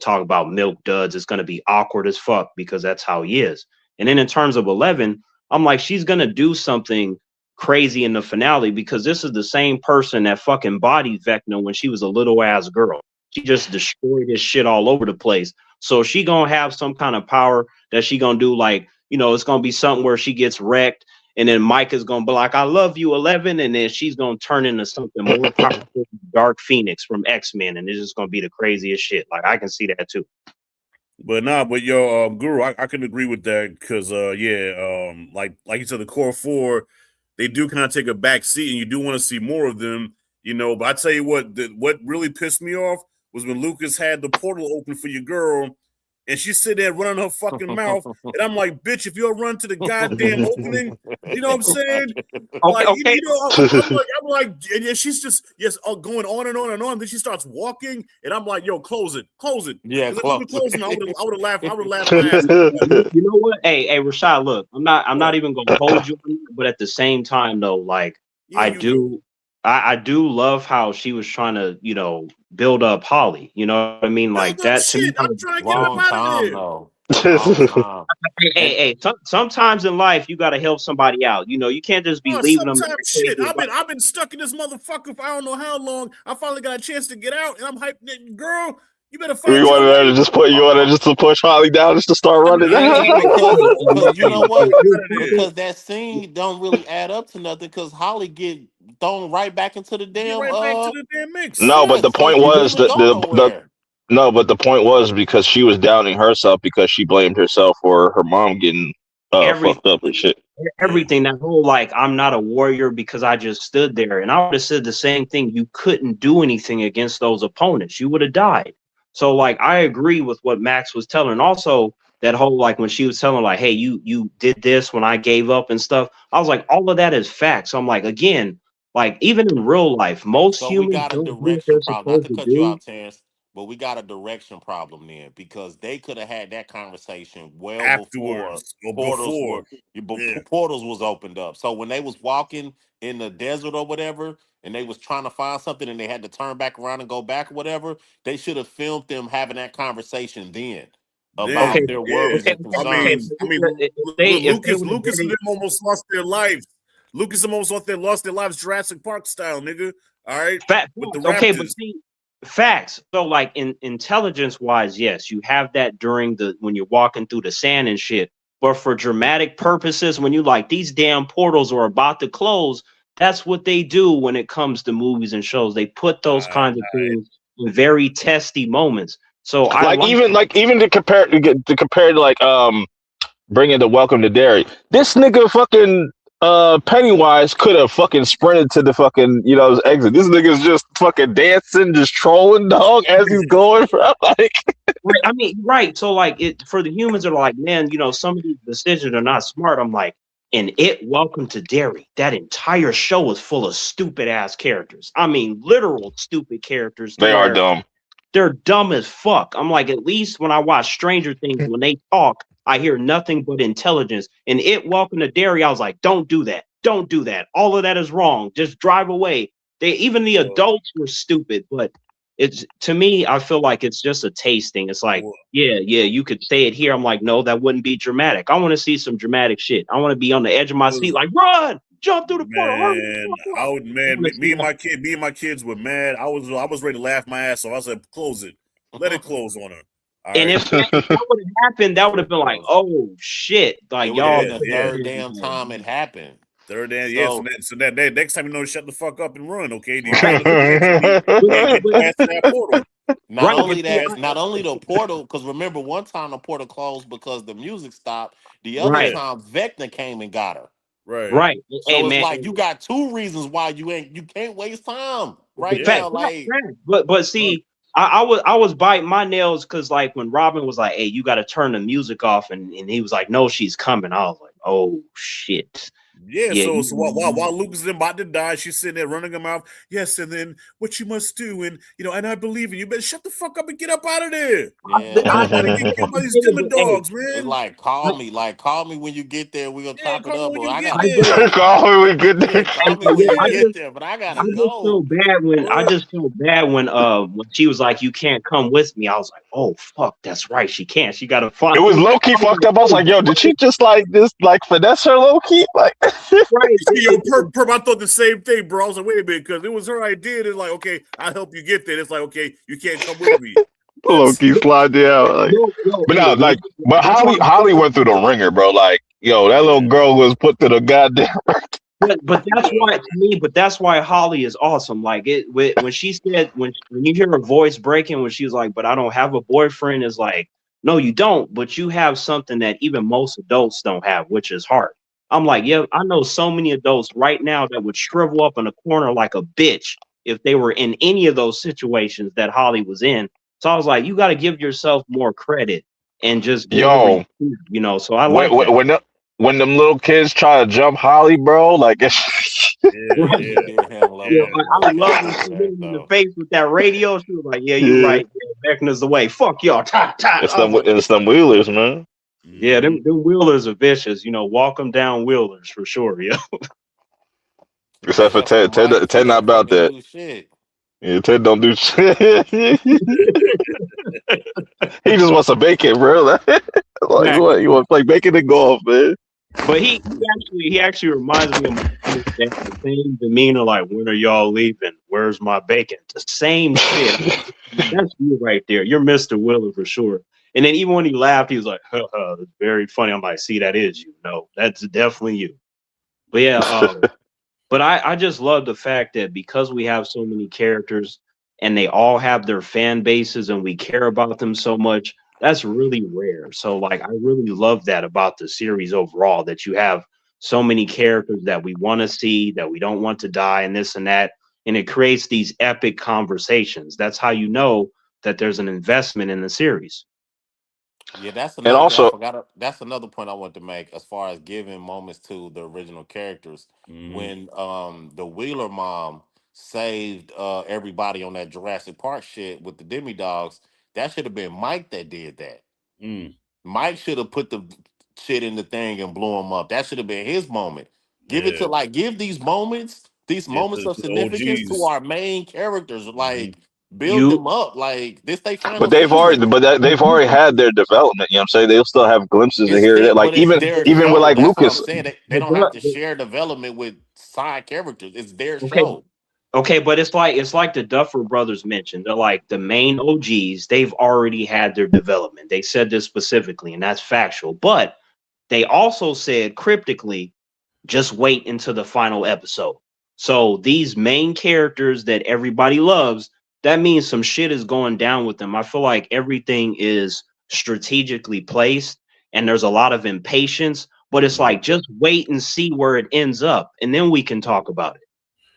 talk about milk duds. It's gonna be awkward as fuck because that's how he is. And then in terms of 11, I'm like, she's going to do something crazy in the finale because this is the same person that fucking bodied Vecna when she was a little ass girl. She just destroyed his shit all over the place. So she going to have some kind of power that she going to do like, it's going to be something where she gets wrecked and then Mike is going to be like, I love you, 11. And then she's going to turn into something more powerful, Dark Phoenix from X-Men. And it's just going to be the craziest shit. Like I can see that too. But nah, but yo, Guru, I can agree with that because yeah, like you said, the core four, they do kind of take a back seat, and you do want to see more of them, But I tell you what really pissed me off was when Lucas had the portal open for your girl, and she sit there running her fucking mouth, and I'm like, bitch, if you'll run to the goddamn opening, you know what I'm saying? Okay, Like, okay. I'm like, and she's just going on and on and on. Then she starts walking, and I'm like, yo, close it. Yeah, Because if you were close. closing, I would have laughed. I would have laughed my ass off. You know what? Hey, Rashad, look, I'm not What? even gonna hold you on that, but at the same time though, like Yeah, I you go. do I do love how she was trying to, build up Holly. You know what I mean? Build Like up that to me shit. I'm trying to get up Long out of time there. though. Long time. And sometimes in life you gotta help somebody out. You can't just be Oh, leaving them in sometimes that shit. crazy life. I've been stuck in this motherfucker for I don't know how long. I finally got a chance to get out, and I'm hyped. Girl, you better find you your wanted her way. to just put you wanted just to push Holly down just to start I running. mean, and, Hey, and hey, because hey, because you know get what? out of there. Because that scene don't really add up to nothing because Holly get thrown right back into the Get damn right back to the damn mix. No, but the yes, like point she was didn't that go nowhere. no, but the point was because she was downing herself because she blamed herself for her mom getting everything. fucked up and shit. Yeah. Everything, that whole like I'm not a warrior because I just stood there, and I would have said the same thing. You couldn't do anything against those opponents, you would have died. So like I agree with what Max was telling. Also, that whole like when she was telling like, hey, you did this when I gave up and stuff. I was like, all of that is facts. So I'm like, again, like even in real life, most So we humans got a don't do what direction they're problem. Not supposed to to cut you do. out, Terrence, but we got a direction problem then because they could have had that conversation well before Afterwards or portals before. were Yeah. portals was opened up. So when they was walking in the desert or whatever, and they was trying to find something, and they had to turn back around and go back or whatever, they should have filmed them having that conversation then Okay, about Then, their yeah. worries and I okay. mean, concerns. If they would have Lucas did and it, them almost lost their lives. Lucas and almost lost their lives Jurassic Park style, nigga. All right, with the facts. Okay, but Raptors. see, facts. So like in intelligence wise, yes, you have that during the when you're walking through the sand and shit. But for dramatic purposes, when you like these damn portals are about to close, that's what they do when it comes to movies and shows. They put those Uh, kinds of things in very testy moments. So I like even to compare to like bringing the Welcome to Derry. This nigga fucking Pennywise could have fucking sprinted to the fucking exit. This nigga's just fucking dancing, just trolling dog as he's going. Bro. Like right, I mean, right. So like it for the humans that are like, man, some of these decisions are not smart. I'm like, and Welcome to Derry. That entire show was full of stupid ass characters. I mean, literal stupid characters to they are where dumb. they're dumb as fuck. I'm like, at least when I watch Stranger Things, when they talk, I hear nothing but intelligence. And Welcome to Derry, I was like, don't do that. Don't do that. All of that is wrong. Just drive away. Even the well, adults were stupid, but it's to me, I feel like it's just a tasting. It's like, well, yeah, you could say it here. I'm like, no, that wouldn't be dramatic. I want to see some dramatic shit. I want to be on the edge of my seat, like, run, jump through the portal, hurry the man, fuck I up. would I man, want to see that. me and my kids were mad. I was ready to laugh my ass off. I said, close it, let it close on her. All And right, if that would have happened, that would have been like, oh shit, It like would have y'all been yeah, the put that yeah. third in damn there. time it happened. Third and yeah, So that next time you know to shut the fuck up and run, okay? You Right, trying to finish me but, and get but past that portal. not right, but only see, that, not only the portal, because remember one time the portal closed because the music stopped. The other right, Yeah, time Vecna came and got her. right. right. Hey So it's man, like you got two reasons why you can't waste time right Yeah, now. Like but right. see, I was biting my nails because like when Robin was like, hey, you got to turn the music off, and he was like, no, she's coming. I was like, oh shit, Yeah, yeah, so while Lucas is about to die, she's sitting there running her mouth. Yes, and then what you must do, and and I believe in you. Better shut the fuck up and get up out of there. yeah, You gotta get killed by these demon hey, dogs, it's man. like call me when you get there. We're gonna Yeah, chop it call me up, when or you I get I gotta just there. go. Call me good Yeah, day. call me when yeah, you get there, but I gotta I just feel go. bad when I What? just feel bad when she was like, "You can't come with me." I was like, "Oh fuck, that's right, she can't. She got to It follow was me." low key I was fucked like, up. I was "Oh, like, yo, did she right, just like finesse her low key? Like right." Yo, Purp, I thought the same thing, bro. I was like, wait a minute, because it was her idea. It's like, okay, I'll help you get there. It's like, okay, you can't come with me. low What? key slide you out. Like, No, but hey, no, like, but that's why. Holly went through the ringer, bro. Like, yo, that little Yeah, girl was put to the goddamn. But that's yeah, why to me. But that's why Holly is awesome. Like when she said when you hear her voice breaking when she was like, "But I don't have a boyfriend," is like, no, you don't. But you have something that even most adults don't have, which is heart. I'm like, yeah, I know so many adults right now that would shrivel up in a corner like a bitch if they were in any of those situations that Holly was in. So I was like, you got to give yourself more credit and just give her, Yo, So I when like that. when them little kids try to jump Holly, bro, like yeah, Right. She yeah, did handle that Yeah, yeah. I motherfucker love when casual she with hit that him in the though. face with that radio. She was like, "Yeah, you're yeah, right. Yeah, Vecna's the way. Fuck y'all." Ta ta. I was like, it's them wheelers, man. "Yeah, Mm-hmm. them wheelers are vicious. Walk them down wheelers for sure." Yeah, Except for Except for Mike, Ted not Ted about couldn't that. do shit. Yeah, Ted don't do shit. He just wants to bacon, bro. Like exactly. what? You want to play bacon and golf, man? But he actually reminds me of my dad, the same demeanor. Like, when are y'all leaving? Where's my bacon? The same shit. That's you right there. You're Mr. Wheeler for sure. And then even when he laughed, he was like, "It's very funny." I'm like, "See, that is you. No, that's definitely you." But yeah, but I just love the fact that because we have so many characters and they all have their fan bases and we care about them so much, that's really rare. So like I really love that about the series overall, that you have so many characters that we want to see, that we don't want to die, and this and that. And it creates these epic conversations. That's how you know that there's an investment in the series. Yeah, that's And another thing I also, forgot. That's another point I want to make as far as giving moments to the original characters. Mm-hmm. When the Wheeler mom saved everybody on that Jurassic Park shit with the demi dogs, that should have been Mike that did that. Mm. Mike should have put the shit in the thing and blew him up. That should have been his moment. Give it to Yeah. give these Yeah. moments To of the significance to OGs. our main characters. Mm-hmm. Like build You them up. Like this they but final they've already, season. they've already had their development. You know what I'm saying? They'll still have glimpses of It's here and their, there. Like but it's even their even with show. like That's what I'm Lucas, saying. They the, don't have to the, share development with side characters. It's their okay, show. okay, but it's like the Duffer Brothers mentioned. They're like the main OGs. They've already had their development. They said this specifically, and that's factual. But they also said cryptically, just wait until the final episode. So these main characters that everybody loves, that means some shit is going down with them. I feel like everything is strategically placed and there's a lot of impatience, but it's Mm-hmm. like just wait and see where it ends up and then we can talk about it.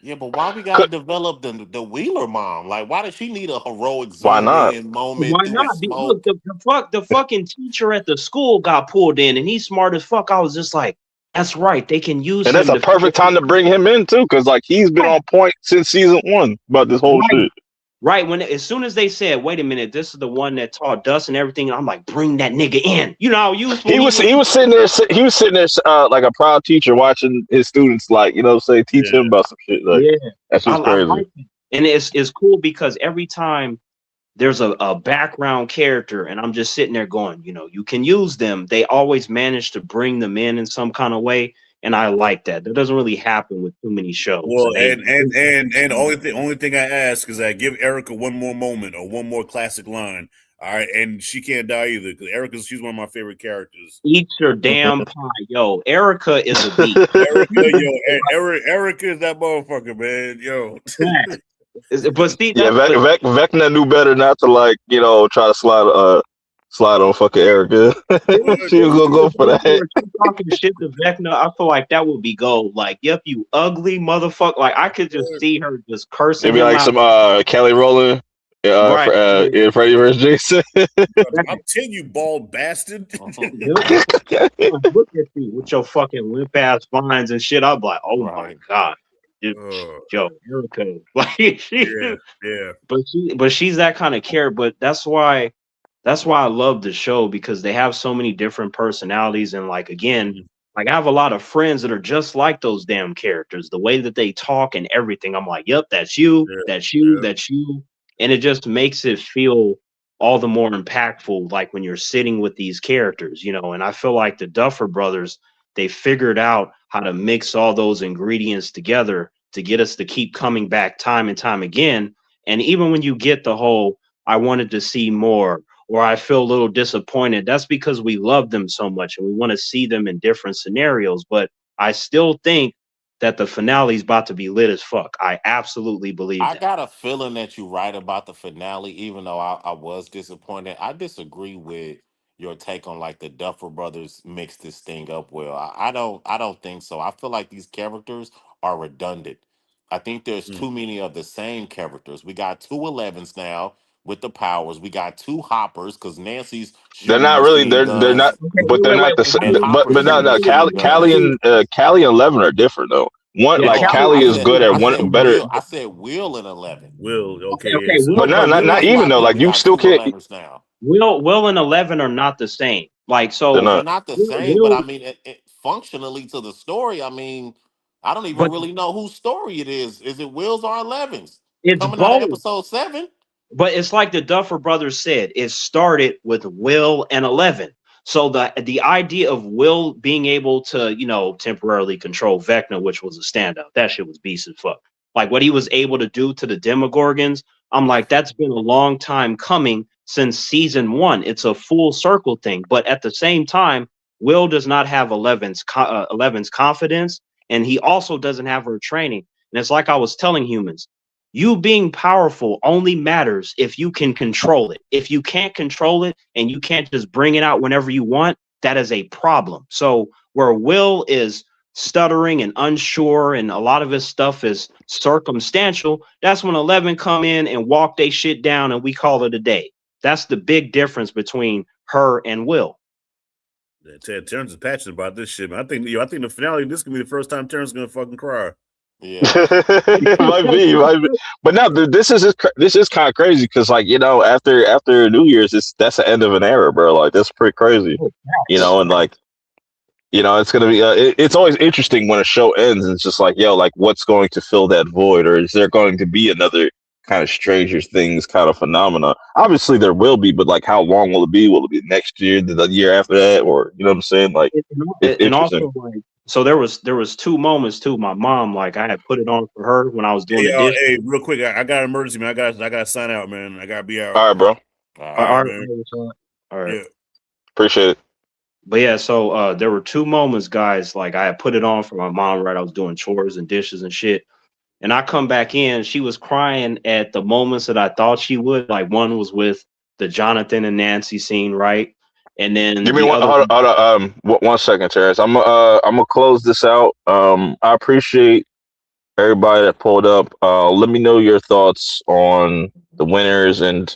Yeah, but why we gotta develop the Wheeler mom? Like, why does she need a heroic why zoom not? in moment Why through not? Look, smoke? the fucking teacher at the school got pulled in and he's smart as fuck. I was just like, that's right. They can use And that's him a to perfect time to bring him in too, because like he's been on point since season one about this whole right. shit. Right, when as soon as they said, "Wait a minute, this is the one that taught Dust and everything," I'm like, "Bring that nigga in." You know how useful He he was was. he was sitting there like a proud teacher watching his students like say teach him Yeah. about some shit like Yeah, that's just I crazy. like it, and it's cool because every time there's a background character, and I'm just sitting there going, you can use them. They always manage to bring them in some kind of way, and I like that. That doesn't really happen with too many shows, Well, and they. and only thing I ask is I give Erica one more moment or one more classic line. All right, and she can't die either because she's one of my favorite characters. Eat your damn pie, yo. Erica is a beast. Erica, yo, Erica is that motherfucker, man. Yo, But see Yeah, that, but Vecna knew better not to try to slide on fucking Erica. But She was then gonna to go the for point that. where she's talking shit to Vecna, I feel like that would be gold. Like, yep, you ugly motherfucker. Like, I could just see her just cursing Maybe him like out. some Kelly Rowland, Right. in Freddy vs. Jason. I'm telling you, bald bastard. Yep. Look at you with your fucking limp ass spines and shit. I'm like, oh my Right. god, Dude, uh, yo, Erica, like she, yeah, yeah. but she's that kind of character. But that's why I love the show because they have so many different personalities and like again, Mhm. like I have a lot of friends that are just like those damn characters. The way that they talk and everything, I'm like, yep, that's you, Yeah, that's you, yeah. that's you, and it just makes it feel all the more impactful. Like when you're sitting with these characters, and I feel like the Duffer Brothers, they figured out how to mix all those ingredients together to get us to keep coming back time and time again. And even when you get the whole, I wanted to see more or I feel a little disappointed. That's because we love them so much and we want to see them in different scenarios. But I still think that the finale is about to be lit as fuck. I absolutely believe I that. got a feeling that you're right about the finale, even though I was disappointed. I disagree with your take on like the Duffer Brothers mixed this thing up well. I don't think so. I feel like these characters are redundant. I think there's Mm. too many of the same characters. We got 211s now with the powers. We got two hoppers because Nancy's They're shooting not really. machine They're not. guns Okay, But they're not the. wait. and But Hopper's no, shooting no. machine guns. Callie and Levin are different though. One Yeah, like Oh, Callie, Callie I is said good at I said one better. Will. Will. I said Will in 11. Will. Okay, Okay, yeah. okay, So But Will, no, but not Will, not That's even why I though. think Like we you got still two can't. 11s now. Will and 11 are not the same. Like They're so, They're not. not the same, but Will, I mean, functionally to the story, I mean, I don't even but really know whose story it is. Is it Will's or 11's? it's Coming out of both. episode 7? But it's like the Duffer Brothers said, it started with Will and 11. So the idea of Will being able to, temporarily control Vecna, which was a standout, that shit was beast as fuck. Like what he was able to do to the Demogorgons, I'm like, that's been a long time coming since season one. It's a full circle thing. But at the same time, Will does not have 11's confidence, and he also doesn't have her training. And it's like I was telling humans, you being powerful only matters if you can control it. If you can't control it and you can't just bring it out whenever you want, that is a problem. So where Will is stuttering and unsure and a lot of his stuff is circumstantial, that's when 11 come in and walk they shit down and we call it a day. That's the big difference between her and Will. Yeah, Terrence is passionate about this shit, man. I think the finale. This could be the first time Terrence is gonna fucking cry. Yeah. It might be. But no, this is kind of crazy because, like, after New Year's, that's the end of an era, bro. Like, that's pretty crazy, and like, it's gonna be. It's always interesting when a show ends, and it's just like, yo, like, what's going to fill that void, or is there going to be another kind of Stranger Things kind of phenomena? Obviously, there will be, but like, how long will it be? Will it be next year, the year after that, or you know what I'm saying? Like, it's And interesting. also, like, so there was two moments too. My mom, like, I had put it on for her when I was doing Hey, the dish. hey, real quick, I got an emergency, man. I got to sign out, man. I got to be out. All right, bro. All All right. right, man. All right. Yeah. Appreciate it. But yeah, so there were two moments, guys. Like, I had put it on for my mom, right? I was doing chores and dishes and shit. And I come back in, she was crying at the moments that I thought she would. Like, one was with the Jonathan and Nancy scene, right? And then Give me the one. other Hold on, 1 second, Terrence. I'm gonna close this out. I appreciate everybody that pulled up. Let me know your thoughts on the winners, and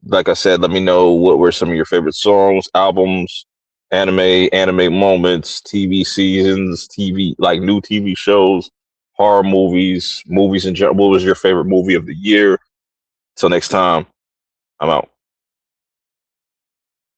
like I said, let me know what were some of your favorite songs, albums, anime moments, TV seasons, TV like new TV shows, horror movies in general. What was your favorite movie of the year? Till next time, I'm out.